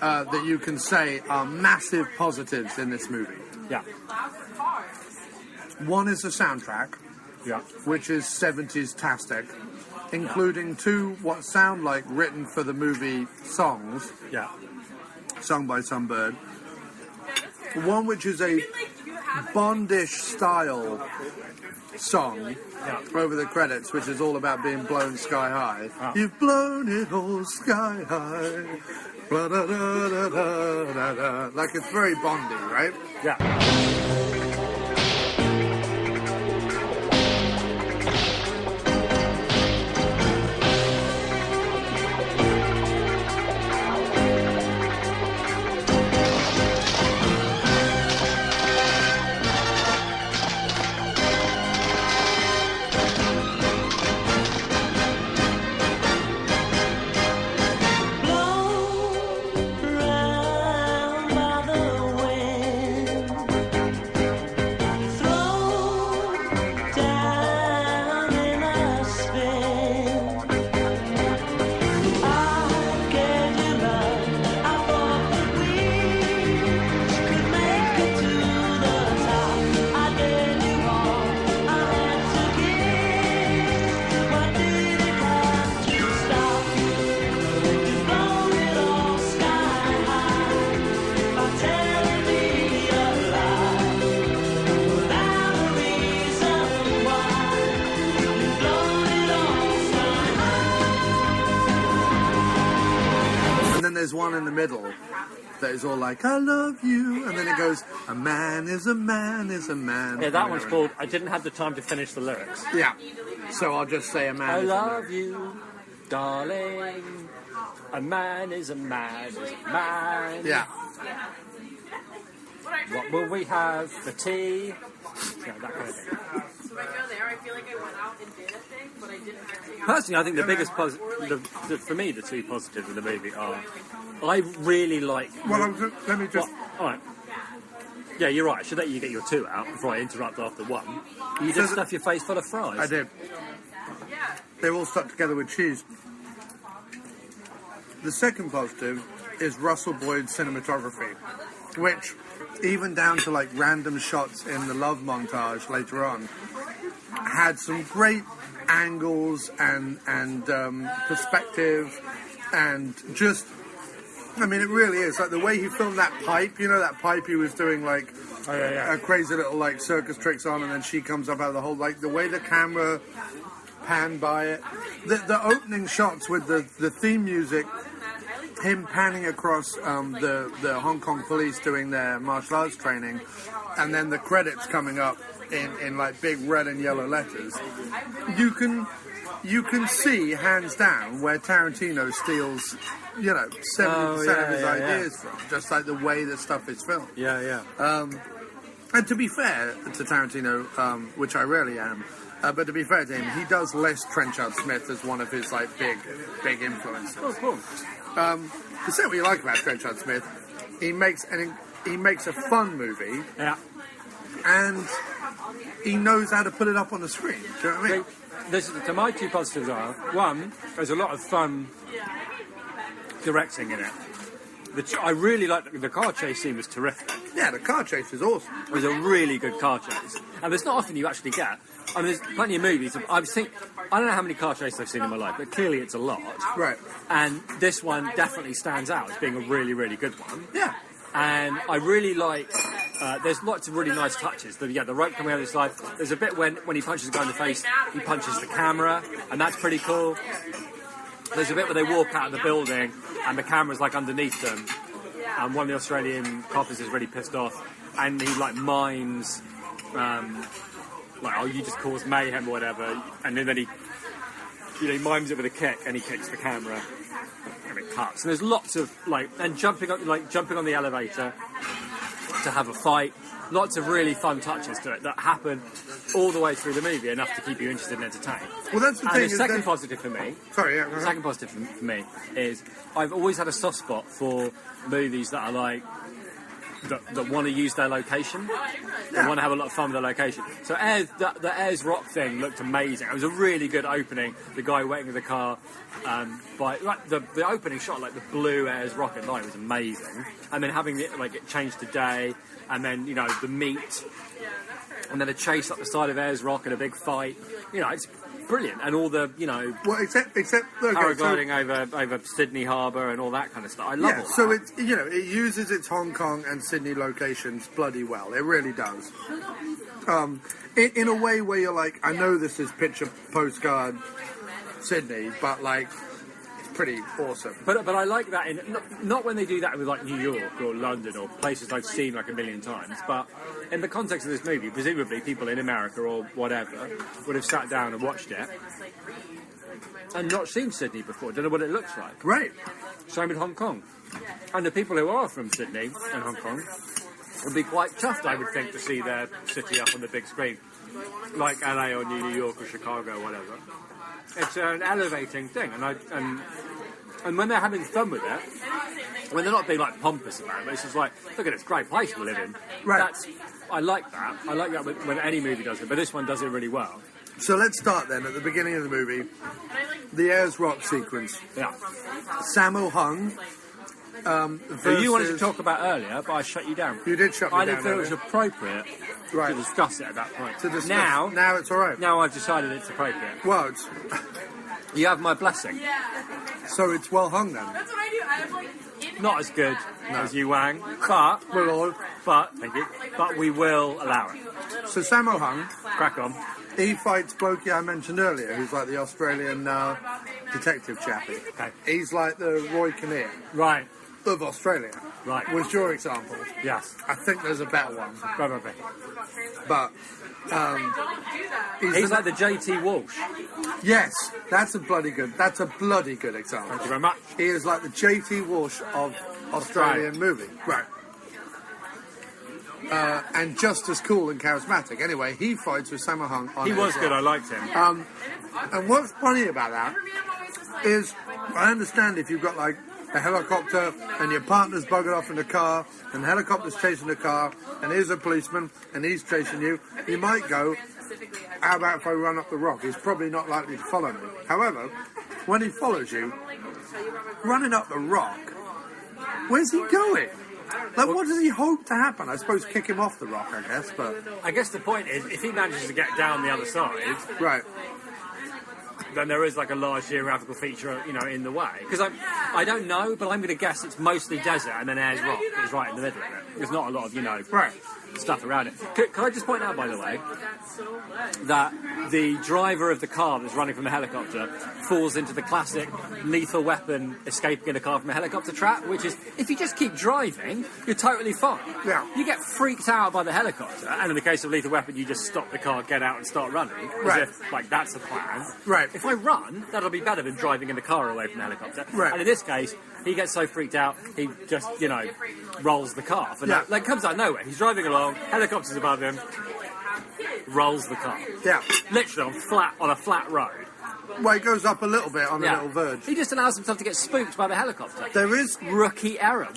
[SPEAKER 1] that you can say are massive positives in this movie.
[SPEAKER 9] Yeah.
[SPEAKER 1] One is the soundtrack, which is 70s-tastic, including 2 what sound like written for the movie songs, sung by some bird. One which is a Bondish style song over the credits, which is all about being blown sky high. You've blown it all sky high. Blah, da, da, da, da, da, da. Like, it's very Bondy, right?
[SPEAKER 9] Yeah.
[SPEAKER 1] There's one in the middle that is all like, I love you, and then it goes, a man is a man is a man.
[SPEAKER 9] Yeah, that one's called, I didn't have the time to finish the lyrics.
[SPEAKER 1] Yeah, so I'll just say a man
[SPEAKER 9] I
[SPEAKER 1] is
[SPEAKER 9] love
[SPEAKER 1] a man.
[SPEAKER 9] you, darling, a man is a man is a man.
[SPEAKER 1] Yeah.
[SPEAKER 9] What will we have for tea? Yeah, that kind of thing.
[SPEAKER 17] So I go there, I feel like I went out and did a thing, but I didn't actually have...
[SPEAKER 9] Personally, I think the biggest for me, the 2 positives of the movie are, I really like...
[SPEAKER 1] Well, let me just...
[SPEAKER 9] all right. Yeah, you're right. I should let you get your 2 out before I interrupt after 1. You did stuff your face full of fries.
[SPEAKER 1] I did. They all stuck together with cheese. The second positive is Russell Boyd's cinematography, which, even down to like random shots in the love montage later on, had some great angles and perspective, and just, I mean, it really is like the way he filmed that pipe. You know, that pipe he was doing like a crazy little like circus tricks on, and then she comes up out of the hole. Like the way the camera panned by it, the opening shots with the theme music, him panning across the Hong Kong police doing their martial arts training, and then the credits coming up in like big red and yellow letters. You can see hands down where Tarantino steals, 70% of his ideas from, just like the way that stuff is filmed. And to be fair to Tarantino, which I rarely am, but to be fair to him, he does list Trenchard-Smith as one of his like big influences.
[SPEAKER 9] Oh, cool.
[SPEAKER 1] To say what you like about Trenchard-Smith, he makes a fun movie, and he knows how to put it up on the screen. Do you know what I mean?
[SPEAKER 9] So my 2 positives are, 1, there's a lot of fun directing in it. I really like the car chase scene was terrific.
[SPEAKER 1] Yeah, the car chase is awesome.
[SPEAKER 9] It was a really good car chase, and there's not often you actually get. I mean, there's plenty of movies. I don't know how many car chases I've seen in my life, but clearly it's a lot.
[SPEAKER 1] Right.
[SPEAKER 9] And this one definitely stands out as being a really, really good one.
[SPEAKER 1] Yeah.
[SPEAKER 9] And I really like... there's lots of really nice touches. The rope coming out of his life. There's a bit when he punches the guy in the face, he punches the camera, and that's pretty cool. There's a bit where they walk out of the building, and the camera's like underneath them, and one of the Australian coppers is really pissed off, and he like mimes... you just caused mayhem or whatever, and then he mimes it with a kick, and he kicks the camera, and it cuts. And there's lots of and jumping on the elevator to have a fight. Lots of really fun touches to it that happen all the way through the movie, enough to keep you interested and entertained.
[SPEAKER 1] Well, that's the thing.
[SPEAKER 9] The second positive for me.
[SPEAKER 1] Sorry, yeah.
[SPEAKER 9] The second positive for me is I've always had a soft spot for movies that are like. That want to use their location, that want to have a lot of fun with their location. So the Ayers Rock thing looked amazing. It was a really good opening. The guy waiting in the car, the opening shot, like the blue Ayers Rock at night, was amazing. And then having it change to day, and then the meat and then a chase up the side of Ayers Rock and a big fight. You know, it's brilliant, and all the
[SPEAKER 1] well, except
[SPEAKER 9] paragliding over Sydney Harbour and all that kind of stuff. I love all that.
[SPEAKER 1] So it uses its Hong Kong and Sydney locations bloody well. It really does. In a way where you're like, I know this is picture postcard Sydney, but like, it's pretty awesome.
[SPEAKER 9] But I like that not when they do that with like New York or London or places I've seen like a million times, but in the context of this movie, presumably people in America or whatever would have sat down and watched it and not seen Sydney before, don't know what it looks like.
[SPEAKER 1] Right.
[SPEAKER 9] Same in Hong Kong. And the people who are from Sydney and Hong Kong would be quite chuffed, I would think, to see their city up on the big screen, like LA or New York or Chicago or whatever. It's an elevating thing, and when they're having fun with it, when they're not being like pompous about it, it's just like, look at this great place we live in.
[SPEAKER 1] Right.
[SPEAKER 9] I like that. I like that when any movie does it, but this one does it really well.
[SPEAKER 1] So let's start then at the beginning of the movie, the Ayers Rock sequence.
[SPEAKER 9] Yeah.
[SPEAKER 1] Sammo Hung.
[SPEAKER 9] Who you wanted to talk about earlier, but I shut you down.
[SPEAKER 1] You did shut me down.
[SPEAKER 9] I didn't feel it was appropriate to discuss it at that point. Now
[SPEAKER 1] it's all right.
[SPEAKER 9] Now I've decided it's appropriate.
[SPEAKER 1] Well, it's...
[SPEAKER 9] You have my blessing.
[SPEAKER 1] So it's well hung then.
[SPEAKER 17] That's what I do. I have like
[SPEAKER 9] Not as good as you, Wang, but thank you. But we will allow it.
[SPEAKER 1] So Sammo Hung,
[SPEAKER 9] crack on.
[SPEAKER 1] He fights Blokey I mentioned earlier, who's like the Australian detective chappie.
[SPEAKER 9] Okay.
[SPEAKER 1] He's like the Roy Kinnear.
[SPEAKER 9] Right.
[SPEAKER 1] Of Australia.
[SPEAKER 9] Right.
[SPEAKER 1] Was your example.
[SPEAKER 9] Yes.
[SPEAKER 1] I think there's a better one.
[SPEAKER 9] Probably.
[SPEAKER 1] But
[SPEAKER 9] he's like the JT Walsh.
[SPEAKER 1] Yes, that's a bloody good example.
[SPEAKER 9] Thank you very much.
[SPEAKER 1] He is like the JT Walsh of Australian movie. Right. And just as cool and charismatic. Anyway, he fights with Sammo Hung on
[SPEAKER 9] He was good, I liked him.
[SPEAKER 1] And what's funny about that is, I understand if you've got like a helicopter and your partner's buggered off in the car and the helicopter's chasing the car and here's a policeman and he's chasing you, you might go, how about if I run up the rock? He's probably not likely to follow me. However, when he follows you, running up the rock, where's he going? Like, what does he hope to happen? I suppose kick him off the rock, I guess, but...
[SPEAKER 9] I guess the point is, if he manages to get down the other side...
[SPEAKER 1] Right.
[SPEAKER 9] Then there is like a large geographical feature, in the way. Because I don't know, but I'm going to guess it's mostly desert, and then Ayers Rock is right in the middle of it. There's not a lot of,
[SPEAKER 1] right.
[SPEAKER 9] stuff around it. Can I just point out, by the way, that the driver of the car that's running from the helicopter falls into the classic Lethal Weapon escaping in a car from a helicopter trap, which is, if you just keep driving, you're totally fine.
[SPEAKER 1] Yeah.
[SPEAKER 9] You get freaked out by the helicopter, and in the case of Lethal Weapon, you just stop the car, get out, and start running.
[SPEAKER 1] Right.
[SPEAKER 9] As if, like, that's the plan.
[SPEAKER 1] Right.
[SPEAKER 9] If I run, that'll be better than driving in the car away from the helicopter.
[SPEAKER 1] Right.
[SPEAKER 9] And in this case, he gets so freaked out, he just, rolls the car. Like, comes out of nowhere. He's driving along, helicopter's above him, rolls the car.
[SPEAKER 1] Yeah.
[SPEAKER 9] Literally on a flat road.
[SPEAKER 1] Well, he goes up a little bit on a little verge.
[SPEAKER 9] He just allows himself to get spooked by the helicopter.
[SPEAKER 1] There is...
[SPEAKER 9] Rookie error.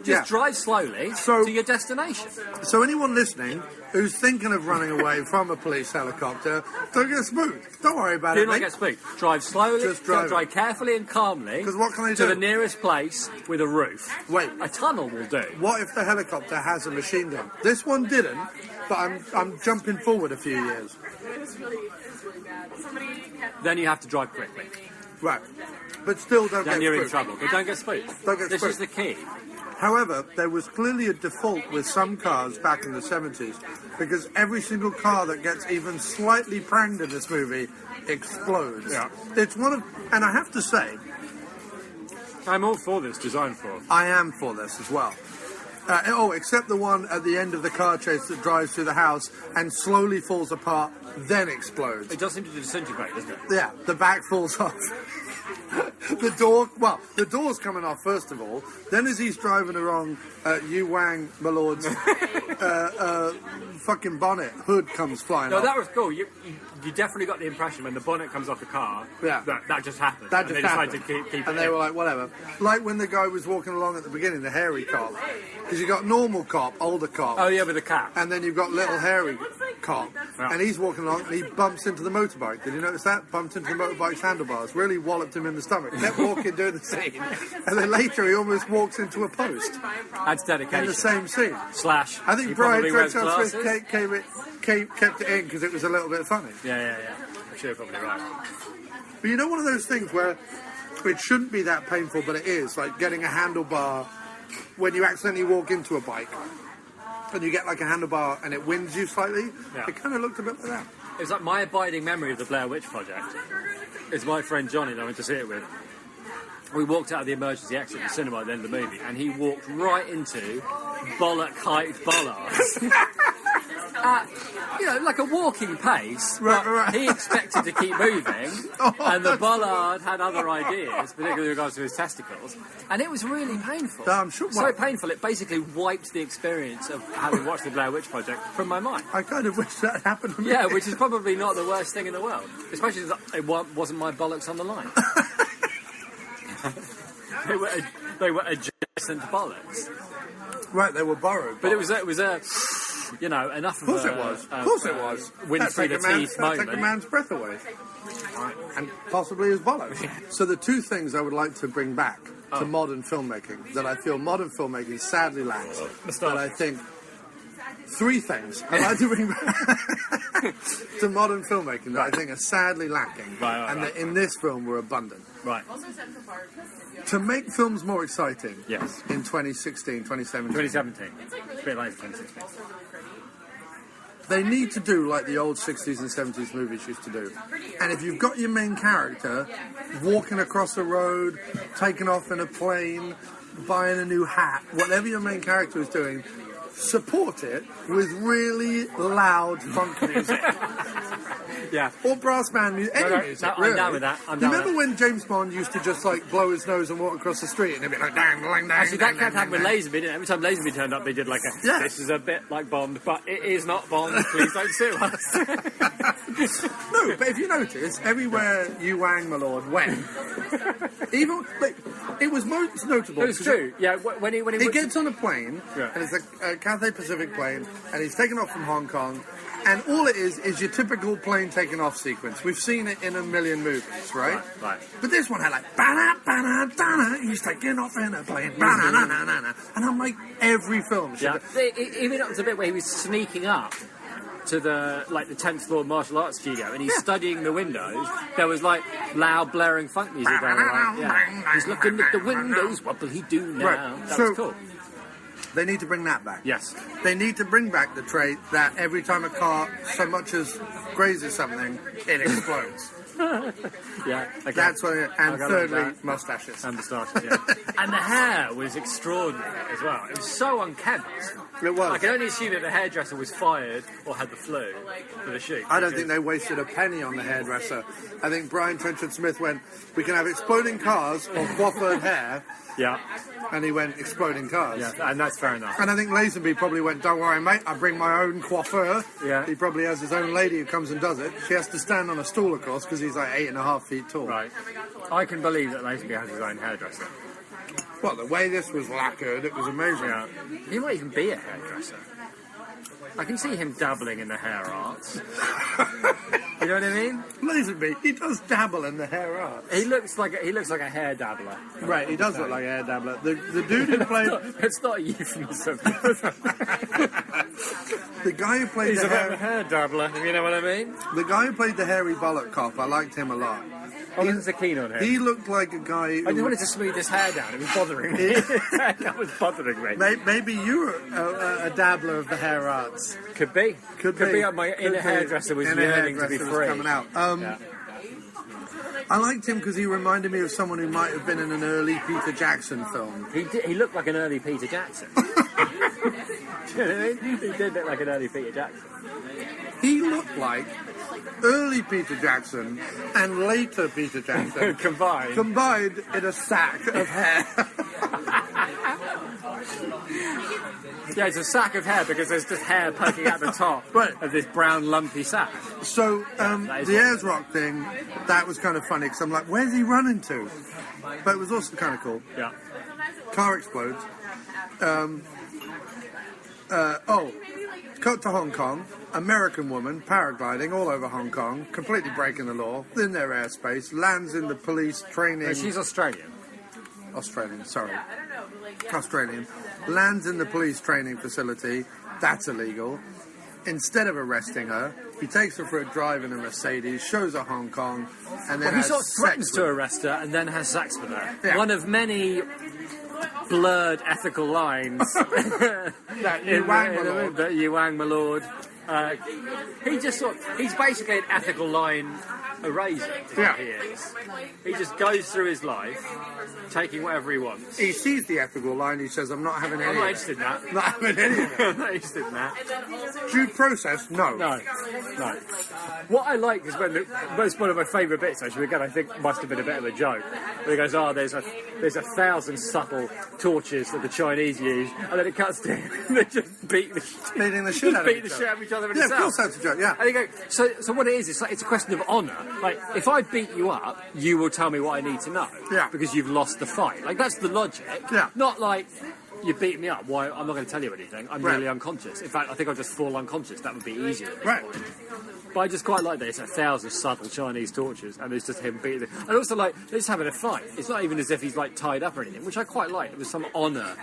[SPEAKER 9] Just drive slowly to your destination.
[SPEAKER 1] So anyone listening who's thinking of running away from a police helicopter, don't get spooked. Don't worry about it,
[SPEAKER 9] Do not get spooked. Drive slowly,
[SPEAKER 1] just drive
[SPEAKER 9] carefully and calmly.
[SPEAKER 1] Because what can they do?
[SPEAKER 9] To the nearest place with a roof.
[SPEAKER 1] Wait.
[SPEAKER 9] A tunnel will do.
[SPEAKER 1] What if the helicopter has a machine gun? This one didn't, but I'm jumping forward a few years.
[SPEAKER 17] It's really bad.
[SPEAKER 9] Then you have to drive quickly.
[SPEAKER 1] Right. But still don't get spooked.
[SPEAKER 9] Then you're in trouble. But don't get spooked. This is the key.
[SPEAKER 1] However, there was clearly a default with some cars back in the 70s, because every single car that gets even slightly pranged in this movie explodes.
[SPEAKER 9] Yeah.
[SPEAKER 1] It's one of... And I have to say...
[SPEAKER 9] I'm all for this design for.
[SPEAKER 1] I am for this as well. Except the one at the end of the car chase that drives through the house and slowly falls apart, then explodes.
[SPEAKER 9] It does seem to disintegrate, doesn't it?
[SPEAKER 1] Yeah, the back falls off. The door's coming off first of all. Then as he's driving along, Yu Wang, my lord's fucking bonnet hood comes flying off.
[SPEAKER 9] No, that was cool. You definitely got the impression when the bonnet comes off the car that just happened.
[SPEAKER 1] That just happened.
[SPEAKER 9] Decided to keep
[SPEAKER 1] and they were like, whatever. Like when the guy was walking along at the beginning, the hairy cop. Because you got normal cop, older cop.
[SPEAKER 9] Oh yeah, with the cap.
[SPEAKER 1] And then you've got little hairy cop,
[SPEAKER 9] Yeah.
[SPEAKER 1] and he's walking along and he bumps into the motorbike. Did you notice that? Bumped into the motorbike's handlebars, really walloped him in the stomach. Kept walking, doing the scene, and then later he almost walks into a post.
[SPEAKER 9] That's dedication.
[SPEAKER 1] In the same scene.
[SPEAKER 9] Slash.
[SPEAKER 1] I think
[SPEAKER 9] he
[SPEAKER 1] Brian
[SPEAKER 9] probably wears
[SPEAKER 1] Trenchard-Smith
[SPEAKER 9] glasses.
[SPEAKER 1] kept it in because it was a little bit funny.
[SPEAKER 9] Yeah. I'm sure you're probably right.
[SPEAKER 1] But you know, one of those things where it shouldn't be that painful, but it is, like getting a handlebar when you accidentally walk into a bike and you get like a handlebar and it wins you slightly.
[SPEAKER 9] Yeah.
[SPEAKER 1] It kind of looked a bit like that.
[SPEAKER 9] It was like my abiding memory of the Blair Witch Project is my friend Johnny that I went to see it with. We walked out of the emergency exit of the cinema at the end of the movie, and he walked right into bollock-height bollards. Like a walking pace. Right. He expected to keep moving, and the bollard had other ideas, particularly with regards to his testicles, and it was really painful.
[SPEAKER 1] I'm sure.
[SPEAKER 9] So painful, it basically wiped the experience of having watched the Blair Witch Project from my mind.
[SPEAKER 1] I kind of wish that happened to me.
[SPEAKER 9] Yeah, which is probably not the worst thing in the world, especially as it wasn't my bollocks on the line. They were adjacent bollocks.
[SPEAKER 1] Right, they were borrowed.
[SPEAKER 9] But it was enough of
[SPEAKER 1] Of course it was.
[SPEAKER 9] Wind through the teeth moment.
[SPEAKER 1] Take a man's breath away. And possibly his bollocks. So the two things I would like to bring back to modern filmmaking, that I feel modern filmmaking sadly lacks, that I think... Three things I'd like to bring back to modern filmmaking that I think are sadly lacking, and that in this film were abundant.
[SPEAKER 9] Right.
[SPEAKER 1] To make films more exciting,
[SPEAKER 9] yes,
[SPEAKER 1] in 2016, 2017.
[SPEAKER 9] 2017. It's a bit later 2016.
[SPEAKER 1] They need to do like the old 60s and 70s movies used to do. And if you've got your main character walking across a road, taking off in a plane, buying a new hat, whatever your main character is doing, support it with really loud funk music.
[SPEAKER 9] Yeah.
[SPEAKER 1] Or brass band music. Any music, really.
[SPEAKER 9] I'm down with that.
[SPEAKER 1] You remember when James Bond used to just like blow his nose and walk across the street and it'd be like dang, dang, dang.
[SPEAKER 9] Actually, that kept happening with Lazenby, didn't it? Every time Lazenby turned up, they did like a, this is a bit like Bond, but it is not Bond, please don't sue us.
[SPEAKER 1] No, but if you notice, everywhere Yu Wang, my lord, went, even, like, it was most notable.
[SPEAKER 9] It was true, yeah. When he
[SPEAKER 1] gets on a plane, and it's a Cathay Pacific plane, and he's taken off from Hong Kong, and all it is your typical plane taking off sequence. We've seen it in a million movies, right?
[SPEAKER 9] Right.
[SPEAKER 1] But this one had like, ba-da-ba-da-da-da, he's taking off in a plane, ba-da-da-da-da-da. And I'm like, every film should
[SPEAKER 9] even up to the bit where he was sneaking up to the 10th floor martial arts studio and he's studying the windows. There was like loud blaring funk music going on. He's looking at the windows, what will he do now?
[SPEAKER 1] Right.
[SPEAKER 9] That was cool.
[SPEAKER 1] They need to bring that back.
[SPEAKER 9] Yes.
[SPEAKER 1] They need to bring back the trait that every time a car so much as grazes something, it explodes.
[SPEAKER 9] Yeah, okay.
[SPEAKER 1] That's what it, and thirdly, mustaches.
[SPEAKER 9] And moustaches, yeah. And the hair was extraordinary as well. It was so unkempt.
[SPEAKER 1] It was.
[SPEAKER 9] I can only assume that the hairdresser was fired or had the flu for the shoot.
[SPEAKER 1] I don't think they wasted a penny on the hairdresser. I think Brian-Trenchard-Smith went, we can have exploding cars or coiffured hair.
[SPEAKER 9] Yeah.
[SPEAKER 1] And he went, exploding cars.
[SPEAKER 9] Yeah, and that's fair enough.
[SPEAKER 1] And I think Lazenby probably went, don't worry, mate, I bring my own coiffeur.
[SPEAKER 9] Yeah.
[SPEAKER 1] He probably has his own lady who comes and does it. She has to stand on a stool, of course, because he's like 8.5 feet tall.
[SPEAKER 9] Right. I can believe that Lazenby has his own hairdresser.
[SPEAKER 1] Well, the way this was lacquered, it was amazing.
[SPEAKER 9] Yeah. He might even be a hairdresser. I can see him dabbling in the hair arts. You know what I mean?
[SPEAKER 1] Lazenby, he does dabble in the hair arts.
[SPEAKER 9] He looks like a hair dabbler.
[SPEAKER 1] Right, he does look like a hair dabbler. The dude who played...
[SPEAKER 9] It's not a euphemism.
[SPEAKER 1] The guy who played
[SPEAKER 9] He's
[SPEAKER 1] the
[SPEAKER 9] a bit of a hair dabbler, if you know what I mean?
[SPEAKER 1] The guy who played the hairy bollock cop, I liked him a lot.
[SPEAKER 9] I wasn't so keen on him.
[SPEAKER 1] He looked like a guy who...
[SPEAKER 9] I just wanted to smooth his hair down. It was bothering me. That was bothering me.
[SPEAKER 1] Maybe you were a dabbler of the hair arts.
[SPEAKER 9] Could be. Could be. My inner hairdresser was yearning to be free.
[SPEAKER 1] Coming out. I liked him because he reminded me of someone who might have been in an early Peter Jackson film.
[SPEAKER 9] He looked like an early Peter Jackson. Do you know what I mean? He did look like an early Peter Jackson.
[SPEAKER 1] He looked like early Peter Jackson and later Peter Jackson combined in a sack of hair.
[SPEAKER 9] Yeah, it's a sack of hair because there's just hair poking out the top of this brown lumpy sack.
[SPEAKER 1] So the Ayers Rock thing, that was kind of funny because I'm like, where's he running to? But it was also kind of cool.
[SPEAKER 9] Yeah.
[SPEAKER 1] cut to Hong Kong. American woman paragliding all over Hong Kong, completely breaking the law in their airspace. Lands in the police training.
[SPEAKER 9] No, she's Australian.
[SPEAKER 1] Australian, sorry. Australian. Lands in the police training facility. That's illegal. Instead of arresting her, he takes her for a drive in a Mercedes, shows her Hong Kong, and then
[SPEAKER 9] he
[SPEAKER 1] has
[SPEAKER 9] sort of
[SPEAKER 1] sex
[SPEAKER 9] threatens to
[SPEAKER 1] with her.
[SPEAKER 9] arrest her and then has sex with her.
[SPEAKER 1] Yeah.
[SPEAKER 9] One of many blurred ethical lines
[SPEAKER 1] That you wang, my lord.
[SPEAKER 9] that you wang, my lord. He's basically an ethical line eraser. Is what he is. He just goes through his life taking whatever he wants.
[SPEAKER 1] He sees the ethical line, he says, I'm not having any
[SPEAKER 9] I'm
[SPEAKER 1] of
[SPEAKER 9] not
[SPEAKER 1] it.
[SPEAKER 9] interested in that.
[SPEAKER 1] Not having any of it.
[SPEAKER 9] I'm not interested in that.
[SPEAKER 1] Due process, no.
[SPEAKER 9] No. What I like is when that's one of my favourite bits. Actually, again, I think must have been a bit of a joke. Where he goes, there's 1,000 subtle tortures that the Chinese use, and then it cuts to they just beating the shit out of each other in
[SPEAKER 1] Yeah,
[SPEAKER 9] the
[SPEAKER 1] of course
[SPEAKER 9] south.
[SPEAKER 1] that's a joke, yeah.
[SPEAKER 9] And you go, so what it is, it's a question of honour. Like, if I beat you up, you will tell me what I need to know.
[SPEAKER 1] Yeah.
[SPEAKER 9] Because you've lost the fight. Like, that's the logic.
[SPEAKER 1] Yeah.
[SPEAKER 9] Not like, you beat me up, why? I'm not going to tell you anything. I'm
[SPEAKER 1] Right.
[SPEAKER 9] really unconscious. In fact, I think I'll just fall unconscious. That would be easier.
[SPEAKER 1] Right.
[SPEAKER 9] But I just quite like that it's 1,000 subtle Chinese tortures, and it's just him beating them. And also, like, they're just having a fight. It's not even as if he's, like, tied up or anything, which I quite like. There was some honour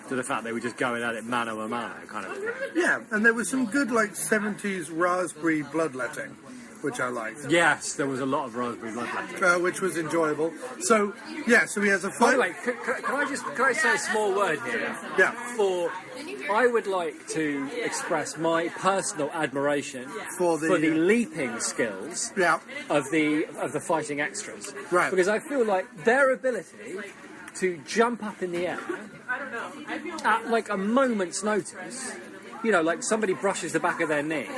[SPEAKER 9] to the fact they were just going at it mano a mano, kind of thing.
[SPEAKER 1] Yeah, and there was some good, 70s raspberry bloodletting, which I liked.
[SPEAKER 9] Yes, there was a lot of raspberry bloodletting.
[SPEAKER 1] Which was enjoyable. So he has a
[SPEAKER 9] By
[SPEAKER 1] fight.
[SPEAKER 9] the way, can I say a small word here?
[SPEAKER 1] Yeah.
[SPEAKER 9] I would like to express my personal admiration for the leaping skills of the fighting extras.
[SPEAKER 1] Right.
[SPEAKER 9] Because I feel like their ability to jump up in the air at like a moment's notice, you know, like somebody brushes the back of their knee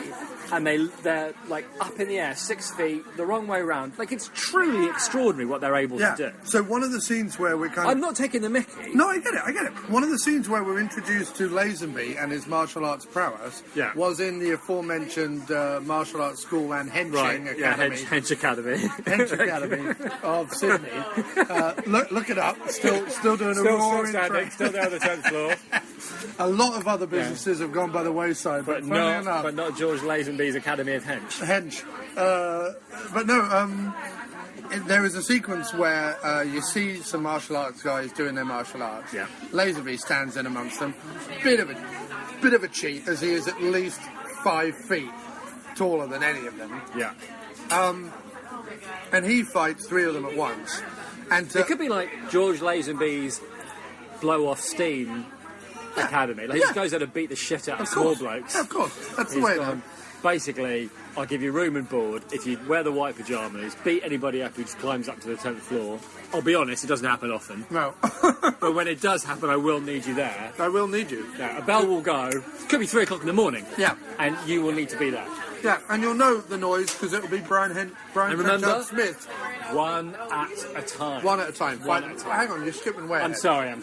[SPEAKER 9] and they're like up in the air 6 feet the wrong way around. Like, it's truly extraordinary what they're able to do.
[SPEAKER 1] So one of the scenes where we're
[SPEAKER 9] I'm not taking the mickey.
[SPEAKER 1] No, I get it. One of the scenes where we're introduced to Lazenby and his martial arts prowess was in the aforementioned martial arts school and henching academy.
[SPEAKER 9] Yeah, Hench Academy.
[SPEAKER 1] Hench Academy of Sydney. Look it up. Still doing a roaring track.
[SPEAKER 9] Still there on the 10th floor.
[SPEAKER 1] A lot of other businesses have gone by the wayside, but
[SPEAKER 9] not George Lazenby's Academy of Hench.
[SPEAKER 1] But no, there is a sequence where you see some martial arts guys doing their martial arts.
[SPEAKER 9] Yeah.
[SPEAKER 1] Lazenby stands in amongst them. Bit of a cheat, as he is at least 5 feet taller than any of them.
[SPEAKER 9] Yeah.
[SPEAKER 1] And he fights 3 of them at once. And
[SPEAKER 9] it could be like George Lazenby's blow off steam academy. Like, he just goes out to beat the shit out of small blokes.
[SPEAKER 1] Yeah, of course. That's the
[SPEAKER 9] He's
[SPEAKER 1] way
[SPEAKER 9] gone, basically, I'll give you room and board if you wear the white pyjamas, beat anybody up who just climbs up to the 10th floor. I'll be honest, it doesn't happen often.
[SPEAKER 1] No.
[SPEAKER 9] But when it does happen, I will need you there.
[SPEAKER 1] I will need you.
[SPEAKER 9] Yeah, a bell will go. Could be 3 o'clock in the morning.
[SPEAKER 1] Yeah.
[SPEAKER 9] And you will need to be there.
[SPEAKER 1] Yeah, and you'll know the noise because it'll be brian-trenchard-smith.
[SPEAKER 9] One at a time.
[SPEAKER 1] One at a time.
[SPEAKER 9] One at a time.
[SPEAKER 1] Hang on, you're skipping way
[SPEAKER 9] I'm
[SPEAKER 1] ahead.
[SPEAKER 9] sorry.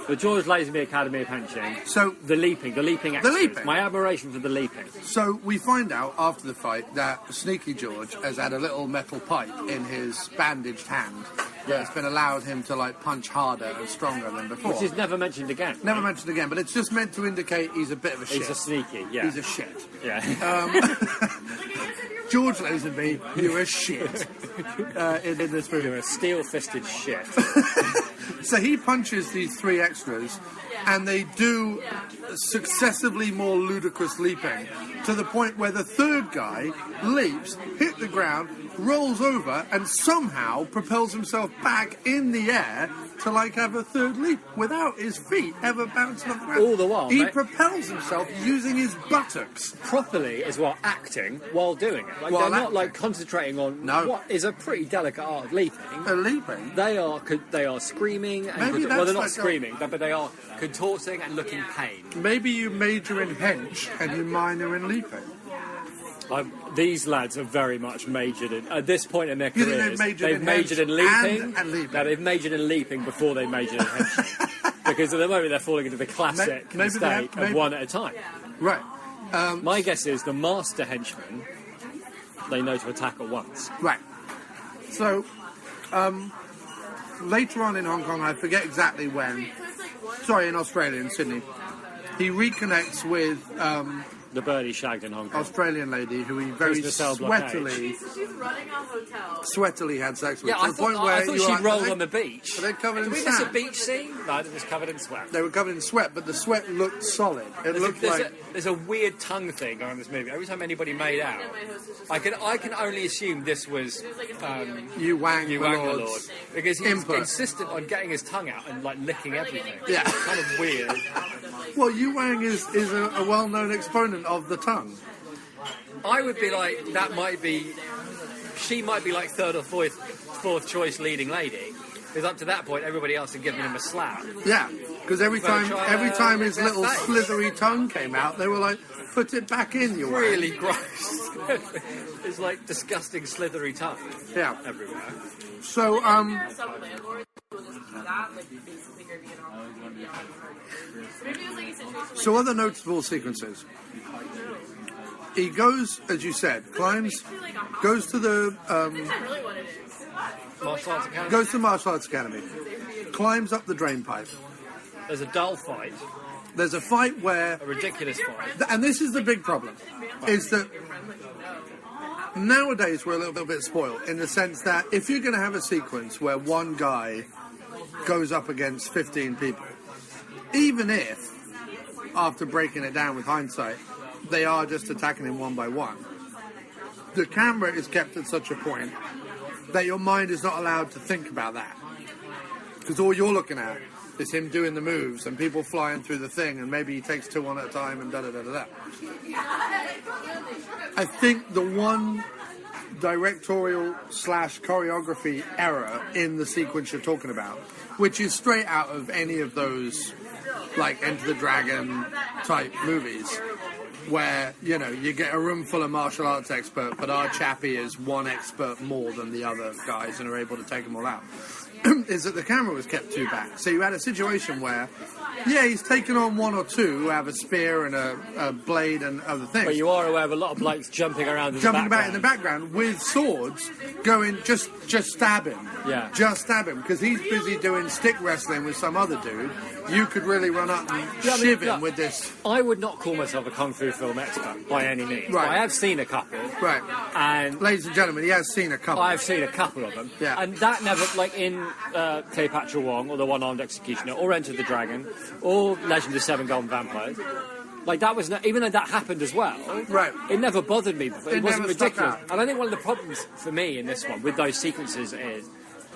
[SPEAKER 9] The George Lazenby Academy of Henching.
[SPEAKER 1] So
[SPEAKER 9] the leaping extras. My admiration for the leaping.
[SPEAKER 1] So we find out after the fight that Sneaky George has had a little metal pipe in his bandaged hand that's been allowed him to punch harder and stronger than before.
[SPEAKER 9] Which is never mentioned again.
[SPEAKER 1] Never mentioned again, but it's just meant to indicate he's a bit of a shit.
[SPEAKER 9] He's a sneaky, yeah.
[SPEAKER 1] He's a shit.
[SPEAKER 9] Yeah.
[SPEAKER 1] George Lazenby, you're a shit in this movie.
[SPEAKER 9] You're a steel-fisted shit.
[SPEAKER 1] So he punches these 3 extras, and they do successively more ludicrous leaping, to the point where the 3rd guy leaps, hit the ground, rolls over, and somehow propels himself back in the air to have a 3rd leap without his feet ever bouncing off the ground.
[SPEAKER 9] All the while,
[SPEAKER 1] he propels himself using his buttocks
[SPEAKER 9] properly as well, acting while doing it. They're not concentrating on what is a pretty delicate art of leaping.
[SPEAKER 1] Leaping.
[SPEAKER 9] They are screaming. And they're not screaming, but they are contorting and looking pain.
[SPEAKER 1] Maybe you major in hench and you minor in leaping.
[SPEAKER 9] These lads are very much majored in, at this point in their
[SPEAKER 1] You think
[SPEAKER 9] careers,
[SPEAKER 1] they've majored in
[SPEAKER 9] leaping.
[SPEAKER 1] and leaping?
[SPEAKER 9] No, they've majored in leaping before they majored in henching. Because at the moment they're falling into the classic mistake of one at a time.
[SPEAKER 1] Right.
[SPEAKER 9] My guess is the master henchmen, they know to attack at once.
[SPEAKER 1] Right. So, later on in Hong Kong, I forget exactly when, in Australia, in Sydney, he reconnects with
[SPEAKER 9] the bird he shagged in Hong Kong.
[SPEAKER 1] Australian lady who he very sweatily had sex with.
[SPEAKER 9] Yeah, I thought she'd rolled on the beach.
[SPEAKER 1] Were they covered in
[SPEAKER 9] Did we miss a beach scene? No, it was covered in sweat.
[SPEAKER 1] They were covered in sweat, but the sweat looked solid.
[SPEAKER 9] There's a weird tongue thing going on in this movie. Every time anybody made out, I can only assume this was
[SPEAKER 1] Yu Wang
[SPEAKER 9] the Lord, because he was insistent on getting his tongue out and like licking everything.
[SPEAKER 1] Yeah,
[SPEAKER 9] kind of weird.
[SPEAKER 1] Well, Yu Wang is a well-known exponent of the tongue.
[SPEAKER 9] I would be like, she might be like third or fourth choice leading lady. Because up to that point, everybody else had given him a slap.
[SPEAKER 1] Yeah, because every time his little slithery tongue came out, they were like, put it back in, Yu Wang.
[SPEAKER 9] Really gross. It's like disgusting slithery tongue.
[SPEAKER 1] Yeah.
[SPEAKER 9] Everywhere.
[SPEAKER 1] So, so other notable sequences. He goes, as you said, goes to the Martial Arts Academy, climbs up the drain pipe.
[SPEAKER 9] There's a dull fight.
[SPEAKER 1] There's a fight where...
[SPEAKER 9] A ridiculous fight.
[SPEAKER 1] And this is the big problem, is that nowadays we're a little bit spoiled in the sense that if you're going to have a sequence where one guy goes up against 15 people, even if, after breaking it down with hindsight, they are just attacking him one by one, the camera is kept at such a point that your mind is not allowed to think about that. Because all you're looking at is him doing the moves and people flying through the thing, and maybe he takes two one at a time and da-da-da-da-da. I think the one directorial / choreography error in the sequence you're talking about, which is straight out of any of those, like, Enter the Dragon type movies, where, you know, you get a room full of martial arts experts, but our chappie is one expert more than the other guys and are able to take them all out, is that the camera was kept too back. So you had a situation where, yeah, he's taken on one or two who have a spear and a blade and other things.
[SPEAKER 9] But you are aware of a lot of blokes jumping around in
[SPEAKER 1] the background with swords, going, just stab him.
[SPEAKER 9] Yeah.
[SPEAKER 1] Just stab him, because he's busy doing stick wrestling with some other dude. You could really run up and shiv him with this.
[SPEAKER 9] I would not call myself a kung fu film expert by any means.
[SPEAKER 1] Right.
[SPEAKER 9] I have seen a couple.
[SPEAKER 1] Right.
[SPEAKER 9] And
[SPEAKER 1] ladies and gentlemen, he has seen a couple.
[SPEAKER 9] I've seen a couple of them.
[SPEAKER 1] Yeah.
[SPEAKER 9] And that never, like in Cleopatra Wong, or The One-Armed Executioner, or Enter the Dragon, or Legend of Seven Golden Vampires, like that was, even though that happened as well,
[SPEAKER 1] right?
[SPEAKER 9] It never bothered me. It wasn't ridiculous.
[SPEAKER 1] Out.
[SPEAKER 9] And I think one of the problems for me in this one with those sequences is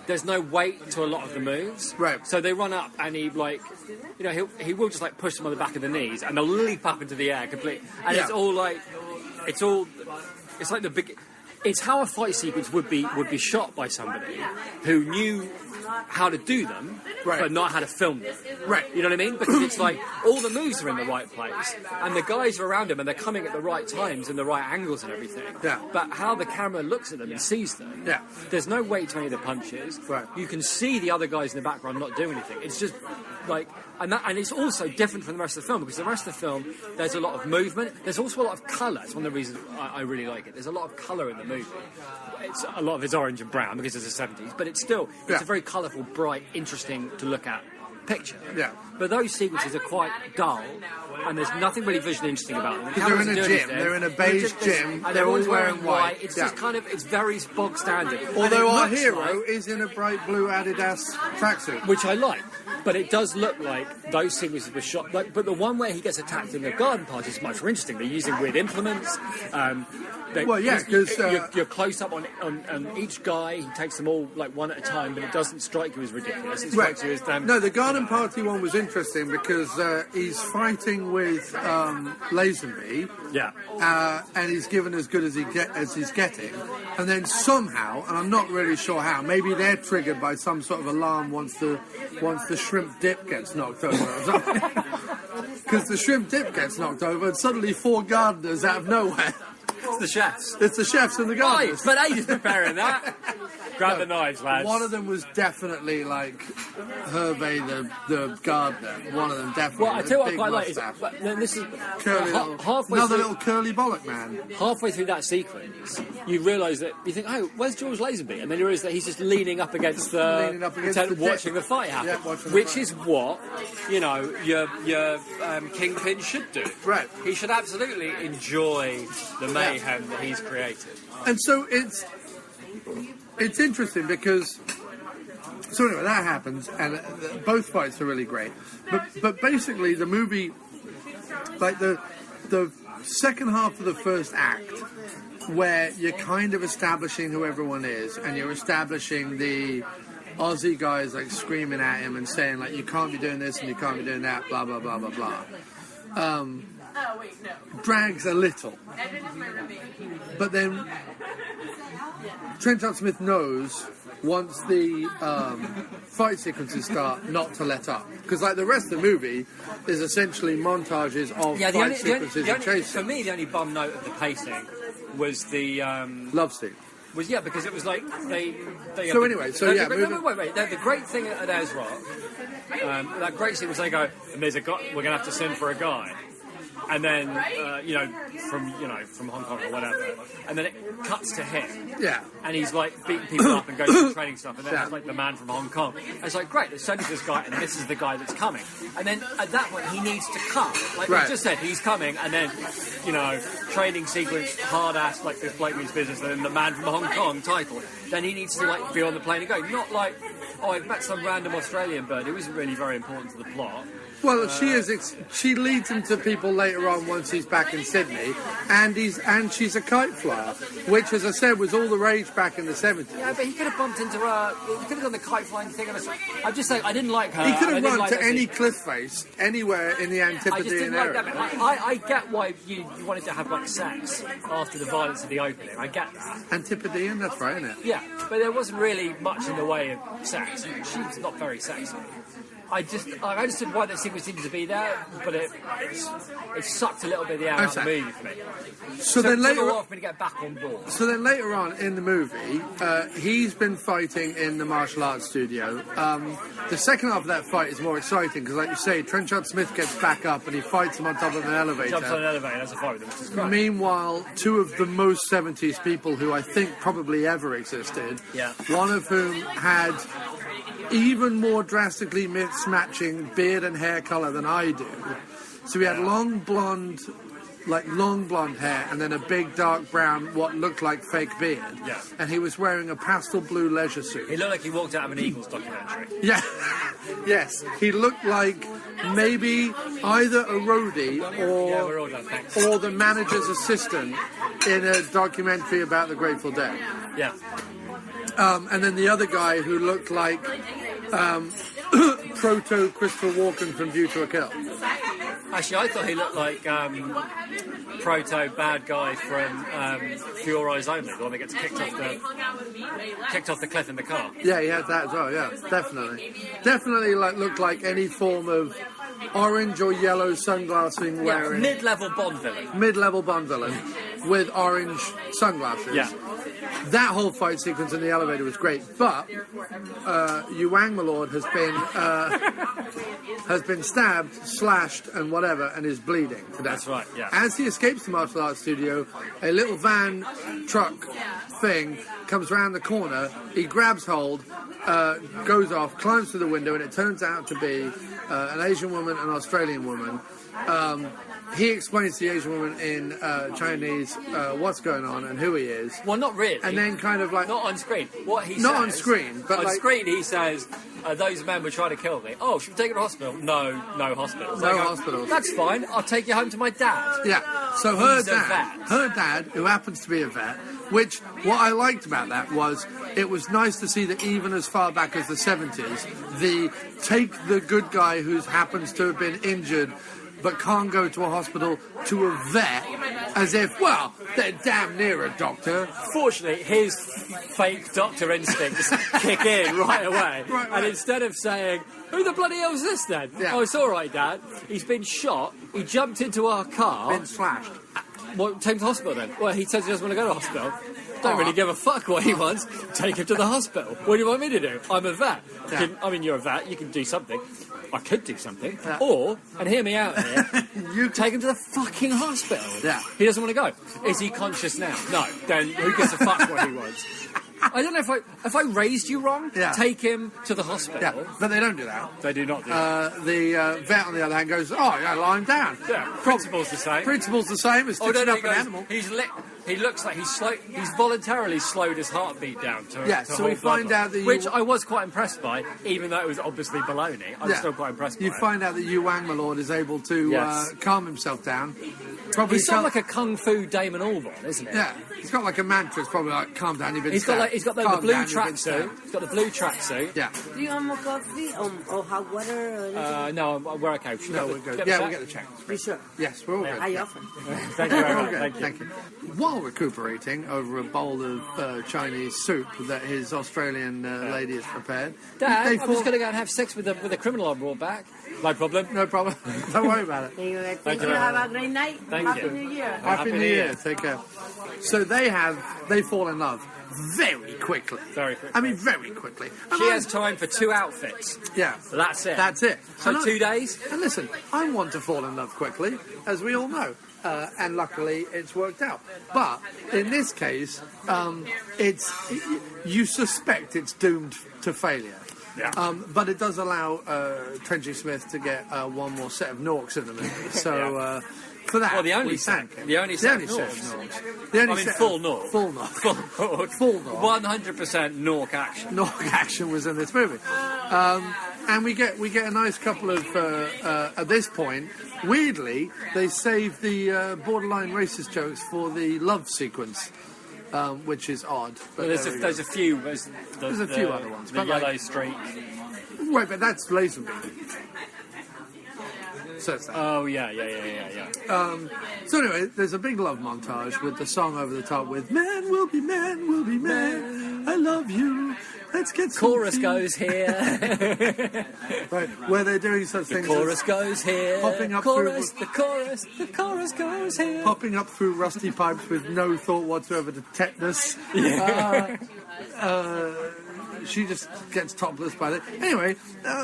[SPEAKER 9] there's no weight to a lot of the moves.
[SPEAKER 1] Right.
[SPEAKER 9] So they run up and he, like, you know, he will just like push them on the back of the knees and they'll leap up into the air completely. And it's all like, it's like the big. It's how a fight sequence would be shot by somebody who knew how to do them, but not how to film them.
[SPEAKER 1] Right.
[SPEAKER 9] You know what I mean? Because it's like all the moves are in the right place, and the guys are around him, and they're coming at the right times and the right angles and everything.
[SPEAKER 1] Yeah.
[SPEAKER 9] But how the camera looks at them and sees them,
[SPEAKER 1] yeah.
[SPEAKER 9] There's no weight to any of the punches.
[SPEAKER 1] Right.
[SPEAKER 9] You can see the other guys in the background not doing anything. It's just like, and it's also different from the rest of the film, because the rest of the film, there's a lot of movement. There's also a lot of colour. It's one of the reasons I really like it. There's a lot of colour in the movie. A lot of it's orange and brown because it's the 70s, but it's still, it's a very colourful, bright, interesting to look at picture.
[SPEAKER 1] Yeah.
[SPEAKER 9] But those sequences are quite dull, and there's nothing really visually interesting about them.
[SPEAKER 1] Because they're in a gym. They're in a beige gym.
[SPEAKER 9] And
[SPEAKER 1] they're all
[SPEAKER 9] everyone's
[SPEAKER 1] wearing white.
[SPEAKER 9] It's just kind of, it's very bog standard.
[SPEAKER 1] Although our hero is in a bright blue Adidas tracksuit.
[SPEAKER 9] Which I like. But it does look like those sequences were shot. Like, but the one where he gets attacked in the garden party is much more interesting. They're using weird implements. Because you're close up on each guy. He takes them all like one at a time, but it doesn't strike you as ridiculous. It strikes you as
[SPEAKER 1] No, the garden party one was interesting because he's fighting with Lazenby.
[SPEAKER 9] Yeah.
[SPEAKER 1] And he's given as good as he's getting, and then somehow, and I'm not really sure how, maybe they're triggered by some sort of alarm once the shrimp dip gets knocked over. Because the shrimp dip gets knocked over, and suddenly 4 gardeners out of nowhere.
[SPEAKER 9] It's the chefs.
[SPEAKER 1] It's the chefs and the gardeners.
[SPEAKER 9] But ages preparing that. Grab the knives, lads.
[SPEAKER 1] One of them was definitely like Hervé the gardener. One of them definitely.
[SPEAKER 9] Well, I tell you what I
[SPEAKER 1] big
[SPEAKER 9] quite like is
[SPEAKER 1] mustache.
[SPEAKER 9] but then this is
[SPEAKER 1] Curly
[SPEAKER 9] halfway
[SPEAKER 1] another
[SPEAKER 9] through,
[SPEAKER 1] little curly bollock man.
[SPEAKER 9] halfway through that sequence, you realise that you think, oh, where's George Lazenby? And then you realise that he's just leaning up against the tent, watching the fight happen, which is what your Kingpin should do.
[SPEAKER 1] Right.
[SPEAKER 9] He should absolutely enjoy the mayhem that he's created.
[SPEAKER 1] And so it's interesting because. So anyway, that happens, and both fights are really great. But basically, the movie, like the second half of the first act, where you're kind of establishing who everyone is, and you're establishing the Aussie guys like screaming at him and saying like, you can't be doing this and you can't be doing that, blah blah blah blah blah. Drags a little, but then Trenchard-Smith knows. Once the fight sequences start, not to let up. Because like the rest of the movie is essentially montages of fight sequences and chases.
[SPEAKER 9] For me, the only bum note of the pacing was the...
[SPEAKER 1] love scene.
[SPEAKER 9] Because it was like they
[SPEAKER 1] wait.
[SPEAKER 9] The great thing at Ezra, that great scene was they go, and there's a guy, we're going to have to send for a guy. And then, from Hong Kong or whatever. And then it cuts to him.
[SPEAKER 1] Yeah.
[SPEAKER 9] And he's like beating people up and going through training stuff. And then it's like the man from Hong Kong. And it's like, great, there's sending this guy and this is the guy that's coming. And then at that point, he needs to cut. Like we just said, he's coming. And then, training sequence, hard ass, like this bloke means business. And then the man from Hong Kong title. Then he needs to like be on the plane and go. Not like, oh, I've met some random Australian bird who isn't really very important to the plot.
[SPEAKER 1] Well, she leads him to people later on once he's back in Sydney, and she's a kite flyer, which, as I said, was all the rage back in the 70s.
[SPEAKER 9] Yeah, but he could have bumped into her. He could have done the kite flying thing. I'm just saying, I didn't like her.
[SPEAKER 1] He could have run to any cliff face anywhere in the Antipodean
[SPEAKER 9] I just didn't
[SPEAKER 1] area.
[SPEAKER 9] like that. I get why you wanted to have like sex after the violence of the opening. I get that.
[SPEAKER 1] Antipodean, that's right, isn't it?
[SPEAKER 9] Yeah, but there wasn't really much in the way of sex. She was not very sexy. I understood why that sequence needed to be there, but it sucked a little bit of the air out of the movie for me.
[SPEAKER 1] So then later
[SPEAKER 9] on, for me to get back on board.
[SPEAKER 1] So then later on in the movie, he's been fighting in the martial arts studio. The second half of that fight is more exciting because, like you say, Trenchard-Smith gets back up and he fights him on top of an elevator.
[SPEAKER 9] Jumps on an elevator and has a fight with him, which is great.
[SPEAKER 1] Meanwhile, two of the most 70s people who I think probably ever existed, one of whom had even more drastically mismatching beard and hair colour than I do. So he had long blonde hair and then a big dark brown, what looked like fake beard.
[SPEAKER 9] Yeah.
[SPEAKER 1] And he was wearing a pastel blue leisure suit.
[SPEAKER 9] He looked like he walked out of an Eagles documentary.
[SPEAKER 1] Yeah. Yes. He looked like maybe either a roadie or the manager's assistant in a documentary about the Grateful Dead.
[SPEAKER 9] Yeah.
[SPEAKER 1] And then the other guy who looked like proto Christopher Walken from View to a Kill.
[SPEAKER 9] Actually, I thought he looked like proto bad guy from For Your Eyes Only, the one that gets kicked off the cliff in the car.
[SPEAKER 1] Yeah, he had that as well. Yeah, definitely looked like any form of orange or yellow sunglassing wearing.
[SPEAKER 9] Mid-level Bond villain
[SPEAKER 1] with orange sunglasses.
[SPEAKER 9] Yeah.
[SPEAKER 1] That whole fight sequence in the elevator was great, but Yuang Malord has been stabbed, slashed, and whatever, and is bleeding to death.
[SPEAKER 9] That's right. Yeah.
[SPEAKER 1] As he escapes the martial arts studio, a little van truck thing comes around the corner. He grabs hold, goes off, climbs through the window, and it turns out to be an Asian woman, an Australian woman. He explains to the Asian woman in Chinese what's going on and who he is.
[SPEAKER 9] Well, not really.
[SPEAKER 1] And then kind of like...
[SPEAKER 9] Not on screen. What he says...
[SPEAKER 1] Not on screen, but
[SPEAKER 9] on screen he says, those men were trying to kill me. Oh, should we take her to hospital? No hospitals.
[SPEAKER 1] No hospitals.
[SPEAKER 9] That's fine. I'll take you home to my dad.
[SPEAKER 1] Yeah. So her dad, who happens to be a vet, which what I liked about that was it was nice to see that even as far back as the 70s, the take the good guy who happens to have been injured but can't go to a hospital to a vet as if, well, they're damn near a doctor.
[SPEAKER 9] Fortunately, his fake doctor instincts kick in right away. And instead of saying, who the bloody hell is this then?
[SPEAKER 1] Yeah.
[SPEAKER 9] Oh, it's all right, Dad. He's been shot. He jumped into our car.
[SPEAKER 1] Been slashed.
[SPEAKER 9] Well, take him to hospital then. Well, he says he doesn't want to go to hospital. Don't really give a fuck what he wants. Take him to the hospital. What do you want me to do? I'm a vet. You're a vet. You can do something. I could do something.
[SPEAKER 1] Yeah.
[SPEAKER 9] Or, and hear me out here, you take him to the fucking hospital.
[SPEAKER 1] Yeah.
[SPEAKER 9] He doesn't want to go. Is he conscious now? No. Then who gives a fuck what he wants? I don't know if I raised you wrong.
[SPEAKER 1] Yeah.
[SPEAKER 9] Take him to the hospital.
[SPEAKER 1] Yeah, but they don't do that.
[SPEAKER 9] They do not do that.
[SPEAKER 1] The vet, on the other hand, goes, lie him down.
[SPEAKER 9] Yeah, principle's the same.
[SPEAKER 1] Principle's the same as stitching up an animal.
[SPEAKER 9] He looks like he's voluntarily slowed his heartbeat down to
[SPEAKER 1] so we find out that
[SPEAKER 9] which I was quite impressed by, even though it was obviously baloney. I was still quite impressed by it.
[SPEAKER 1] You find out that Yu Wang, my lord, is able to calm himself down. Probably
[SPEAKER 9] he's sort of like a kung fu Damon Albarn, isn't he?
[SPEAKER 1] Yeah, he's got like a mantra. It's probably like, calm down, you've been stabbed.
[SPEAKER 9] He's got the blue tracksuit. He's got the blue tracksuit.
[SPEAKER 1] Yeah.
[SPEAKER 18] Do you want more coffee or hot water? Or anything?
[SPEAKER 9] No, we're okay.
[SPEAKER 1] No, we're good. We'll get the check.
[SPEAKER 18] You sure?
[SPEAKER 1] Yes, we're all good.
[SPEAKER 18] How you often?
[SPEAKER 9] Thank you very much.
[SPEAKER 1] Thank you. While recuperating over a bowl of Chinese soup that his Australian lady has prepared,
[SPEAKER 9] Dad, I'm just going to go and have sex with a criminal I brought back. No problem.
[SPEAKER 1] No problem. Don't worry about it.
[SPEAKER 18] Thank you. Have a great night.
[SPEAKER 9] Happy
[SPEAKER 18] New Year.
[SPEAKER 1] Happy New Year. Take care. So they fall in love very quickly.
[SPEAKER 9] Very quickly.
[SPEAKER 1] I mean, very quickly.
[SPEAKER 9] She has time for 2 outfits.
[SPEAKER 1] Yeah.
[SPEAKER 9] That's it.
[SPEAKER 1] That's it.
[SPEAKER 9] So 2 days.
[SPEAKER 1] And listen, I want to fall in love quickly, as we all know. And luckily, it's worked out. But in this case, you suspect it's doomed to failure.
[SPEAKER 9] Yeah.
[SPEAKER 1] But it does allow Trenchard-Smith to get one more set of Norks in the movie. So for that,
[SPEAKER 9] well, the only set of Norks. Full Nork.
[SPEAKER 1] Full Nork. Full Nork.
[SPEAKER 9] 100% Nork action.
[SPEAKER 1] Nork action was in this movie. And we get a nice couple of at this point. Weirdly, they save the borderline racist jokes for the love sequence, which is odd. But
[SPEAKER 9] there's a few. There's
[SPEAKER 1] a few other ones.
[SPEAKER 9] The yellow streak.
[SPEAKER 1] Right, but that's Lazenby. So it's that.
[SPEAKER 9] Oh yeah.
[SPEAKER 1] So anyway, there's a big love montage with the song over the top with "Man will be man, will be man. I love you. Let's get some
[SPEAKER 9] chorus
[SPEAKER 1] tea."
[SPEAKER 9] goes here.
[SPEAKER 1] Right, where they're doing such things.
[SPEAKER 9] Chorus goes here.
[SPEAKER 1] Popping up
[SPEAKER 9] The chorus goes here.
[SPEAKER 1] Popping up through rusty pipes with no thought whatsoever to tetanus. She just gets topless by that. Anyway,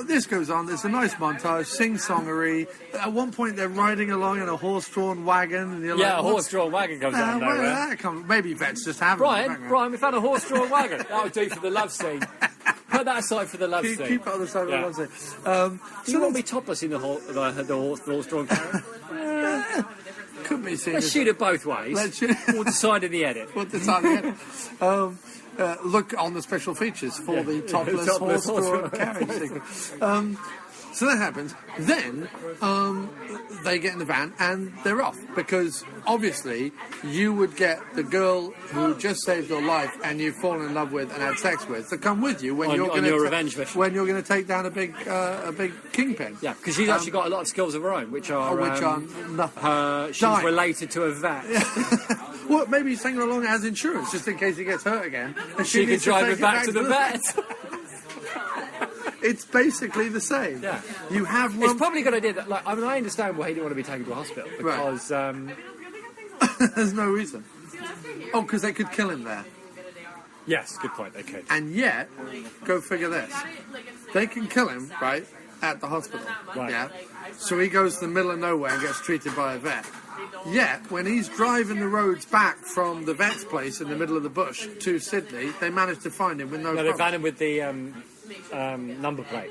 [SPEAKER 1] this goes on. There's a nice montage, sing-songery. At one point, they're riding along in a horse-drawn wagon. And you're
[SPEAKER 9] a horse-drawn wagon comes out of nowhere.
[SPEAKER 1] Where did that come? Maybe vets just have
[SPEAKER 9] Brian, we found a horse-drawn wagon. That would do for the love scene. Put that aside for the love scene.
[SPEAKER 1] Keep it on the side of the love scene.
[SPEAKER 9] Do you want me topless in the horse-drawn carriage?
[SPEAKER 1] Could be seen.
[SPEAKER 9] Let's shoot it both ways. We'll decide in the edit.
[SPEAKER 1] Look on the special features for the topless horse-drawn carriage sequence. So that happens. Then they get in the van and they're off because obviously you would get the girl who just saved your life and you've fallen in love with and had sex with to come with you when you're going to take down a big kingpin.
[SPEAKER 9] Yeah, because she's actually got a lot of skills of her own, which are
[SPEAKER 1] nothing.
[SPEAKER 9] She's related to a vet.
[SPEAKER 1] Well, maybe he's taking her along as insurance just in case he gets hurt again. And
[SPEAKER 9] she can drive him back to the vet.
[SPEAKER 1] It's basically the same.
[SPEAKER 9] Yeah.
[SPEAKER 1] You have one...
[SPEAKER 9] It's probably a good idea that, I understand why he didn't want to be taken to a hospital because...
[SPEAKER 1] There's no reason. Oh, because they could kill him there.
[SPEAKER 9] Yes, good point, they could.
[SPEAKER 1] And yet, go figure this. They can kill him, right, at the hospital.
[SPEAKER 9] Right.
[SPEAKER 1] Yeah. So he goes to the middle of nowhere and gets treated by a vet. Yet, when he's driving the roads back from the vet's place in the middle of the bush to Sydney, they managed to find him with no problem.
[SPEAKER 9] They found him with the number plate.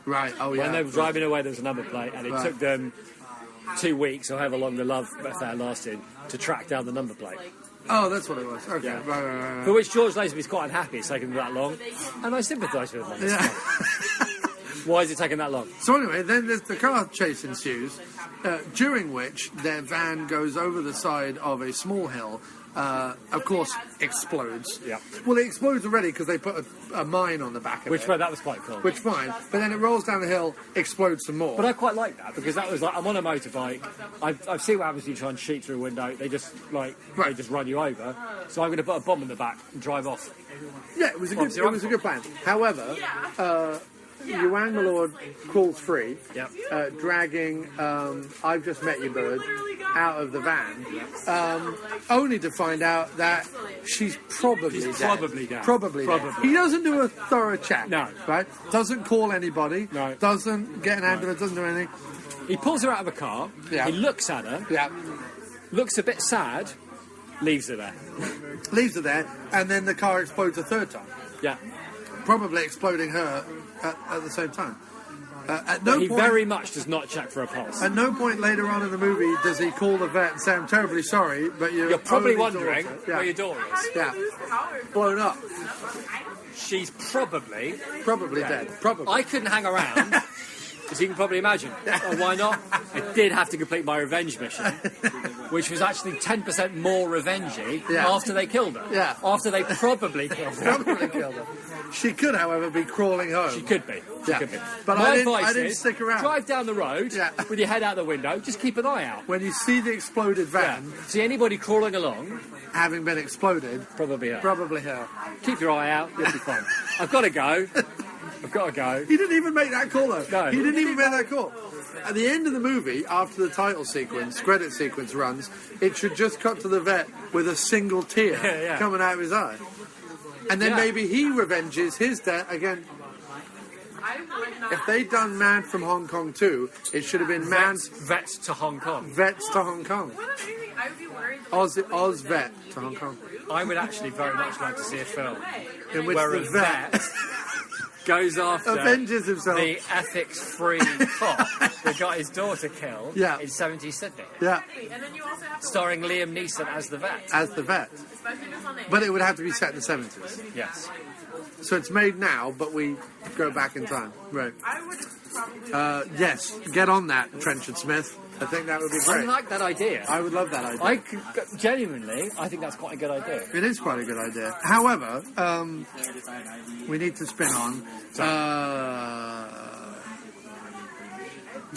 [SPEAKER 1] Right, oh yeah.
[SPEAKER 9] When they were driving away, there was a number plate, and it took them 2 weeks, or however long the love affair lasted, to track down the number plate.
[SPEAKER 1] Oh, that's what it was. Okay,
[SPEAKER 9] yeah.
[SPEAKER 1] Right.
[SPEAKER 9] For which George Lazenby's quite unhappy it's taken that long, and I sympathise with him.
[SPEAKER 1] Yeah.
[SPEAKER 9] Why is it taking that long?
[SPEAKER 1] So anyway, then there's the car chase ensues, during which their van goes over the side of a small hill, of course explodes.
[SPEAKER 9] Yeah.
[SPEAKER 1] Well, it explodes already because they put a mine on the back of
[SPEAKER 9] it. That was quite cool.
[SPEAKER 1] Which fine, but then it rolls down the hill, explodes some more.
[SPEAKER 9] But I quite like that because that was like, I'm on a motorbike, I've seen what happens when you try and shoot through a window, they just they just run you over, so I'm going to put a bomb in the back and drive off.
[SPEAKER 1] Yeah, it was a good plan. However, Yuan, my lord, crawls free, dragging I've Just Met You Bird out of the van, only to find out that she's probably dead. Probably dead. He doesn't do a thorough check.
[SPEAKER 9] No.
[SPEAKER 1] Right? Doesn't call anybody.
[SPEAKER 9] No.
[SPEAKER 1] Doesn't get an ambulance. Doesn't do anything.
[SPEAKER 9] He pulls her out of a car.
[SPEAKER 1] Yeah.
[SPEAKER 9] He looks at her.
[SPEAKER 1] Yeah.
[SPEAKER 9] Looks a bit sad. Leaves her there.
[SPEAKER 1] Leaves her there, and then the car explodes a third time.
[SPEAKER 9] Yeah.
[SPEAKER 1] Probably exploding her at the same time. At no
[SPEAKER 9] he
[SPEAKER 1] point,
[SPEAKER 9] very much does not check for a pulse.
[SPEAKER 1] At no point later on in the movie does he call the vet and say, "I'm terribly sorry, but
[SPEAKER 9] you're probably wondering
[SPEAKER 1] yeah.
[SPEAKER 9] where your daughter is."
[SPEAKER 1] Yeah, blown up.
[SPEAKER 9] She's probably
[SPEAKER 1] dead. Probably.
[SPEAKER 9] I couldn't hang around, as you can probably imagine. Oh, why not? I did have to complete my revenge mission, which was actually 10% more revengey after they killed her.
[SPEAKER 1] Yeah.
[SPEAKER 9] After they probably killed her.
[SPEAKER 1] She could, however, be crawling home.
[SPEAKER 9] She could be.
[SPEAKER 1] But
[SPEAKER 9] my
[SPEAKER 1] I
[SPEAKER 9] advice
[SPEAKER 1] didn't
[SPEAKER 9] is,
[SPEAKER 1] stick around.
[SPEAKER 9] Drive down the road with your head out the window. Just keep an eye out.
[SPEAKER 1] When you see the exploded van,
[SPEAKER 9] see anybody crawling along,
[SPEAKER 1] having been exploded,
[SPEAKER 9] probably her.
[SPEAKER 1] Probably her.
[SPEAKER 9] Keep your eye out. You'll be fine. I've got to go.
[SPEAKER 1] He didn't even make that call, though.
[SPEAKER 9] No.
[SPEAKER 1] He didn't even make that call. At the end of the movie, after the title sequence, credit sequence runs, it should just cut to the vet with a single tear coming out of his eye. And then maybe he revenges his death again. If they'd done Man from Hong Kong 2, it should have been
[SPEAKER 9] Vets to Hong Kong.
[SPEAKER 1] Vets to Hong Kong. Oz Vet to Hong Kong.
[SPEAKER 9] I would actually very much like to see a film
[SPEAKER 1] in which
[SPEAKER 9] where
[SPEAKER 1] the
[SPEAKER 9] a vet
[SPEAKER 1] goes after, avenges himself,
[SPEAKER 9] the ethics-free cop that got his daughter killed in 70s Sydney.
[SPEAKER 1] Yeah.
[SPEAKER 9] Starring Liam Neeson as the vet.
[SPEAKER 1] But it would have to be set in the 70s.
[SPEAKER 9] Yes.
[SPEAKER 1] So it's made now, but we go back in time. Right. Yes, get on that, Trenchard-Smith. I think that would be great.
[SPEAKER 9] I like that idea.
[SPEAKER 1] I would love that idea.
[SPEAKER 9] Genuinely, I think that's quite a good idea.
[SPEAKER 1] It is quite a good idea. However, we need to spin on.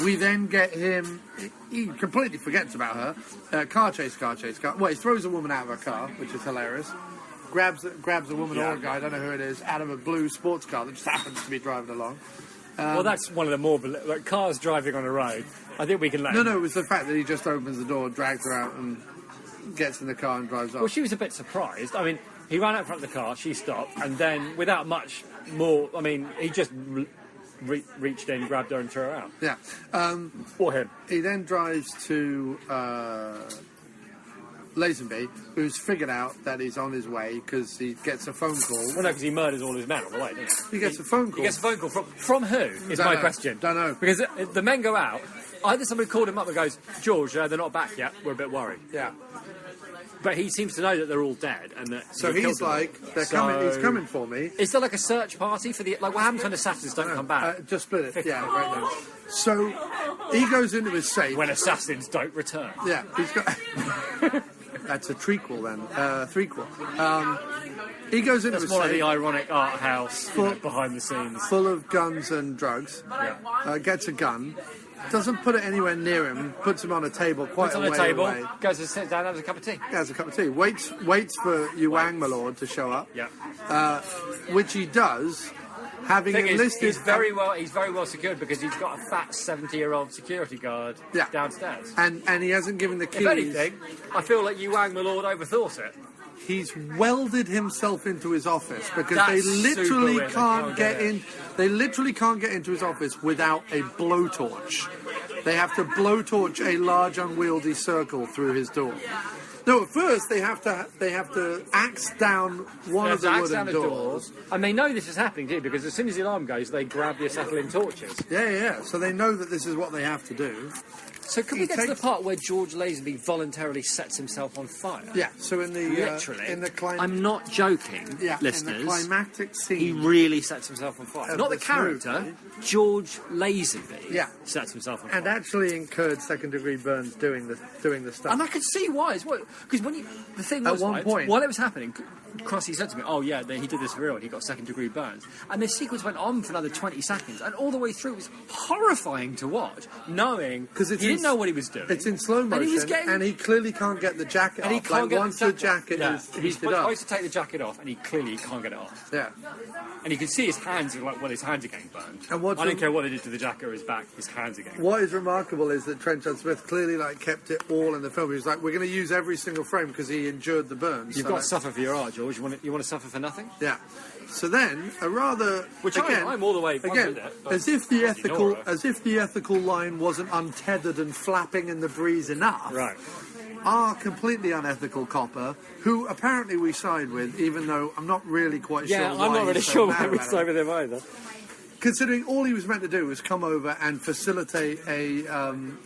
[SPEAKER 1] We then get him. He completely forgets about her. Car chase. Well, he throws a woman out of her car, which is hilarious. Grabs a woman or a guy, I don't know who it is, out of a blue sports car that just happens to be driving along.
[SPEAKER 9] Well, that's one of the more... Like, cars driving on a road, I think we can let
[SPEAKER 1] No, it was the fact that he just opens the door, drags her out, and gets in the car and drives off.
[SPEAKER 9] Well, she was a bit surprised. I mean, he ran out front of the car, she stopped, and then, without much more... I mean, he just reached in, grabbed her and threw her out.
[SPEAKER 1] Yeah.
[SPEAKER 9] Or him.
[SPEAKER 1] He then drives to... Lazenby, who's figured out that he's on his way because he gets a phone call.
[SPEAKER 9] Well, no, because he murders all his men on the way, doesn't he?
[SPEAKER 1] He gets a phone call.
[SPEAKER 9] He gets a phone call from who, is my question.
[SPEAKER 1] Don't know.
[SPEAKER 9] Because the men go out, either somebody called him up and goes, George, they're not back yet, we're a bit worried.
[SPEAKER 1] Yeah.
[SPEAKER 9] But he seems to know that they're all dead. And that
[SPEAKER 1] so he's like, he's coming for me.
[SPEAKER 9] Is there like a search party for the... Like, what happens when assassins don't come back?
[SPEAKER 1] Just split it, right now. So he goes into his safe.
[SPEAKER 9] When assassins don't return.
[SPEAKER 1] Yeah, he's got... That's a trequel then. Threequel. He goes into
[SPEAKER 9] That's more like the ironic art house behind the scenes.
[SPEAKER 1] Full of guns and drugs. Yeah. Gets a gun. Doesn't put it anywhere near him. Puts him on a table quite a way away.
[SPEAKER 9] Goes to sit down, has a cup of tea.
[SPEAKER 1] Has a cup of tea. Waits for Yuang, my lord, to show up.
[SPEAKER 9] Yeah.
[SPEAKER 1] Which he does. Having enlisted,
[SPEAKER 9] he's very well secured because he's got a fat 70-year-old security guard downstairs,
[SPEAKER 1] and he hasn't given the keys.
[SPEAKER 9] If anything, I feel like Yuang, my lord, overthought it.
[SPEAKER 1] He's welded himself into his office because they literally can't get in. They literally can't get into his office without a blowtorch. They have to blowtorch a large, unwieldy circle through his door. No, at first they have to axe down one of the wooden doors.
[SPEAKER 9] And they know this is happening, too, because as soon as the alarm goes, they grab the acetylene torches.
[SPEAKER 1] Yeah. So they know that this is what they have to do.
[SPEAKER 9] So can we get to the part where George Lazenby voluntarily sets himself on fire?
[SPEAKER 1] Yeah, so in the...
[SPEAKER 9] Literally. I'm not joking, listeners.
[SPEAKER 1] In the climactic scene...
[SPEAKER 9] He really sets himself on fire. Not the character, movie. George Lazenby sets himself on fire.
[SPEAKER 1] And actually incurred second-degree burns doing the stuff.
[SPEAKER 9] And I could see why as well. Because when the thing was,
[SPEAKER 1] at one point,
[SPEAKER 9] while it was happening, Crossy said to me, "Oh yeah, he did this for real, and he got second-degree burns." And this sequence went on for another 20 seconds, and all the way through it was horrifying to watch, knowing because he didn't know what he was doing.
[SPEAKER 1] It's in slow motion, and he clearly can't get the jacket off.
[SPEAKER 9] And he can't get
[SPEAKER 1] once the jacket is
[SPEAKER 9] he's
[SPEAKER 1] heated up.
[SPEAKER 9] supposed to take the jacket off, and he clearly can't get it off.
[SPEAKER 1] Yeah,
[SPEAKER 9] and you can see his hands his hands are getting burned.
[SPEAKER 1] And
[SPEAKER 9] I don't care what they did to the jacket or his back, his hands are getting burned.
[SPEAKER 1] What is remarkable is that Trenchard-Smith clearly kept it all in the film. He was like, "We're going to use every single frame because he endured the burns."
[SPEAKER 9] You've got to suffer for your art, George. You want to suffer for nothing?
[SPEAKER 1] Yeah. So then, a rather
[SPEAKER 9] which
[SPEAKER 1] again,
[SPEAKER 9] I'm all the way
[SPEAKER 1] again, as if the ethical line wasn't untethered and flapping in the breeze enough.
[SPEAKER 9] Right.
[SPEAKER 1] Our completely unethical copper, who apparently we side with, even though I'm not really quite sure.
[SPEAKER 9] Yeah,
[SPEAKER 1] why
[SPEAKER 9] I'm not really
[SPEAKER 1] he's so
[SPEAKER 9] sure
[SPEAKER 1] mad
[SPEAKER 9] why we
[SPEAKER 1] about
[SPEAKER 9] side
[SPEAKER 1] it.
[SPEAKER 9] with him either.
[SPEAKER 1] Considering all he was meant to do was come over and facilitate a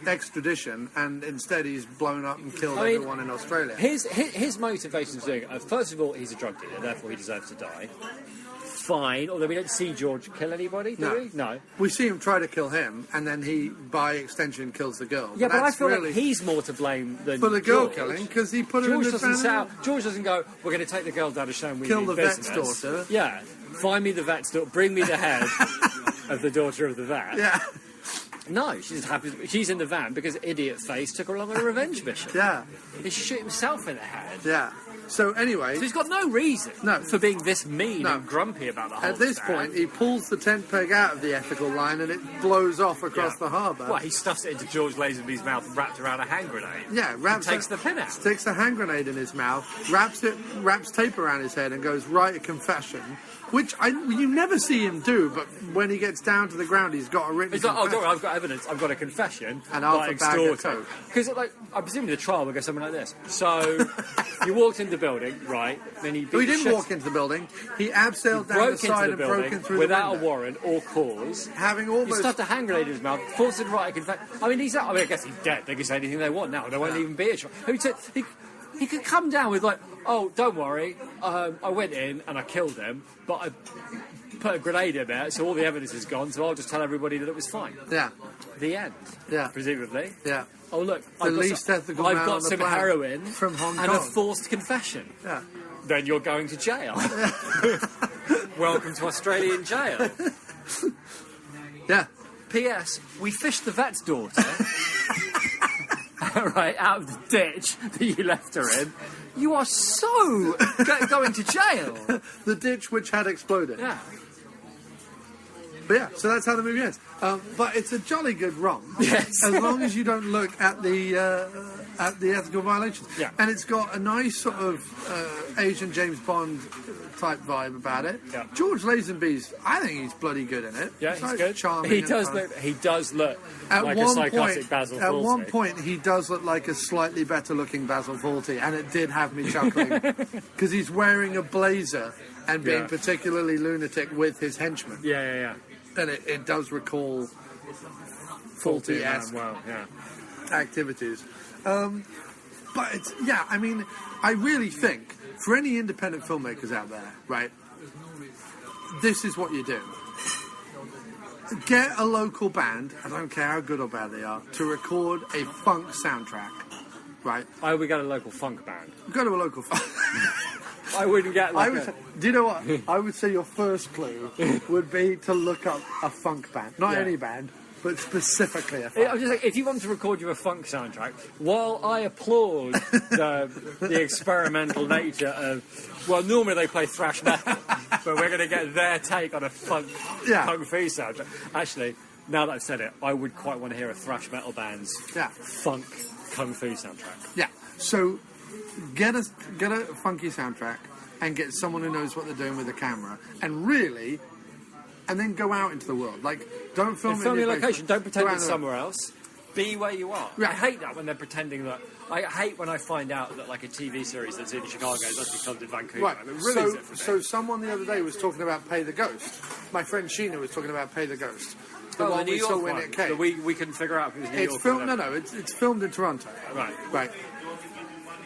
[SPEAKER 1] extradition, and instead he's blown up and killed everyone in Australia.
[SPEAKER 9] His motivations doing it. First of all, he's a drug dealer, therefore he deserves to die. Fine, although we don't see George kill anybody, do we? No.
[SPEAKER 1] We see him try to kill him, and then he, by extension, kills the girl.
[SPEAKER 9] Yeah, but I feel
[SPEAKER 1] really
[SPEAKER 9] like he's more to blame than
[SPEAKER 1] for the girl
[SPEAKER 9] George.
[SPEAKER 1] killing, because he put her in the van.
[SPEAKER 9] George doesn't go, "We're going to take the girl down to show him we
[SPEAKER 1] kill
[SPEAKER 9] mean
[SPEAKER 1] the
[SPEAKER 9] business."
[SPEAKER 1] vet's daughter.
[SPEAKER 9] Yeah, find me the vet's daughter, bring me the head of the daughter of the vet.
[SPEAKER 1] Yeah.
[SPEAKER 9] No, she's just happy. She's in the van because idiot face took her along on a revenge mission.
[SPEAKER 1] Yeah.
[SPEAKER 9] He should shoot himself in the head.
[SPEAKER 1] Yeah. So anyway,
[SPEAKER 9] so he's got no reason for being this mean and grumpy about the whole
[SPEAKER 1] At this point, he pulls the tent peg out of the ethical line and it blows off across the harbour.
[SPEAKER 9] Well, he stuffs it into George Lazenby's mouth and wrapped around a hand grenade.
[SPEAKER 1] Yeah,
[SPEAKER 9] takes the pin out.
[SPEAKER 1] Sticks a hand grenade in his mouth, wraps tape around his head and goes, "Write a confession," which you never see him do, but when he gets down to the ground, he's got a written
[SPEAKER 9] He's like, "Oh,
[SPEAKER 1] confession.
[SPEAKER 9] don't worry, I've got evidence. I've got a confession."
[SPEAKER 1] And half a bag of coke.
[SPEAKER 9] Because, I presume the trial will go something like this. So, you walked into the building, right? Then he
[SPEAKER 1] didn't walk into the building. He abseiled down the side and broke in through
[SPEAKER 9] without
[SPEAKER 1] the window.
[SPEAKER 9] a warrant or cause.
[SPEAKER 1] Having almost...
[SPEAKER 9] He stuffed a hand grenade in his mouth, forced him to write a confession. I guess he's dead. They can say anything they want now. There won't even be a trial. He could come down with "Oh, don't worry. I went in and I killed him, but I put a grenade in there, so all the evidence is gone, so I'll just tell everybody that it was fine."
[SPEAKER 1] Yeah.
[SPEAKER 9] The end.
[SPEAKER 1] Yeah.
[SPEAKER 9] Presumably.
[SPEAKER 1] Yeah.
[SPEAKER 9] Oh, look.
[SPEAKER 1] The least ethical man
[SPEAKER 9] I've got
[SPEAKER 1] on the
[SPEAKER 9] some
[SPEAKER 1] planet
[SPEAKER 9] heroin
[SPEAKER 1] from Hong
[SPEAKER 9] and a
[SPEAKER 1] Kong.
[SPEAKER 9] forced confession.
[SPEAKER 1] Yeah.
[SPEAKER 9] Then you're going to jail. Welcome to Australian jail.
[SPEAKER 1] Yeah.
[SPEAKER 9] P.S. We fished the vet's daughter. Right, out of the ditch that you left her in. You are so going to jail.
[SPEAKER 1] The ditch which had exploded.
[SPEAKER 9] Yeah.
[SPEAKER 1] But yeah, so that's how the movie ends. But it's a jolly good romp.
[SPEAKER 9] Yes.
[SPEAKER 1] As long as you don't look at the ethical violations.
[SPEAKER 9] Yeah.
[SPEAKER 1] And it's got a nice sort of Asian James Bond type vibe about it.
[SPEAKER 9] Yeah.
[SPEAKER 1] George Lazenby's, I think he's bloody good in it.
[SPEAKER 9] Yeah, he's good.
[SPEAKER 1] Charming.
[SPEAKER 9] He does look like a psychotic Basil Fawlty.
[SPEAKER 1] At one point, he does look like a slightly better looking Basil Fawlty, and it did have me chuckling because he's wearing a blazer and being particularly lunatic with his henchmen.
[SPEAKER 9] Yeah.
[SPEAKER 1] And it does recall Fawlty-esque activities. But it's, I really think for any independent filmmakers out there, right, this is what you do. Get a local band, I don't care how good or bad they are, to record a funk soundtrack, right?
[SPEAKER 9] We got a local funk band.
[SPEAKER 1] Go to a local funk.
[SPEAKER 9] I wouldn't get
[SPEAKER 1] do you know what? I would say your first clue would be to look up a funk band. Not any band, but specifically a funk.
[SPEAKER 9] I'm just like, if you want to record you a funk soundtrack, while I applaud the experimental nature of, normally they play thrash metal, but we're going to get their take on a funk kung fu soundtrack. Actually, now that I've said it, I would quite want to hear a thrash metal band's funk kung fu soundtrack.
[SPEAKER 1] Yeah. So get a funky soundtrack and get someone who knows what they're doing with the camera, and then go out into the world. Don't film it in
[SPEAKER 9] your
[SPEAKER 1] your
[SPEAKER 9] location. Don't pretend it's
[SPEAKER 1] somewhere.
[SPEAKER 9] somewhere else. Be where you are.
[SPEAKER 1] Yeah.
[SPEAKER 9] I hate that when they're pretending that. I hate when I find out that a TV series that's in Chicago is actually filmed in Vancouver.
[SPEAKER 1] Right.
[SPEAKER 9] It ruins it for me.
[SPEAKER 1] So someone the other day was talking about Pay the Ghost. My friend Sheena was talking about Pay the Ghost. The one
[SPEAKER 9] New
[SPEAKER 1] we
[SPEAKER 9] York
[SPEAKER 1] saw when
[SPEAKER 9] one,
[SPEAKER 1] it came.
[SPEAKER 9] that we couldn't figure out if it was New York.
[SPEAKER 1] It's filmed in Toronto. Right.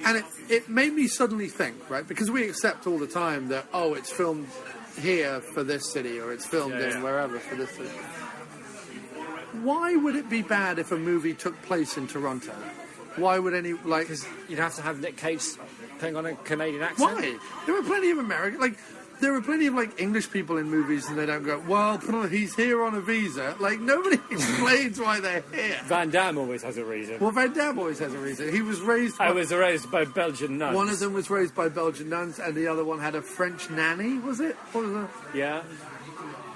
[SPEAKER 1] And it made me suddenly think, right, because we accept all the time that, it's filmed here for this city, or it's filmed in wherever for this city. Why would it be bad if a movie took place in Toronto? Why would
[SPEAKER 9] because you'd have to have Nick Cage putting on a Canadian accent?
[SPEAKER 1] Why? There were plenty of American, like, there were plenty of, like, English people in movies and they don't go, well, he's here on a visa. Like, nobody explains why they're here.
[SPEAKER 9] Van Damme always has a reason.
[SPEAKER 1] Well, Van Damme always has a reason. He was raised by...
[SPEAKER 9] I was raised by Belgian nuns.
[SPEAKER 1] One of them was raised by Belgian nuns and the other one had a French nanny, was it? What was it?
[SPEAKER 9] Yeah.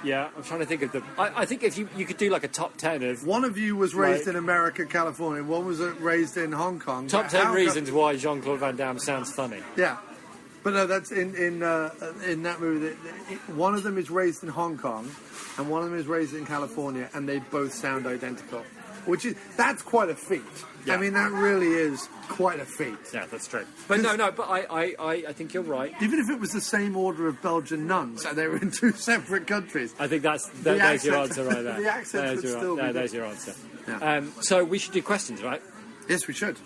[SPEAKER 9] Yeah, I'm trying to think of the... I think if you could do, like, a top 10 of...
[SPEAKER 1] One of you was raised in America, California. One was raised in Hong Kong.
[SPEAKER 9] Top 10 reasons why Jean-Claude Van Damme sounds funny.
[SPEAKER 1] Yeah. But no, that's in that movie. One of them is raised in Hong Kong, and one of them is raised in California, and they both sound identical. That's quite a feat. Yeah. I mean, that really is quite a feat.
[SPEAKER 9] Yeah, that's true. But I think you're right.
[SPEAKER 1] Even if it was the same order of Belgian nuns, and they were in two separate countries.
[SPEAKER 9] I think there's your answer right there.
[SPEAKER 1] The accent would still be
[SPEAKER 9] there's your answer.
[SPEAKER 1] Yeah.
[SPEAKER 9] So we should do questions, right?
[SPEAKER 1] Yes, we should.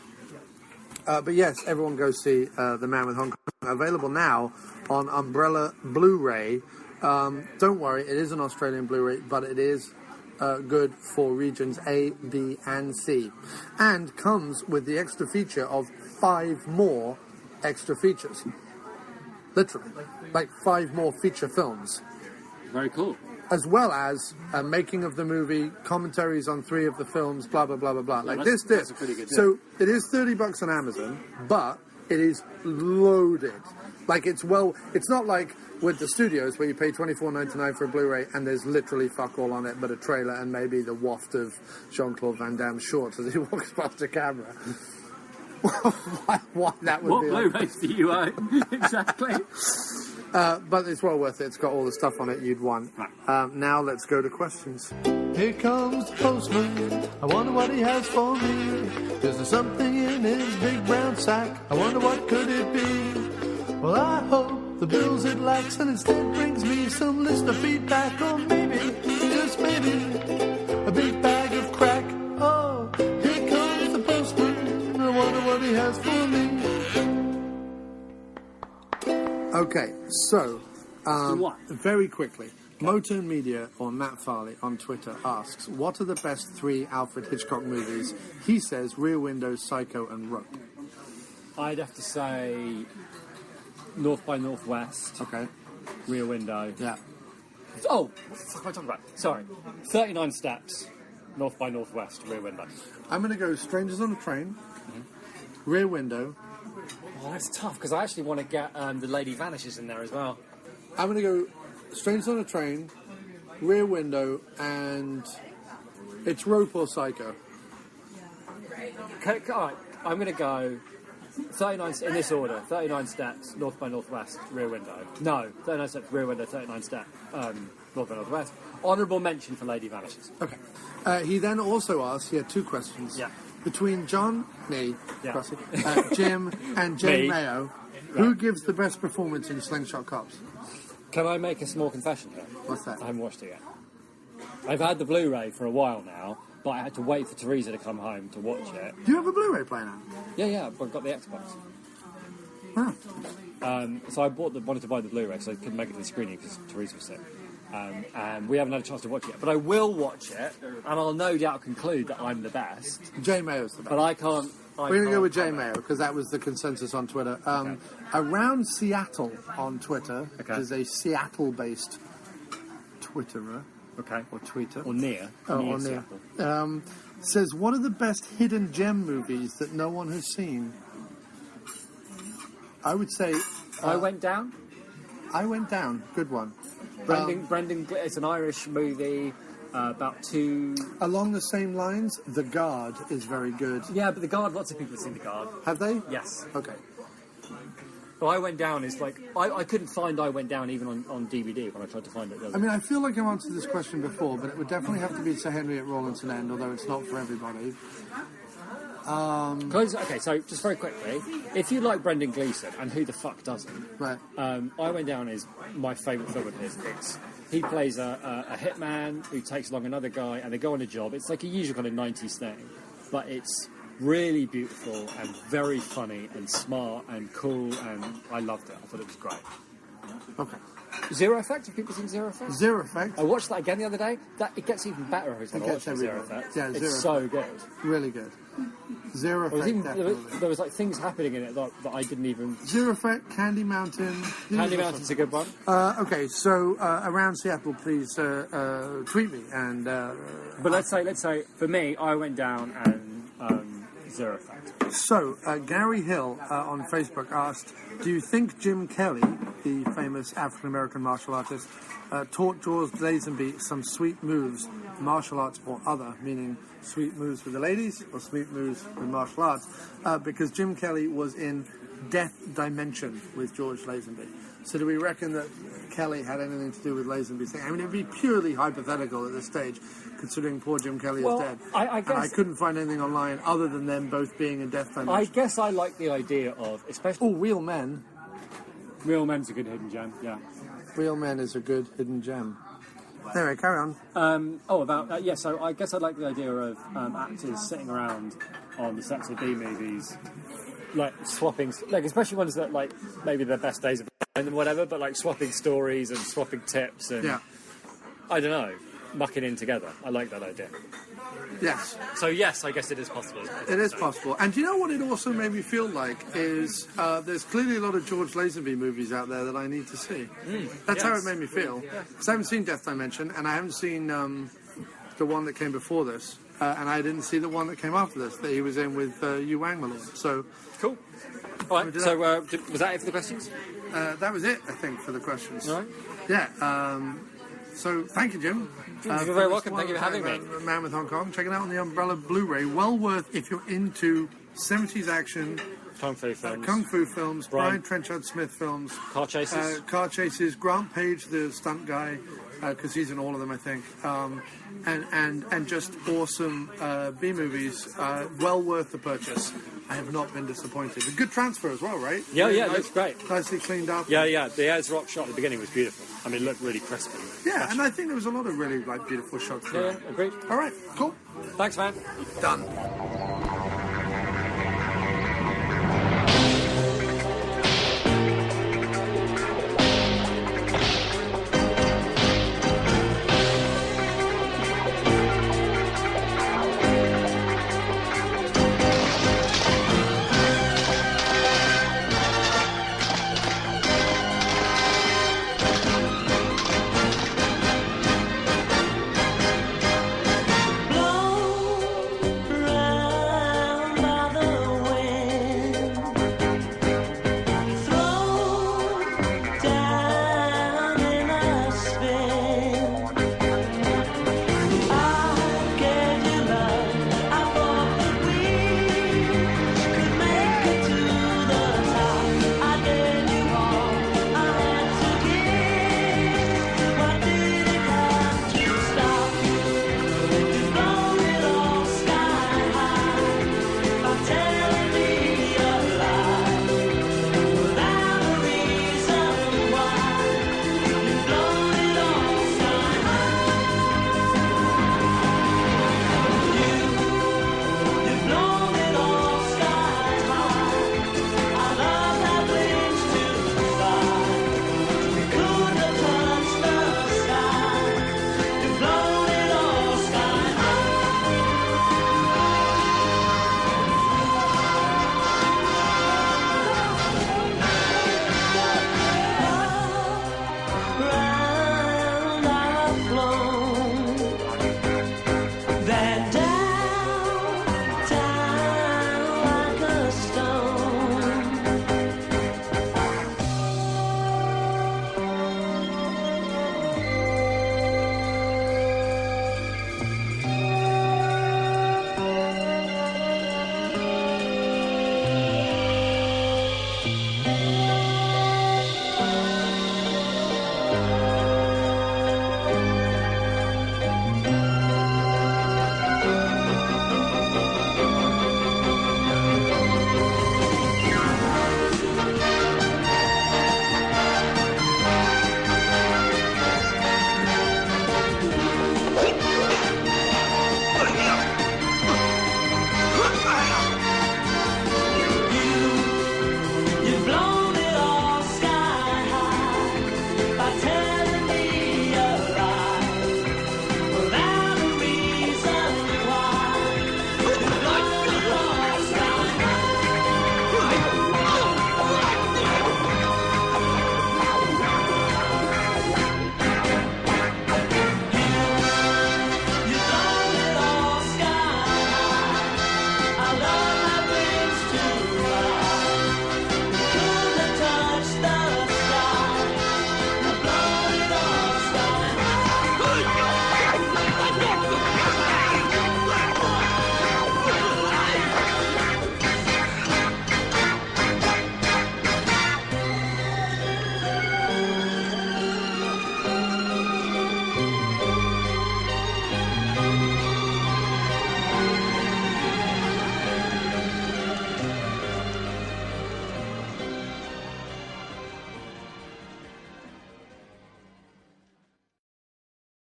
[SPEAKER 1] But yes, everyone go see The Man with Hong Kong. Available now on Umbrella Blu-ray. Don't worry, it is an Australian Blu-ray, but it is good for regions A, B, and C. And comes with the extra feature of 5 more extra features. Literally. Like 5 more feature films.
[SPEAKER 9] Very cool.
[SPEAKER 1] As well as a making of the movie, commentaries on 3 of the films, blah, blah, blah, blah, blah. Like this.
[SPEAKER 9] That's a pretty good deal.
[SPEAKER 1] So it is $30 on Amazon, but it is loaded. Like it's not like with the studios where you pay $24.99 for a Blu-ray and there's literally fuck all on it but a trailer and maybe the waft of Jean-Claude Van Damme's shorts as he walks past the camera. Why that would
[SPEAKER 9] what
[SPEAKER 1] be
[SPEAKER 9] Blu-rays do you own? Exactly.
[SPEAKER 1] But it's well worth it. It's got all the stuff on it you'd want. Now let's go to questions. Here comes the postman. I wonder what he has for me. Is there something in his big brown sack? I wonder what could it be? Well, I hope the bills it lacks and instead brings me some listener feedback, or maybe, just maybe, a big bag of crack. Oh, here comes the postman. I wonder what he has for me. Okay, so, very quickly, Motown Media, or Matt Farley on Twitter, asks, what are the best 3 Alfred Hitchcock movies? He says Rear Window, Psycho, and Rope.
[SPEAKER 9] I'd have to say North by Northwest.
[SPEAKER 1] Okay.
[SPEAKER 9] Rear Window.
[SPEAKER 1] Yeah.
[SPEAKER 9] Oh, what the fuck am I talking about? Sorry. 39 Steps, North by Northwest, Rear Window.
[SPEAKER 1] I'm going to go Strangers on a Train, Rear Window.
[SPEAKER 9] Oh, that's tough, because I actually want to get The Lady Vanishes in there as well.
[SPEAKER 1] I'm going to go Strangers on a Train, Rear Window, and it's Rope or Psycho.
[SPEAKER 9] Okay, all right, I'm going to go 39 in this order: 39 Steps, North by Northwest, Rear Window. No, 39 Steps, Rear Window, 39 Steps, North by Northwest. Honourable mention for Lady Vanishes.
[SPEAKER 1] Okay. He then also asked, he had 2 questions.
[SPEAKER 9] Yeah.
[SPEAKER 1] Between Jim, and Jay
[SPEAKER 9] Me.
[SPEAKER 1] Mayo, who gives the best performance in Slingshot Cops?
[SPEAKER 9] Can I make a small confession here?
[SPEAKER 1] What's that?
[SPEAKER 9] I haven't watched it yet. I've had the Blu-ray for a while now, but I had to wait for Teresa to come home to watch it.
[SPEAKER 1] Do you have a Blu-ray player now?
[SPEAKER 9] Yeah, I've got the Xbox.
[SPEAKER 1] Huh.
[SPEAKER 9] So I wanted to buy the Blu-ray because I couldn't make it to the screening because Teresa was sick. And we haven't had a chance to watch it yet. But I will watch it, and I'll no doubt conclude that I'm the best.
[SPEAKER 1] Jay Mayo's the best.
[SPEAKER 9] But I can't...
[SPEAKER 1] We're going to go with Jay Mayo, because that was the consensus on Twitter. Around Seattle on Twitter, which is a Seattle-based Twitterer.
[SPEAKER 9] Okay.
[SPEAKER 1] Or tweeter.
[SPEAKER 9] Or near.
[SPEAKER 1] Or near. Says, what are the best hidden gem movies that no one has seen? I would say...
[SPEAKER 9] I Went Down?
[SPEAKER 1] I Went Down. Good one.
[SPEAKER 9] Brendan, it's an Irish movie about 2...
[SPEAKER 1] Along the same lines, The Guard is very good.
[SPEAKER 9] Yeah, but The Guard, lots of people have seen The Guard.
[SPEAKER 1] Have they?
[SPEAKER 9] Yes.
[SPEAKER 1] Okay.
[SPEAKER 9] But I Went Down is like... I couldn't find I Went Down even on DVD when I tried to find it.
[SPEAKER 1] I mean, I feel like I've answered this question before, but it would definitely have to be Sir Henry at Rawlinson End, although it's not for everybody.
[SPEAKER 9] Okay, so just very quickly, if you like Brendan Gleeson, and who the fuck doesn't?
[SPEAKER 1] Right.
[SPEAKER 9] I Went Down is my favourite film of his. He plays a hitman who takes along another guy, and they go on a job. It's like a usual kind of 90s thing, but it's really beautiful and very funny and smart and cool, and I loved it. I thought it was great.
[SPEAKER 1] Okay.
[SPEAKER 9] Zero Effect? Have people seen Zero Effect?
[SPEAKER 1] Zero Effect.
[SPEAKER 9] I watched that again the other day. It gets even better every time I watch Zero Effect. Yeah, it's so good.
[SPEAKER 1] Really good. Zero Effect,
[SPEAKER 9] there was like things happening in it that I didn't even...
[SPEAKER 1] Zero Effect, Candy Mountain.
[SPEAKER 9] Candy Mountain's a good one.
[SPEAKER 1] Okay, so around Seattle, please tweet me. And
[SPEAKER 9] but let's say, for me, I went down and Zero Effect.
[SPEAKER 1] So, Gary Hill on Facebook asked, do you think Jim Kelly, the famous African-American martial artist, taught George Lazenby some sweet moves, martial arts or other, meaning sweet moves with the ladies or sweet moves with martial arts? Because Jim Kelly was in Death Dimension with George Lazenby. So do we reckon that Kelly had anything to do with Lazenby's thing? I mean, it would be purely hypothetical at this stage, considering poor Jim Kelly is dead.
[SPEAKER 9] I guess,
[SPEAKER 1] and I couldn't find anything online other than them both being in Death Dimension.
[SPEAKER 9] I guess I like the idea of, especially...
[SPEAKER 1] Oh, Real Men.
[SPEAKER 9] Real Men's a good hidden gem, yeah.
[SPEAKER 1] Real Men is a good hidden gem. Anyway, carry on.
[SPEAKER 9] So I guess I like the idea of actors sitting around on the sets of B-movies, like swapping, like especially ones that like maybe their best days of and whatever, but like swapping stories and swapping tips and I don't know, mucking in together. I like that idea.
[SPEAKER 1] Yes.
[SPEAKER 9] So yes, I guess it is possible.
[SPEAKER 1] It is possible. And do you know what it also made me feel like is there's clearly a lot of George Lazenby movies out there that I need to see. That's how it made me feel. Because I haven't seen Death Dimension, and I haven't seen the one that came before this, and I didn't see the one that came after this that he was in with Yu Wang Malone. So
[SPEAKER 9] cool. All right. So was that it for the questions?
[SPEAKER 1] That was it, I think, for the questions.
[SPEAKER 9] All right.
[SPEAKER 1] Yeah. So thank you, Jim.
[SPEAKER 9] You're very welcome. Thank you for having me.
[SPEAKER 1] Man with Hong Kong. Check it out on the Umbrella Blu-ray. Well worth if you're into 70s action,
[SPEAKER 9] Kung
[SPEAKER 1] Fu films, Brian-Trenchard-Smith films,
[SPEAKER 9] car chases.
[SPEAKER 1] Grant Page, the stunt guy, because he's in all of them, I think, and just awesome B movies. Well worth the purchase. I have not been disappointed. A good transfer as well, right?
[SPEAKER 9] Yeah, it looks great.
[SPEAKER 1] Nicely cleaned up.
[SPEAKER 9] Yeah. The Ayers Rock shot at the beginning was beautiful. I mean, it looked really crispy.
[SPEAKER 1] Yeah, and I think there was a lot of really beautiful shots.
[SPEAKER 9] Yeah, agreed.
[SPEAKER 1] All right, cool.
[SPEAKER 9] Thanks, man.
[SPEAKER 1] Done.